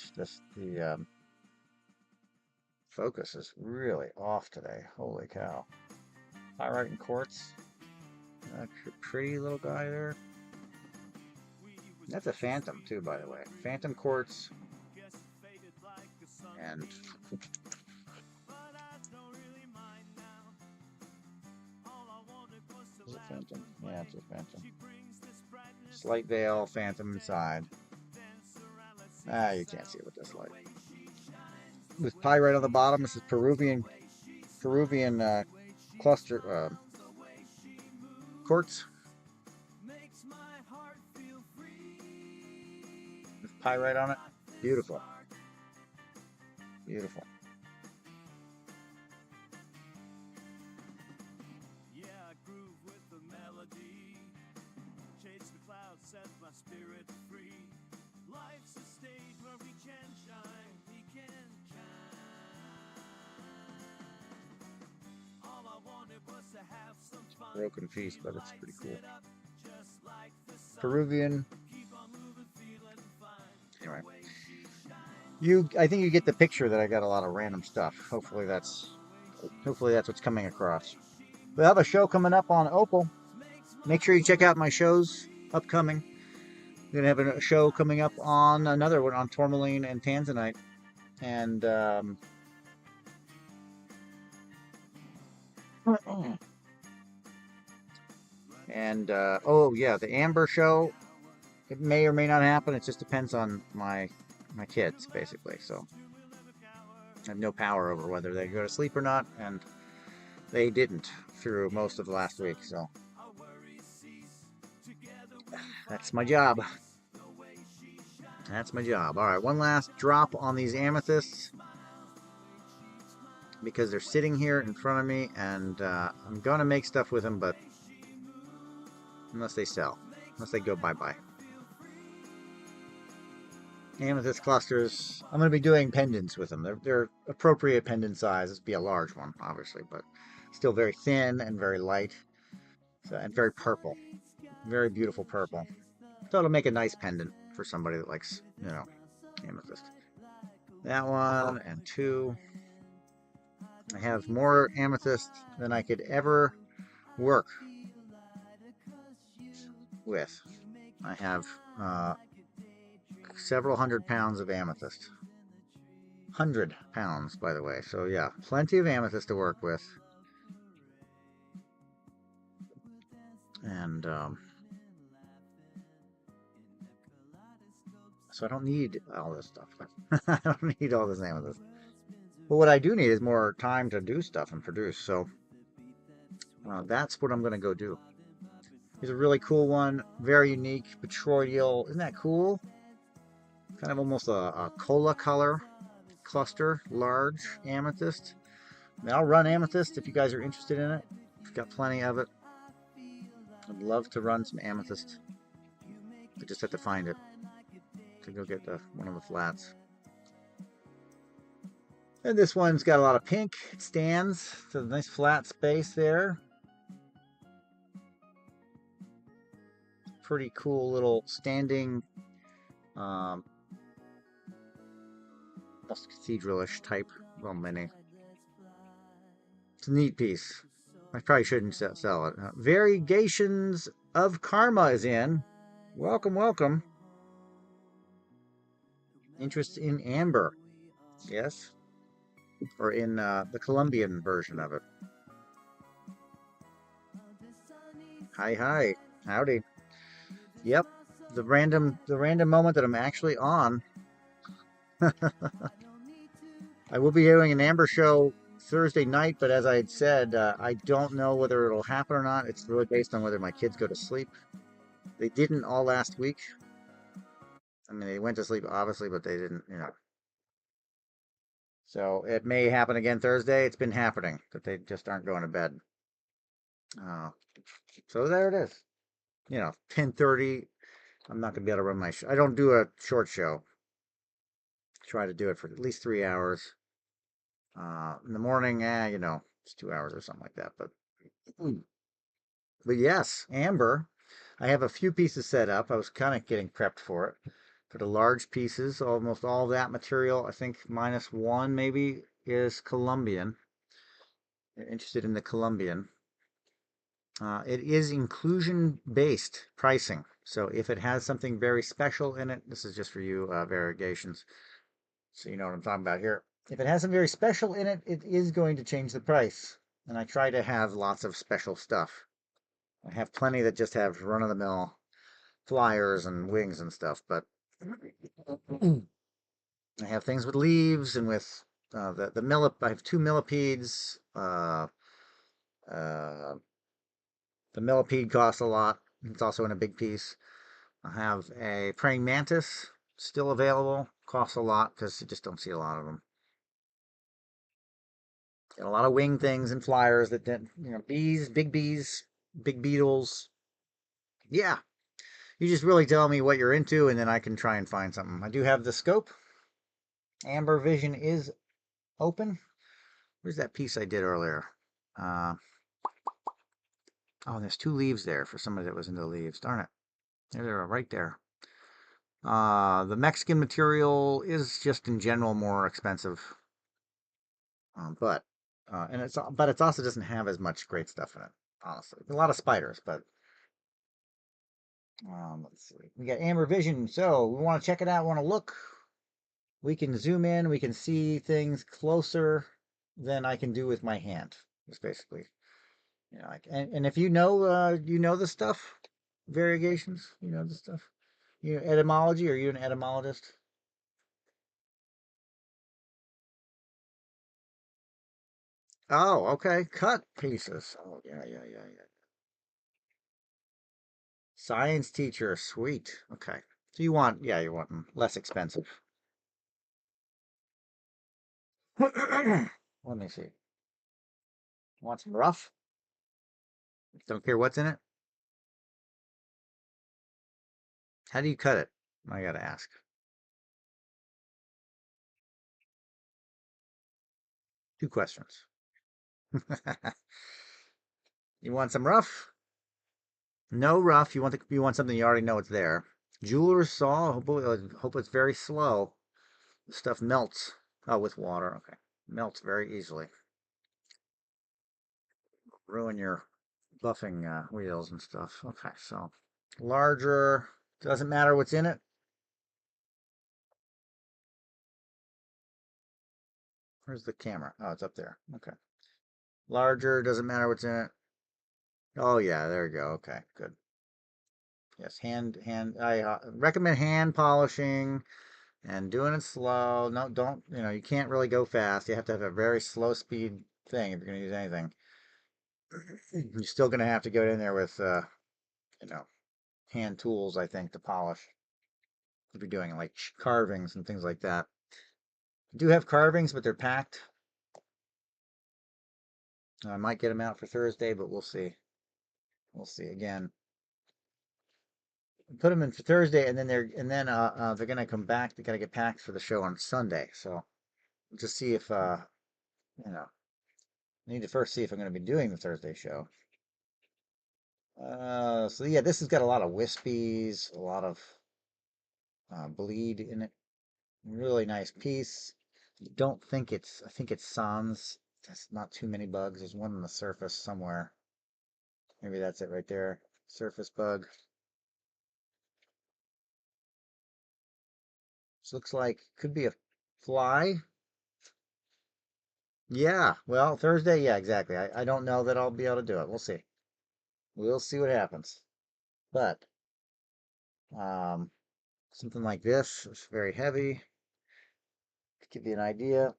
focus is really off today. Holy cow. Pyrite and quartz. Pretty little guy there. That's a phantom too, by the way. Phantom quartz. And is it phantom? Yeah, it's a phantom. Slight veil, phantom inside. Ah, you can't see it with this light. With pyrite on the bottom, this is Peruvian cluster quartz. With pyrite on it. Beautiful. Beautiful. Broken piece, but it's pretty cool. Peruvian. Anyway, I think you get the picture that I got a lot of random stuff. Hopefully that's what's coming across. We have a show coming up on Opal. Make sure you check out my shows upcoming. We're gonna have a show coming up on another one on tourmaline and tanzanite, and oh yeah, the amber show. It may or may not happen. It just depends on my kids, basically. So I have no power over whether they go to sleep or not, and they didn't through most of the last week. So that's my job. That's my job. All right, one last drop on these amethysts because they're sitting here in front of me, and I'm gonna make stuff with them, but unless they sell, unless they go bye-bye. Amethyst clusters. I'm going to be doing pendants with them. They're appropriate pendant size. This would be a large one, obviously, but still very thin and very light, and very purple. Very beautiful purple. So it'll make a nice pendant for somebody that likes, amethyst. That one and two. I have more amethyst than I could ever work with. I have several 100 pounds of amethyst. 100 pounds, by the way. So yeah, plenty of amethyst to work with. And so I don't need all this stuff. I don't need all this amethyst. But what I do need is more time to do stuff and produce. So that's what I'm going to go do. Here's a really cool one. Very unique. Petroidal. Isn't that cool? Kind of almost a cola color cluster. Large amethyst. I mean, I'll run amethyst if you guys are interested in it. I've got plenty of it. I'd love to run some amethyst. I just have to find it to go get one of the flats. And this one's got a lot of pink. It stands. It's a nice flat space there. Pretty cool little standing, almost cathedral-ish type little mini. It's a neat piece. I probably shouldn't sell it. Variegations of Karma is in. Welcome, welcome. Interest in amber. Yes. Or in the Colombian version of it. Hi, hi. Howdy. Yep. The random moment that I'm actually on. I will be doing an amber show Thursday night, but as I had said, I don't know whether it'll happen or not. It's really based on whether my kids go to sleep. They didn't all last week. I mean, they went to sleep, obviously, but they didn't, So it may happen again Thursday. It's been happening, that they just aren't going to bed. So there it is. 10:30. I'm not going to be able to run my show. I don't do a short show. Try to do it for at least 3 hours. In the morning, it's 2 hours or something like that. But yes, amber. I have a few pieces set up. I was kind of getting prepped for it. For the large pieces, almost all that material, I think -1 maybe, is Colombian. You're interested in the Colombian. It is inclusion-based pricing. So if it has something very special in it, this is just for you variegations, so you know what I'm talking about here. If it has something very special in it, it is going to change the price. And I try to have lots of special stuff. I have plenty that just have run-of-the-mill flyers and wings and stuff, but I have things with leaves and with the millip. I have two millipedes. Uh, the millipede costs a lot. It's also in a big piece. I have a praying mantis still available. Costs a lot because you just don't see a lot of them. And a lot of wing things and flyers that, bees, big beetles. Yeah, you just really tell me what you're into, and then I can try and find something. I do have the scope. Amber Vision is open. Where's that piece I did earlier? Uh, oh, there's two leaves there for somebody that was into leaves. Darn it. There they are, right there. The Mexican material is just in general more expensive, but it also doesn't have as much great stuff in it. Honestly, a lot of spiders, but let's see. We got Amber Vision, so we want to check it out. Want to look? We can zoom in. We can see things closer than I can do with my hand. It's basically, and if you know the stuff, variegations, you know the stuff. You know, etymology? Are you an etymologist? Oh, okay. Cut pieces. Oh, yeah, yeah, yeah, yeah. Science teacher, sweet. Okay. So you want them less expensive. Let me see. Want some rough? Don't care what's in it. How do you cut it? I gotta ask. Two questions. You want some rough? No rough. You want something you already know it's there. Jeweler's saw. Hope it's very slow. The stuff melts. Oh, with water. Okay. Melts very easily. Ruin your buffing wheels and stuff. Okay, so larger. Doesn't matter what's in it. Where's the camera? Oh, it's up there. Okay. Larger. Doesn't matter what's in it. Oh yeah, there you go. Okay, good. Yes, I recommend hand polishing and doing it slow. No, don't, you can't really go fast. You have to have a very slow speed thing if you're going to use anything. You're still going to have to go in there with, you know, hand tools, I think, to polish. If you're doing like carvings and things like that. I do have carvings, but they're packed. I might get them out for Thursday, but we'll see. We'll see. Again, put them in for Thursday, and then they're gonna come back. They gotta get packed for the show on Sunday. So just see if you know. I need to first see if I'm gonna be doing the Thursday show. So yeah, this has got a lot of wispies, a lot of bleed in it. Really nice piece. Don't think I think it's sans. That's not too many bugs. There's one on the surface somewhere. Maybe that's it right there. Surface bug. This looks like could be a fly. Yeah, well, Thursday, yeah, exactly. I don't know that I'll be able to do it. We'll see. We'll see what happens. But um, something like this is very heavy. To give you an idea.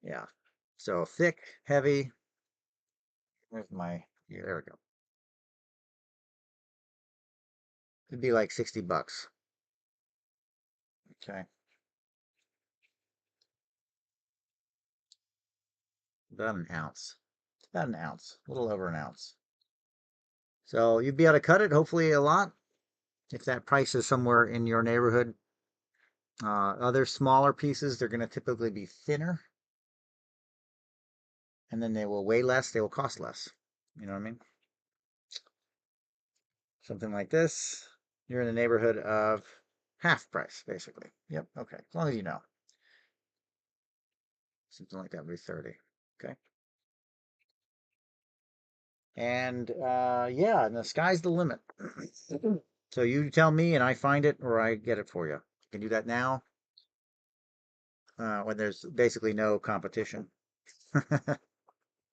Yeah. So thick, heavy. Where's my here? There we go. It'd be like 60 bucks. Okay. About an ounce. About an ounce. A little over an ounce. So you'd be able to cut it, hopefully a lot, if that price is somewhere in your neighborhood. Other smaller pieces, they're going to typically be thinner, and then they will weigh less, they will cost less. You know what I mean? Something like this, you're in the neighborhood of half price, basically. Yep, okay, as long as you know. something like that would be 30. Okay. And yeah, and the sky's the limit. So you tell me and I find it or I get it for you. I can do that now when there's basically no competition.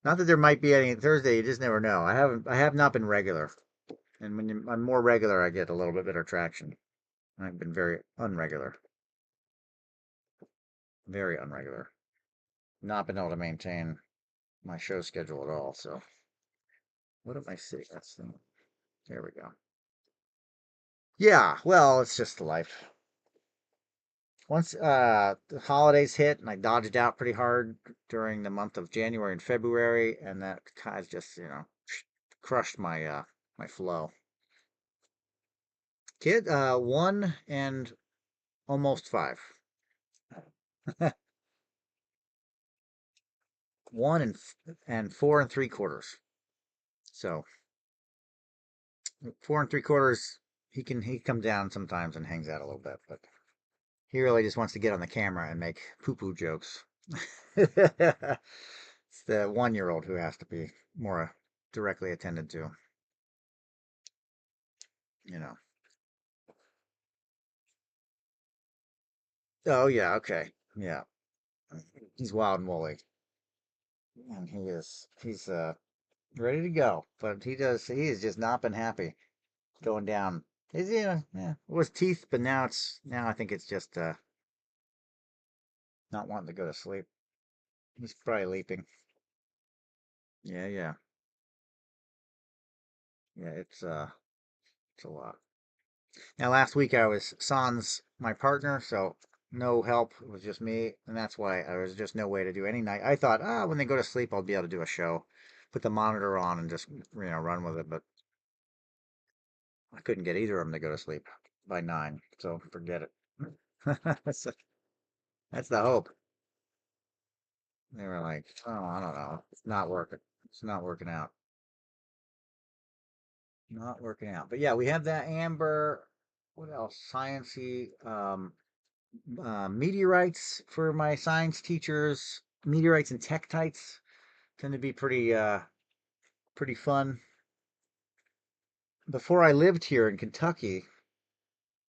Not that there might be any Thursday, you just never know. I have not been regular. And when I'm more regular, I get a little bit better traction. I've been very unregular, very unregular. Not been able to maintain my show schedule at all. So what am I saying? There we go. Yeah, well, it's just life. Once the holidays hit and I dodged out pretty hard during the month of January and February, and that kind of just, crushed my my flow. Kid, 1 and almost 5. 1 and 4 3/4. So 4 3/4, he comes down sometimes and hangs out a little bit, but he really just wants to get on the camera and make poo-poo jokes. It's the 1-year-old who has to be more directly attended to, you know. Oh yeah, okay. Yeah. He's wild and woolly. And he's ready to go. But he has just not been happy going down. Is yeah. It was teeth, but now I think it's just not wanting to go to sleep. He's probably leaping. Yeah, yeah. Yeah, it's a lot. Now last week I was sans my partner, so no help. It was just me, and that's why I was just no way to do any night. I thought, when they go to sleep, I'll be able to do a show, put the monitor on, and just run with it. But I couldn't get either of them to go to sleep by 9, so forget it. that's the, that's the hope. They were like, oh, I don't know, it's not working. It's not working out. Not working out. But yeah, we have that Amber. What else? Sciency. Meteorites for my science teachers. Meteorites and tektites tend to be pretty fun. Before I lived here in Kentucky,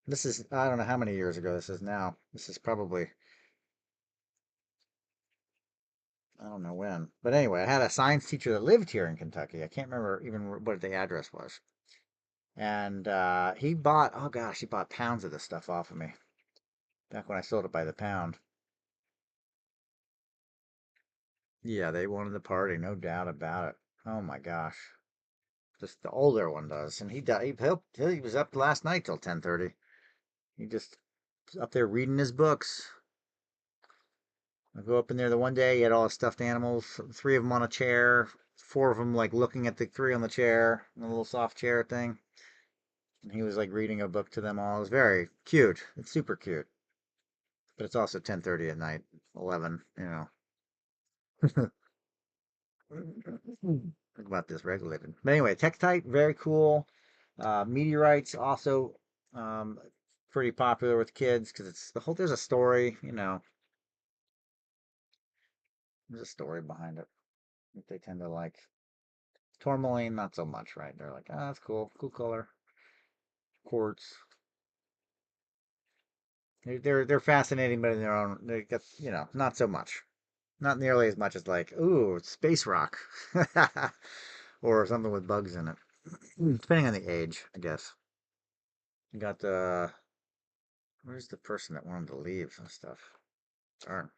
this is I don't know how many years ago this is now. This is probably I don't know when. But anyway, I had a science teacher that lived here in Kentucky. I can't remember even what the address was. And oh gosh, he bought pounds of this stuff off of me back when I sold it by the pound. Yeah, they wanted the party, no doubt about it. Oh my gosh. Just the older one does, and he died. He was up last night till 10:30. He just was up there reading his books. I go up in there the one day. He had all his stuffed animals, 3 of them on a chair, 4 of them like looking at the 3 on the chair, in a little soft chair thing. And he was like reading a book to them all. It was very cute. It's super cute, but it's also 10:30 at night, 11. Think about this regulated. But anyway, Tektite, very cool. Meteorites also um, pretty popular with kids because there's a story, there's a story behind it that they tend to like. Tourmaline, not so much, right? They're like, that's cool, cool color. Quartz, they're fascinating, but in their own, they get, not so much, not nearly as much as like, ooh, space rock, or something with bugs in it. Depending on the age, I guess. You got where's the person that wanted to leave and stuff? Darn.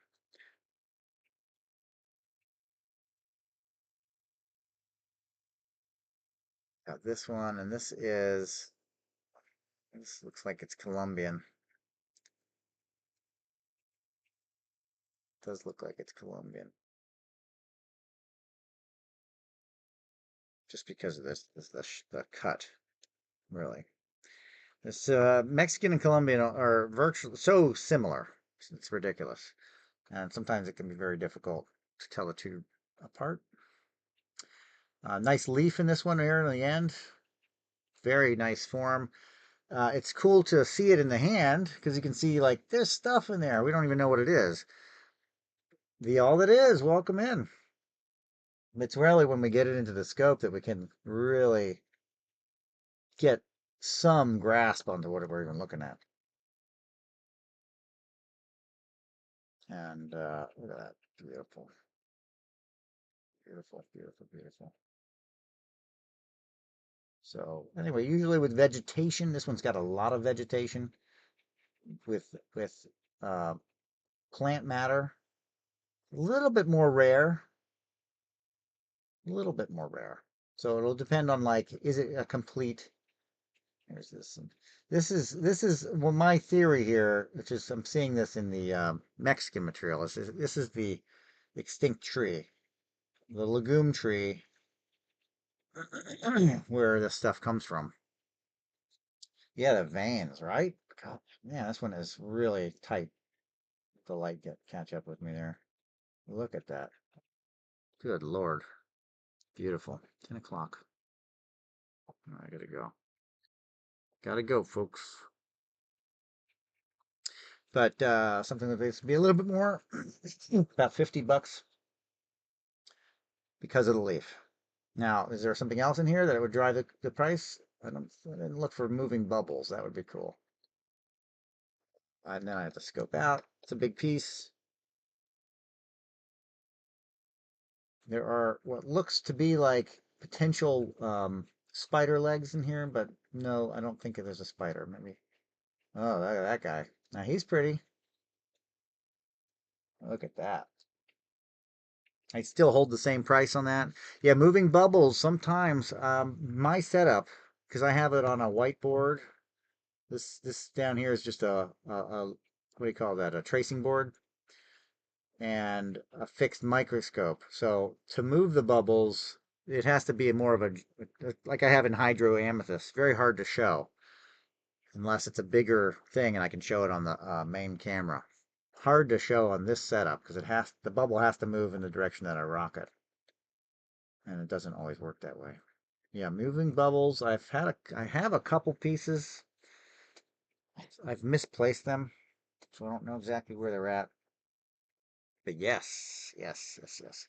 Got this one, and this looks like it's Colombian. Does look like it's Colombian. Just because of the cut, really. This Mexican and Colombian are virtually so similar. It's ridiculous, and sometimes it can be very difficult to tell the two apart. Nice leaf in this one here in the end. Very nice form. It's cool to see it in the hand because you can see like there's stuff in there. We don't even know what it is. The all that is, welcome in. It's rarely when we get it into the scope that we can really get some grasp onto what we're even looking at. And look at that. Beautiful. Beautiful, beautiful, beautiful. So anyway, usually with vegetation, this one's got a lot of vegetation with uh, plant matter. A little bit more rare, a little bit more rare. So it'll depend on like, is it a complete, here's this. This is well, my theory here, which is I'm seeing this in the Mexican material. This is the extinct tree, the legume tree, where this stuff comes from. Yeah, the veins, right? God, man, this one is really tight. The light get catch up with me there. Look at that. Good Lord. Beautiful. 10 o'clock. I gotta go. Gotta go, folks. But something that needs to be a little bit more, about 50 bucks because of the leaf. Now, is there something else in here that would drive the price? I didn't look for moving bubbles. That would be cool. And then I have to scope out. It's a big piece. There are what looks to be like potential spider legs in here, but no, I don't think there's a spider. Maybe. Oh, look at that guy. Now he's pretty. Look at that. I still hold the same price on that. Yeah, moving bubbles sometimes. My setup, because I have it on a whiteboard. This down here is just a what do you call that? A tracing board and a fixed microscope. So to move the bubbles, it has to be more of like I have in hydro amethyst. Very hard to show unless it's a bigger thing and I can show it on the main camera. Hard to show on this setup because the bubble has to move in the direction that I rock it, and it doesn't always work that way. Yeah, moving bubbles. I have a couple pieces. I've misplaced them, so I don't know exactly where they're at. But yes, yes, yes, yes.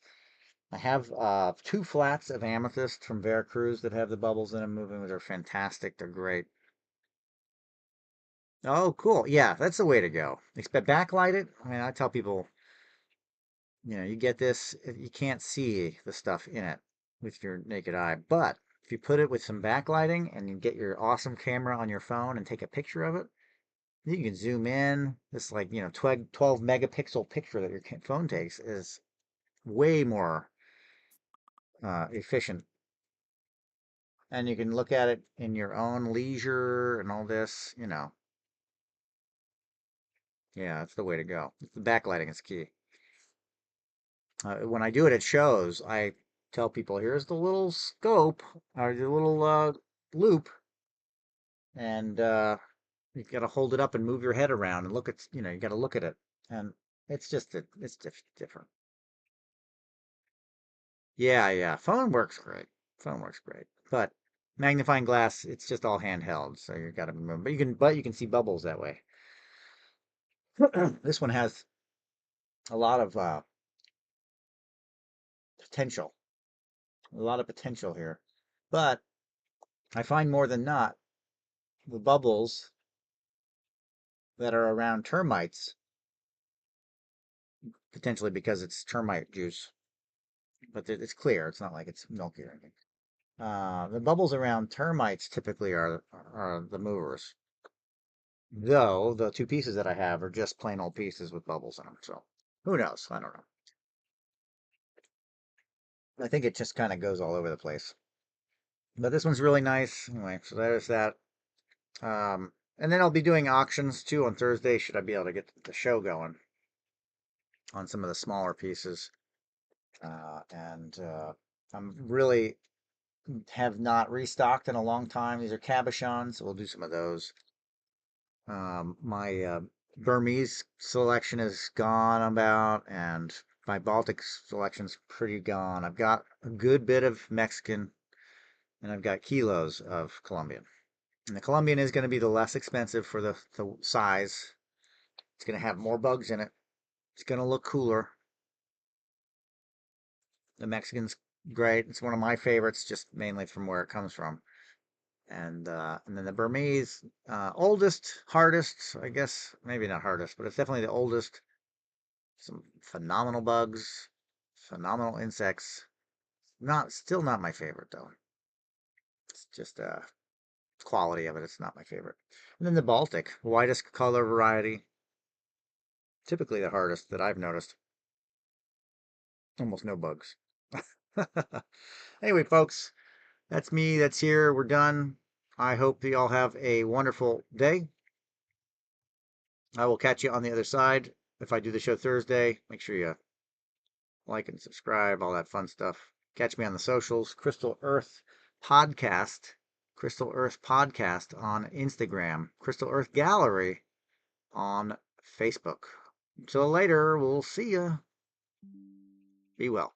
I have two flats of amethyst from Veracruz that have the bubbles in them moving. They're fantastic. They're great. Oh, cool. Yeah, that's the way to go. Expect backlight it. I mean, I tell people, you get this, you can't see the stuff in it with your naked eye. But if you put it with some backlighting and you get your awesome camera on your phone and take a picture of it, you can zoom in. This like, 12 megapixel picture that your phone takes is way more efficient. And you can look at it in your own leisure and all this. Yeah, that's the way to go. The backlighting is key. When I do it at shows, I tell people, here's the little scope or the little loop, and you got to hold it up and move your head around and look at, you got to look at it, and it's different. Yeah, yeah. Phone works great. Phone works great, but magnifying glass, it's just all handheld, so you got to remember. But you can see bubbles that way. This one has a lot of potential, a lot of potential here, but I find more than not the bubbles that are around termites, potentially because it's termite juice, but it's clear. It's not like it's milky or anything. The bubbles around termites typically are the movers, though the two pieces that I have are just plain old pieces with bubbles in them. So who knows? I don't know. I think it just kind of goes all over the place. But this one's really nice. Anyway, so there's that. And then I'll be doing auctions too on Thursday. Should I be able to get the show going on some of the smaller pieces? And I'm really have not restocked in a long time. These are cabochons, so we'll do some of those. My Burmese selection is gone about, and my Baltic selection's pretty gone. I've got a good bit of Mexican, and I've got kilos of Colombian. And the Colombian is going to be the less expensive for the size. It's going to have more bugs in it. It's going to look cooler. The Mexican's great. It's one of my favorites, just mainly from where it comes from. And then the Burmese, oldest, hardest, I guess, maybe not hardest, but it's definitely the oldest. Some phenomenal bugs, phenomenal insects. Still not my favorite though. It's just quality of it. It's not my favorite. And then the Baltic, widest color variety, typically the hardest that I've noticed. Almost no bugs. Anyway, folks, that's me. That's here. We're done. I hope you all have a wonderful day. I will catch you on the other side. If I do the show Thursday, make sure you like and subscribe, all that fun stuff. Catch me on the socials, Podcast, Crystal Earth Podcast on Instagram, Crystal Earth Gallery on Facebook. Until later, we'll see you. Be well.